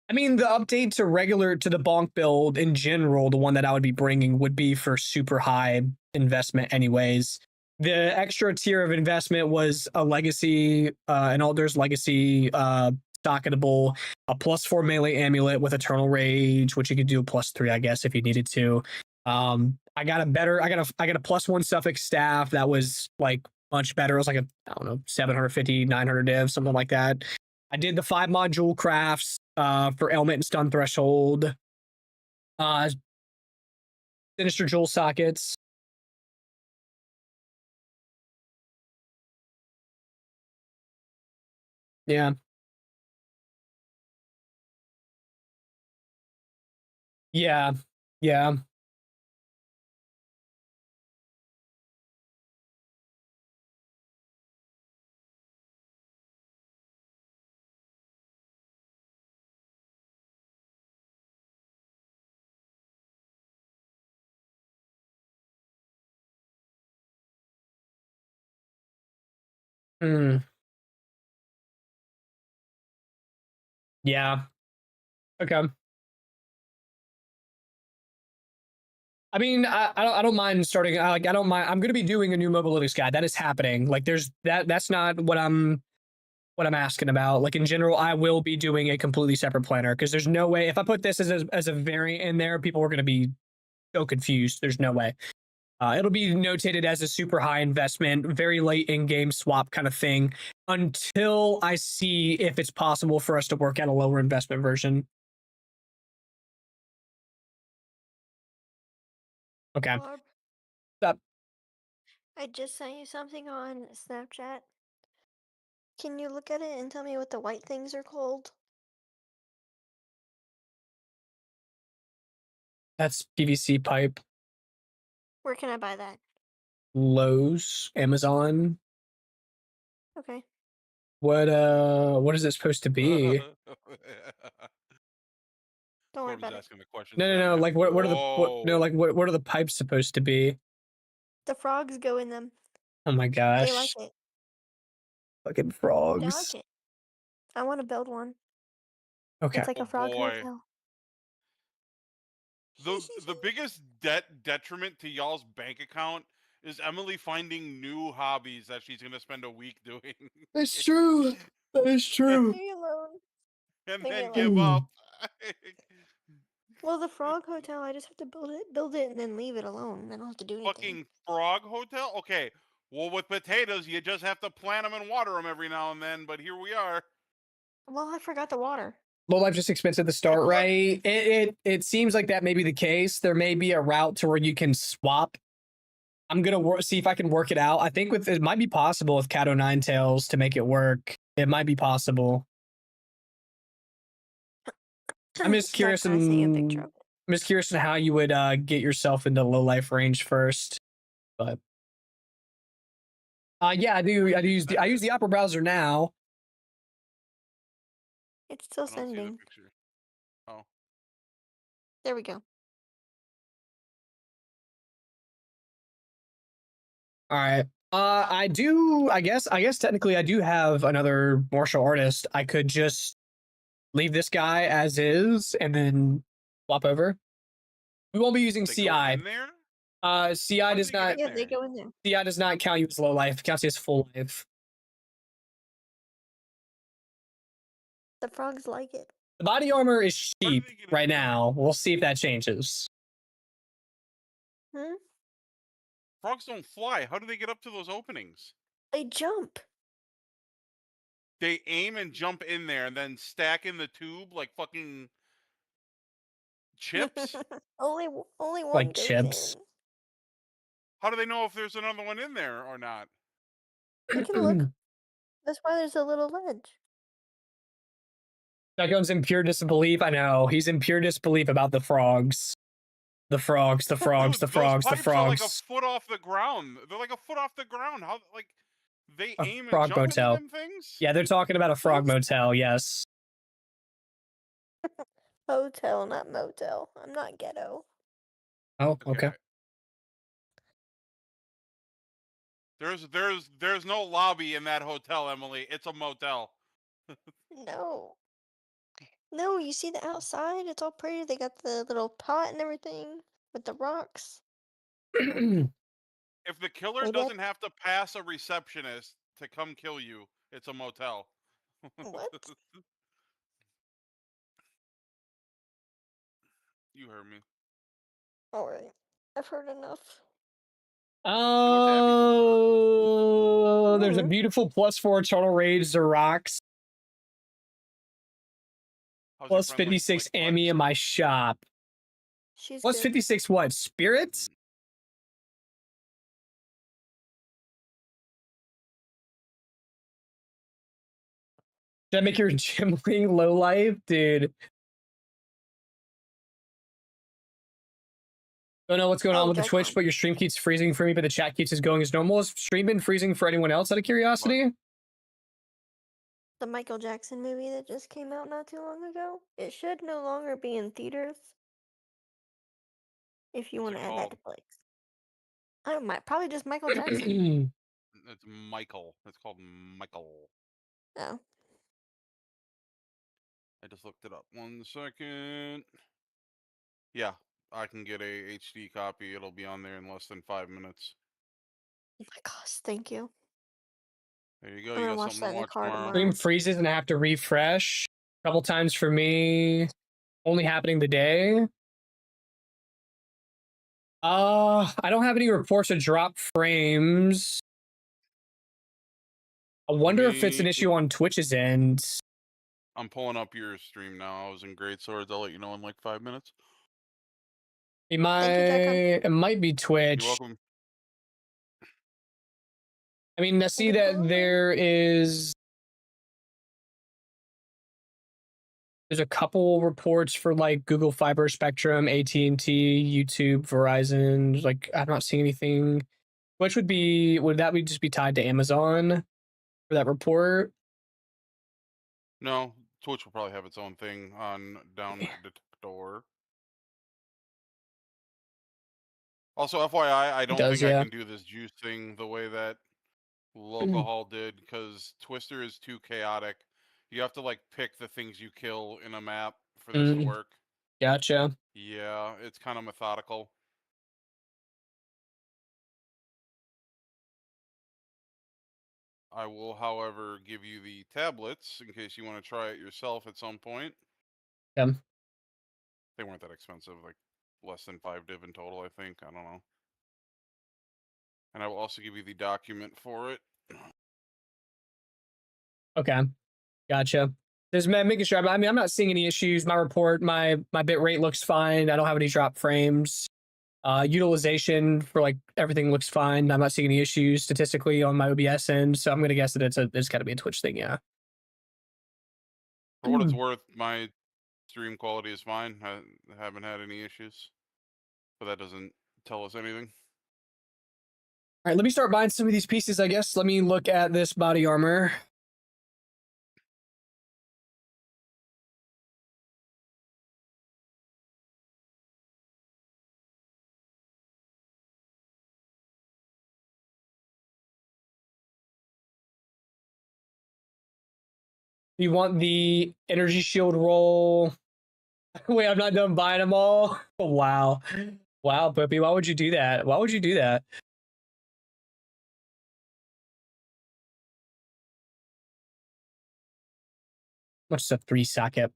A: I mean, the update to the bonk build in general, the one that I would be bringing would be for super high investment, anyways. The extra tier of investment was a legacy, an Alder's legacy, stockable, a +4 melee amulet with Eternal Rage, which you could do a +3, I guess, if you needed to. I got a +1 suffix staff that was like much better. It was like I don't know, 750, 900 div, something like that. I did the 5 module crafts for ailment and stun threshold. Sinister jewel sockets. Yeah. Yeah. Yeah. Hmm. Yeah. Okay. I mean, I don't mind starting. Like, I don't mind. I'm going to be doing a new mobility guide. That is happening. Like, there's that. That's not what I'm asking about. Like in general, I will be doing a completely separate planner because there's no way if I put this as a variant in there, people are going to be so confused. There's no way. It'll be notated as a super high investment, very late in game swap kind of thing until I see if it's possible for us to work out a lower investment version. Okay.
D: Barb,
A: Stop.
D: I just sent you something on Snapchat. Can you look at it and tell me what the white things are called?
A: That's PVC pipe.
D: Where can I buy that?
A: Lowe's, Amazon.
D: Okay.
A: What is it supposed to be?
D: Don't worry
B: Corbin's
D: about it.
B: asking the questions.
A: No.
B: Batman.
A: Like what are the
B: Whoa.
A: what are the pipes supposed to be?
D: The frogs go in them.
A: Oh my
D: They like
A: gosh.
D: it.
A: Fucking
D: They
A: frogs.
D: like it. I want to build one.
A: Okay.
D: It's like
B: Oh
D: a frog
B: boy.
D: hotel.
B: The biggest detriment to y'all's bank account is Emily finding new hobbies that she's gonna spend a week doing.
A: That's true. That is
B: and,
A: true.
D: Leave me alone.
B: and
D: Leave me
B: then
D: alone.
B: give up.
D: Well, the frog hotel, I just have to build it, and then leave it alone. I don't have to do anything.
B: Fucking frog hotel? Okay. Well, with potatoes, you just have to plant them and water them every now and then, but here we are.
D: Well, I forgot the water.
A: Low life just expensive to start, right? It seems like that may be the case. There may be a route to where you can swap. I'm gonna see if I can work it out. I think with it might be possible with Cato Nine Tails to make it work. It might be possible. I'm just curious
D: Can I see a picture
A: and
D: of it?
A: I'm just curious in how you would get yourself into low life range first. But yeah, I use the opera browser now.
D: It's still
B: I don't see the
D: sending.
B: picture. Oh.
D: There we go.
A: All right. I guess technically I do have another martial artist. I could just leave this guy as is and then swap over. We won't be using
B: They go
A: CI.
B: in there?
A: CI
B: How do
A: does
B: they get
A: not
B: in
D: Yeah,
B: there?
D: they go in there.
A: CI does not count you as low life. It counts you as full life.
D: The frogs like it.
A: The body armor is
B: How do
A: cheap
B: they get in
A: right
B: there?
A: now. We'll see if that changes.
D: Hmm?
B: Frogs don't fly. How do they get up to those openings?
D: They jump.
B: They aim and jump in there and then stack in the tube like fucking chips?
D: only one
A: Like
D: goes
A: chips.
D: in.
B: How do they know if there's another one in there or not?
D: They can look. That's why there's a little ledge.
A: Shotgun's in pure disbelief. I know. He's in pure disbelief about the frogs. The frogs, the frogs,
B: Dude,
A: the
B: those
A: frogs, the
B: pipes are like a
A: frogs.
B: foot off the ground. They're like a foot off the ground. How like they
A: A
B: aim and
A: frog
B: jump into
A: motel.
B: them things?
A: Yeah, they're talking about a frog
D: Yes.
A: motel. Yes.
D: Hotel, not motel. I'm not ghetto.
A: Oh, okay.
B: Okay. There's no lobby in that hotel, Emily. It's a motel.
D: No. No, you see the outside? It's all pretty. They got the little pot and everything with the rocks.
B: If the killer
D: Maybe I-
B: doesn't have to pass a receptionist to come kill you, it's a motel.
D: What?
B: You heard me.
D: Alright. I've heard enough.
A: Oh, there's a
D: Mhm.
A: beautiful +4 total rage to rocks.
B: How's your
A: Plus
B: friend
A: 56
B: like
A: Amy in my shop.
D: She's
A: Plus
D: good.
A: 56 what? Spirits? Did that make your gambling low life? Dude. Don't know what's going on with the Twitch,
D: Jackpot.
A: but your stream keeps freezing for me, but the chat keeps going as normal. Has stream been freezing for anyone else out of curiosity?
D: The Michael Jackson movie that just came out not too long ago. It should no longer be in theaters. If you want
B: What's
D: to
B: it
D: add that
B: called?
D: to Plex. I don't mind. Probably just Michael Jackson.
B: It's Michael. It's called Michael.
D: Oh.
B: I just looked it up. 1 second. Yeah, I can get a HD copy. It'll be on there in less than 5 minutes.
D: Oh my gosh, thank you.
B: There you go.
D: I'm
B: You
D: gonna
B: got
D: watch
B: something
D: that
B: to
D: in the
B: watch
D: car
B: tomorrow.
D: tomorrow.
A: Stream freezes and I have to refresh a couple times for me. Only happening the day. I don't have any reports of drop frames. I wonder if it's an
B: Me,
A: issue on Twitch's end.
B: I'm pulling up your stream now. I was in Great Swords. I'll let you know in like 5 minutes.
D: Thank you, Jacob.
A: It might be Twitch.
B: You're welcome.
A: I mean, I see that there's a couple reports for like Google Fiber Spectrum, AT&T, YouTube, Verizon. Like, I'm not seeing anything. Which would that just be tied to Amazon for that report?
B: No, Twitch will probably have its own thing on down detector. Also, FYI, I don't think I can do this juice thing the way that Locahall did because Twister is too chaotic. You have to like pick the things you kill in a map for this to work.
A: Gotcha.
B: Yeah, it's kind of methodical. I will, however, give you the tablets in case you want to try it yourself at some point.
A: Yeah.
B: They weren't that expensive, like less than 5 div in total, I think. I don't know. And I will also give you the document for it.
A: Okay. Gotcha. Just making sure. I mean, I'm not seeing any issues. My report, my bit rate looks fine. I don't have any drop frames. Utilization for like everything looks fine. I'm not seeing any issues statistically on my OBS end. So I'm gonna guess that it's got to be a Twitch thing. Yeah.
B: For what it's worth, my stream quality is fine. I haven't had any issues, but that doesn't tell us anything.
A: All right, let me start buying some of these pieces, I guess. Let me look at this body armor. You want the energy shield roll? Wait, I'm not done buying them all. Oh, wow. Wow, Puppy, why would you do that? Why would you do that? What's a 3 socket?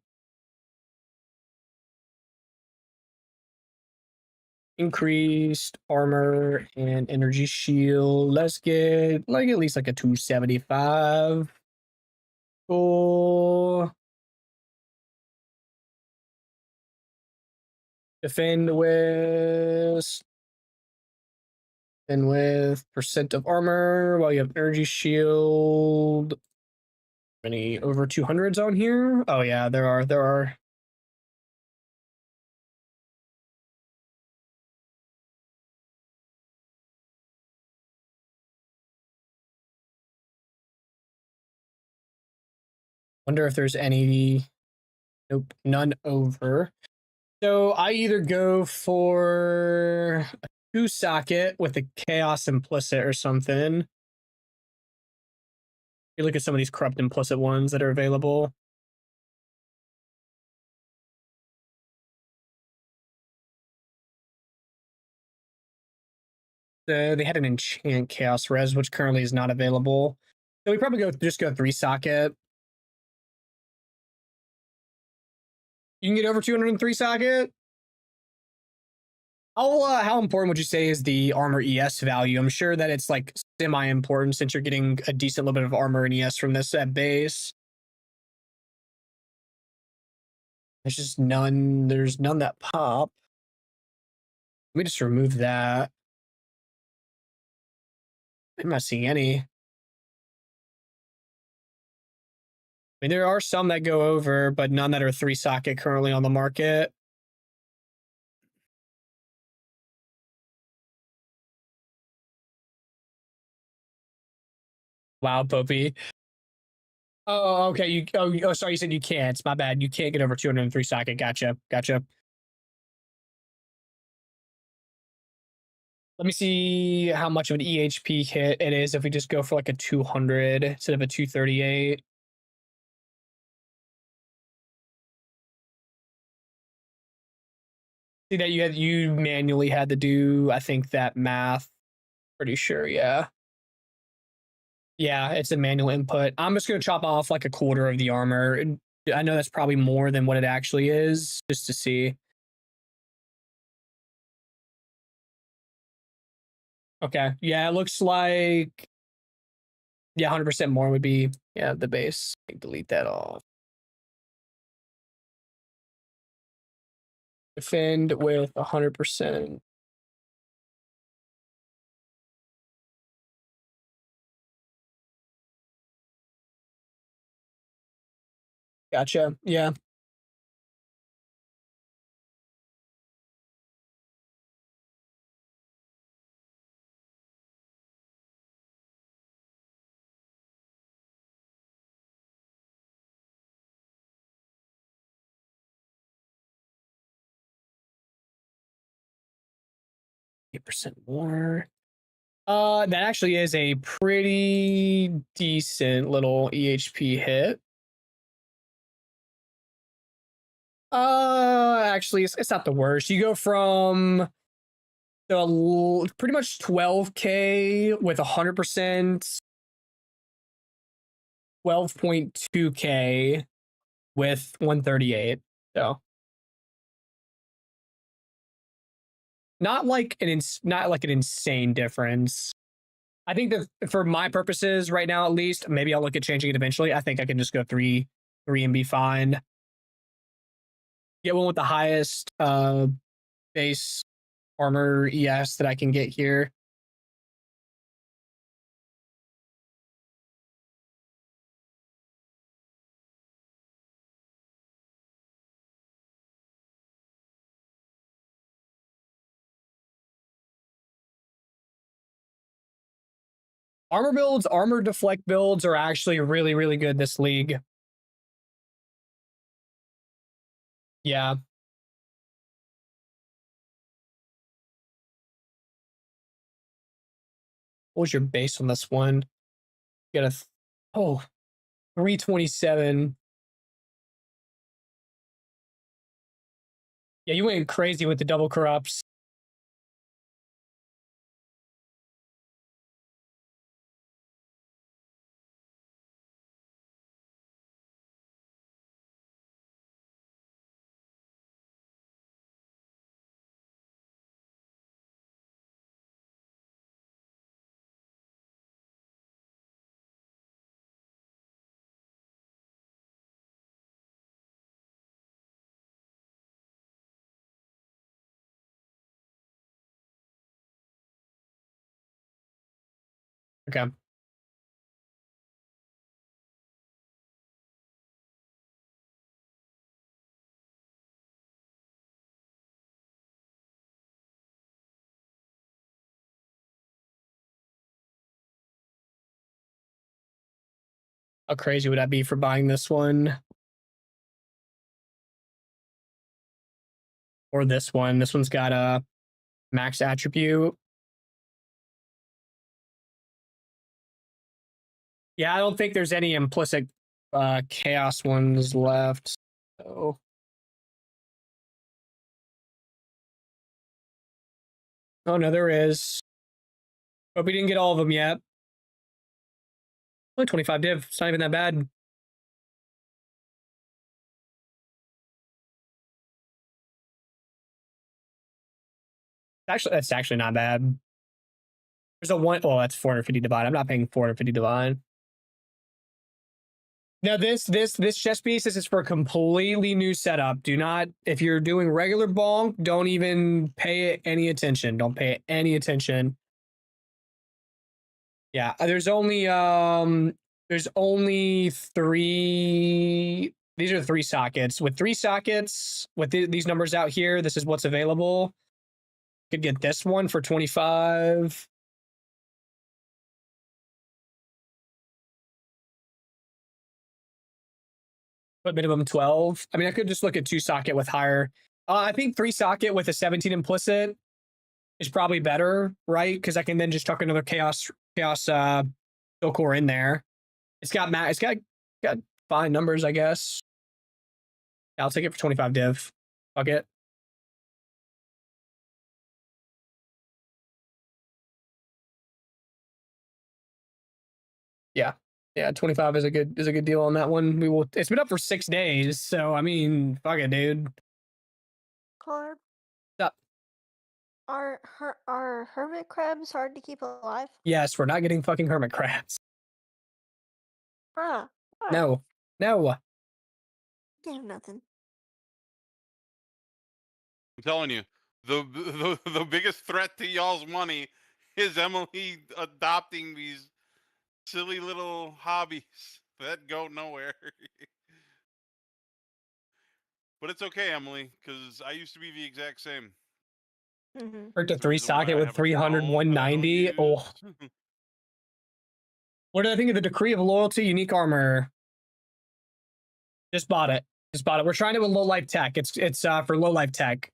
A: Increased armor and energy shield. Let's get like at least like a 275. Cool. Defend with percent of armor while you have energy shield. Any over 200s on here? Oh yeah, there are. Wonder if there's any. Nope, none over. So I either go for a 2 socket with a chaos implicit or something. You look at some of these corrupt implicit ones that are available. They had an enchant chaos res, which currently is not available. So we probably just go 3 socket. You can get over 203 socket. How important would you say is the armor ES value? I'm sure that it's like semi-important since you're getting a decent little bit of armor and ES from this at base. There's none that pop. Let me just remove that. I'm not seeing any. I mean, there are some that go over, but none that are 3 socket currently on the market. Wow, Popey. Oh, okay. Sorry, you said you can't. It's my bad. You can't get over 203 socket. Gotcha. Let me see how much of an EHP hit it is if we just go for like a 200 instead of a 238. See that you manually had to do, I think, that math. Pretty sure, yeah. Yeah, it's a manual input. I'm just gonna chop off like a quarter of the armor. I know that's probably more than what it actually is, just to see. Okay, yeah, it looks like, yeah, 100% more would be, yeah, the base. Delete that off. Defend with 100%. Gotcha. Yeah. Percent more. That actually is a pretty decent little EHP hit. Actually, it's not the worst. You go from pretty much 12K with 100%, 12.2K with 138. So not like an insane difference. I think that for my purposes right now, at least, maybe I'll look at changing it eventually. I think I can just go three and be fine. Get one with the highest base armor ES that I can get here. Armor deflect builds are actually really, really good this league. Yeah. What was your base on this one? You got a 327. Yeah, you went crazy with the double corrupts. Okay. How crazy would that be for buying this one? Or this one? This one's got a max attribute. Yeah, I don't think there's any implicit chaos ones left. So oh no, there is. But we didn't get all of them yet. Only 25 div. It's not even that bad. Actually, that's actually not bad. There's a one. Oh, that's 450 divine. I'm not paying 450 divine. Now this chest piece, this is for a completely new setup. Do not, if you're doing regular bonk, don't even pay it any attention. Don't pay it any attention. Yeah, there's only three. These are 3 sockets. With 3 sockets, with these numbers out here, this is what's available. Could get this one for 25. But minimum 12. I mean, I could just look at 2 socket with higher. I think 3 socket with a 17 implicit is probably better, right? Because I can then just tuck another chaos Soul Core in there. It's got fine numbers, I guess. Yeah, I'll take it for 25 div. Fuck it. Yeah. Yeah, 25 is a good deal on that one. It's been up for 6 days, so I mean, fuck it, dude.
D: Carb.
A: Stop.
D: Are hermit crabs hard to keep alive?
A: Yes, we're not getting fucking hermit crabs.
D: Bruh. Why?
A: No. No.
D: Can't have nothing.
B: I'm telling you, the biggest threat to y'all's money is Emily adopting these silly little hobbies that go nowhere. But it's okay, Emily, because I used to be the exact same.
D: Mm-hmm.
A: Hurt to
B: It's the
A: 3
B: reason why
A: socket
B: I
A: with
B: have a
A: 300,
B: drone that I don't
A: 190. Oh,
B: use.
A: what do I think of the Decree of Loyalty unique armor? Just bought it. We're trying to with low life tech. It's for low life tech.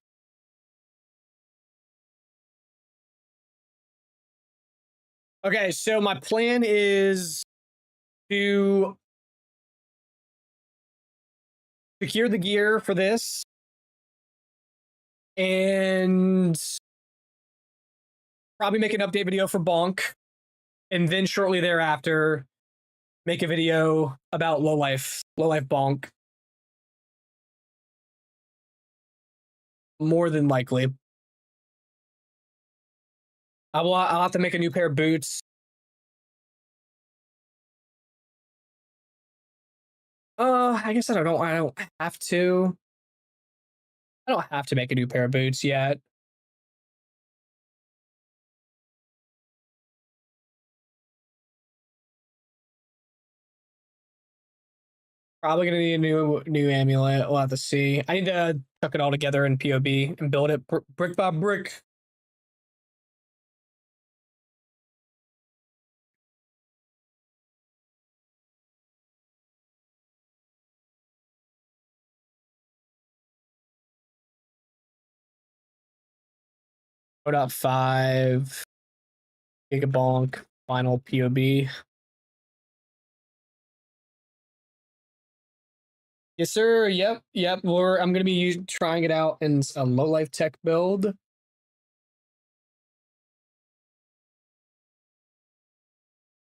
A: Okay, so my plan is to secure the gear for this and probably make an update video for Bonk, and then shortly thereafter make a video about low life Bonk. More than likely. I'll have to make a new pair of boots. I guess I don't have to. I don't have to make a new pair of boots yet. Probably gonna need a new amulet. We'll have to see. I need to tuck it all together in POB and build it brick by brick. Put up 5 Gigabonk final POB. Yes, sir. Yep. I'm gonna be trying it out in a low life tech build.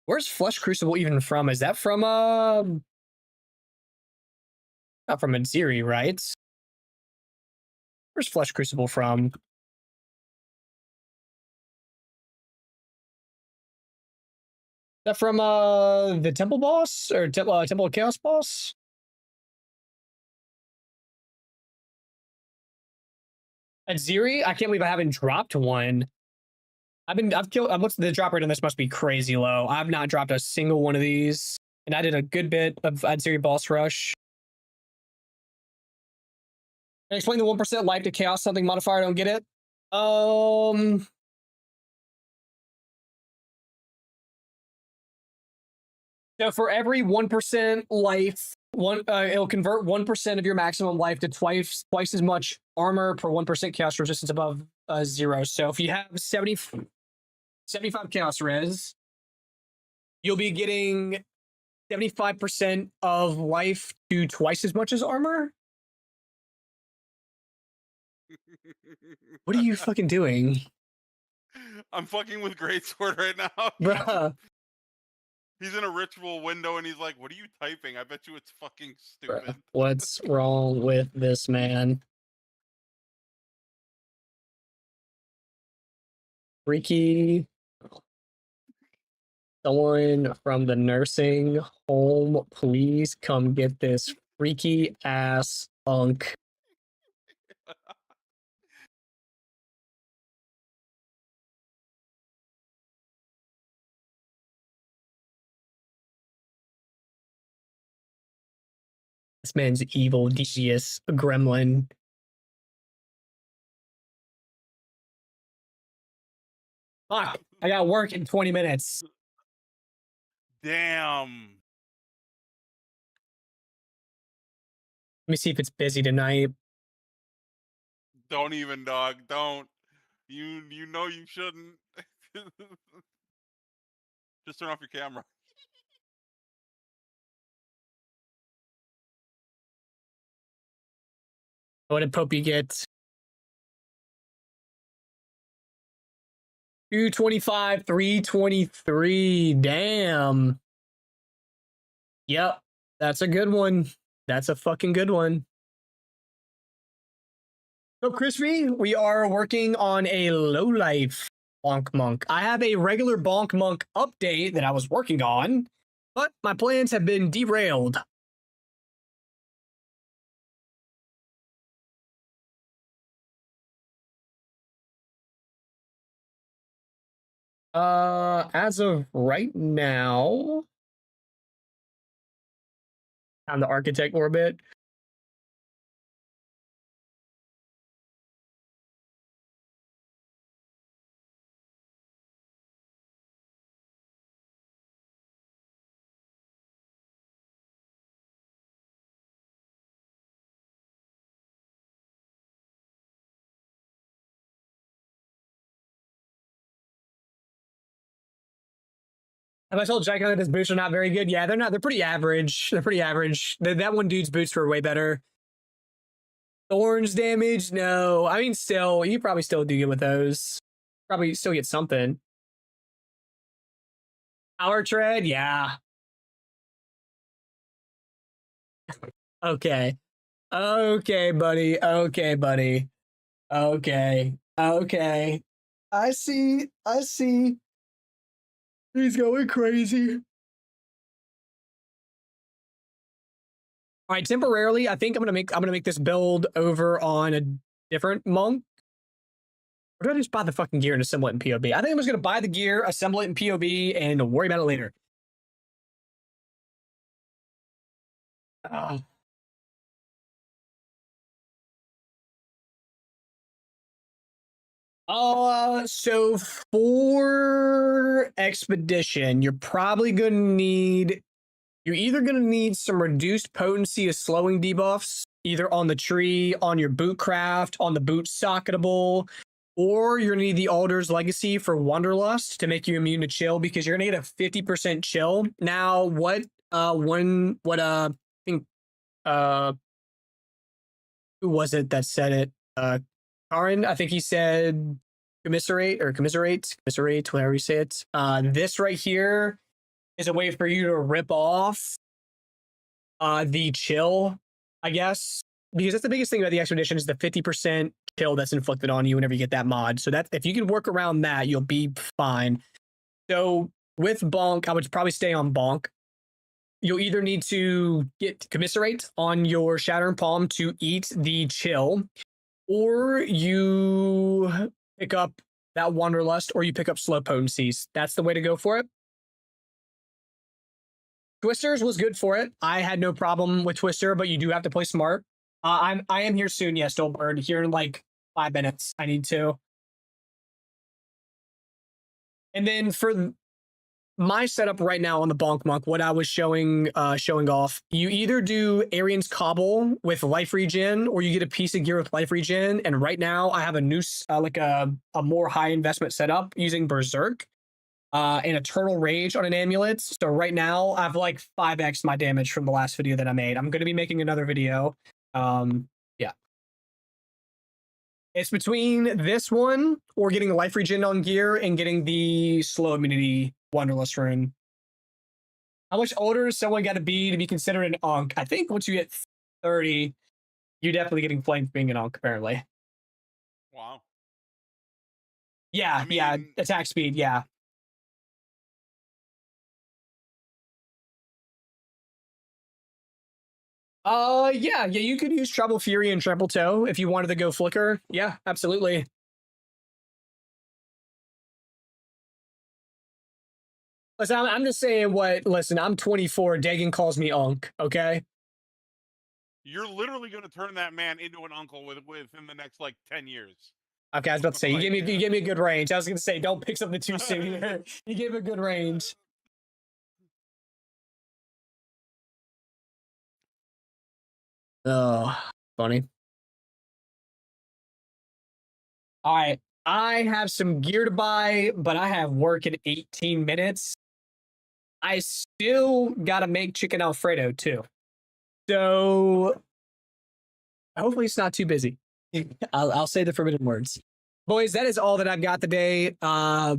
A: Where's Flesh Crucible even from? Is that from not from Aziri, right? Where's Flesh Crucible from? Is that from the Temple boss or Temple of Chaos boss? Aziri? I can't believe I haven't dropped one. I've looked at the drop rate on this must be crazy low. I've not dropped a single one of these. And I did a good bit of Aziri boss rush. Can I explain the 1% life to chaos something modifier? I don't get it. So for every 1% life, it'll convert 1% of your maximum life to twice as much armor per 1% chaos resistance above 0. So if you have 75 chaos res, you'll be getting 75% of life to twice as much as armor. What are you fucking doing?
B: I'm fucking with Greatsword right now.
A: Bruh.
B: He's in a ritual window and he's like, "What are you typing? I bet you it's fucking stupid."
A: Bruh. What's wrong with this man? Freaky. Someone from the nursing home, please come get this freaky ass unk. This man's evil, devious gremlin. Fuck, I got work in 20 minutes.
B: Damn.
A: Let me see if it's busy tonight.
B: Don't even, dog. Don't. You know you shouldn't. Just turn off your camera.
A: What did Popey get? 225, 323. Damn. Yep. That's a good one. That's a fucking good one. So, Crispy, we are working on a low life Bonk Monk. I have a regular Bonk Monk update that I was working on, but my plans have been derailed. As of right now, on the architect orbit. Have I told Jack that his boots are not very good? Yeah, they're not. They're pretty average. They're pretty average. That one dude's boots were way better. Thorns damage? No. I mean, still, you probably still do good with those. Probably still get something. Power tread? Yeah. Okay. Okay, buddy. Okay, buddy. Okay. Okay. I see. I see. He's going crazy. All right, temporarily, I think I'm gonna make this build over on a different monk. Or did I just buy the fucking gear and assemble it in POB? I think I'm just gonna buy the gear, assemble it in POB, and worry about it later. So for expedition, you're probably gonna need. You're either gonna need some reduced potency of slowing debuffs, either on the tree, on your boot craft, on the boot socketable, or you're gonna need the Alder's Legacy for Wanderlust to make you immune to chill, because you're gonna get a 50% chill. Now, I think who was it that said it? Karin, I think he said commiserate, whatever you say it. This right here is a way for you to rip off the chill, I guess, because that's the biggest thing about the expedition is the 50% chill that's inflicted on you whenever you get that mod. So that if you can work around that, you'll be fine. So with Bonk, I would probably stay on Bonk. You'll either need to get commiserate on your Shatter and Palm to eat the chill, or you pick up that Wanderlust, or you pick up slow potencies. That's the way to go for it. Twisters was good for it. I had no problem with Twister, but you do have to play smart. I am here soon. Yes, Stolberg. Here in like 5 minutes. I need to. And then for my setup right now on the Bonk Monk, what I was showing off, you either do Arian's Cobble with life regen, or you get a piece of gear with life regen. And right now I have a new like a more high investment setup using Berserk and Eternal Rage on an amulet. So right now I've like 5x my damage from the last video that I made. I'm going to be making another video. Yeah. It's between this one or getting the life regen on gear and getting the slow immunity Wanderlust rune. How much older is someone got to be considered an Unk? I think once you get 30, you're definitely getting flamed for being an Unk, apparently.
B: Wow.
A: Yeah,
B: I mean,
A: yeah, attack speed, yeah. Yeah, you could use Trouble Fury and Trample Toe if you wanted to go Flicker. Yeah, absolutely. Listen, I'm just saying listen, I'm 24, Dagan calls me Unk, okay?
B: You're literally going to turn that man into an uncle within the next like 10 years.
A: Okay, I was about to say, you
B: Like,
A: gave me a good range. I was going to say, don't pick something too soon here. You gave a good range. Oh, funny. All right. I have some gear to buy, but I have work in 18 minutes. I still got to make chicken Alfredo too. So hopefully it's not too busy. I'll say the forbidden words. Boys, that is all that I've got today. I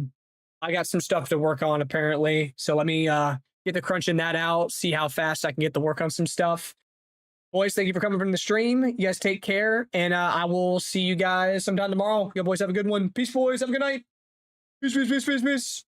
A: got some stuff to work on apparently. So let me get the crunching that out, see how fast I can get to work on some stuff. Boys, thank you for coming from the stream. You guys take care, and I will see you guys sometime tomorrow. You boys have a good one. Peace, boys. Have a good night. Peace, peace, peace, peace, peace.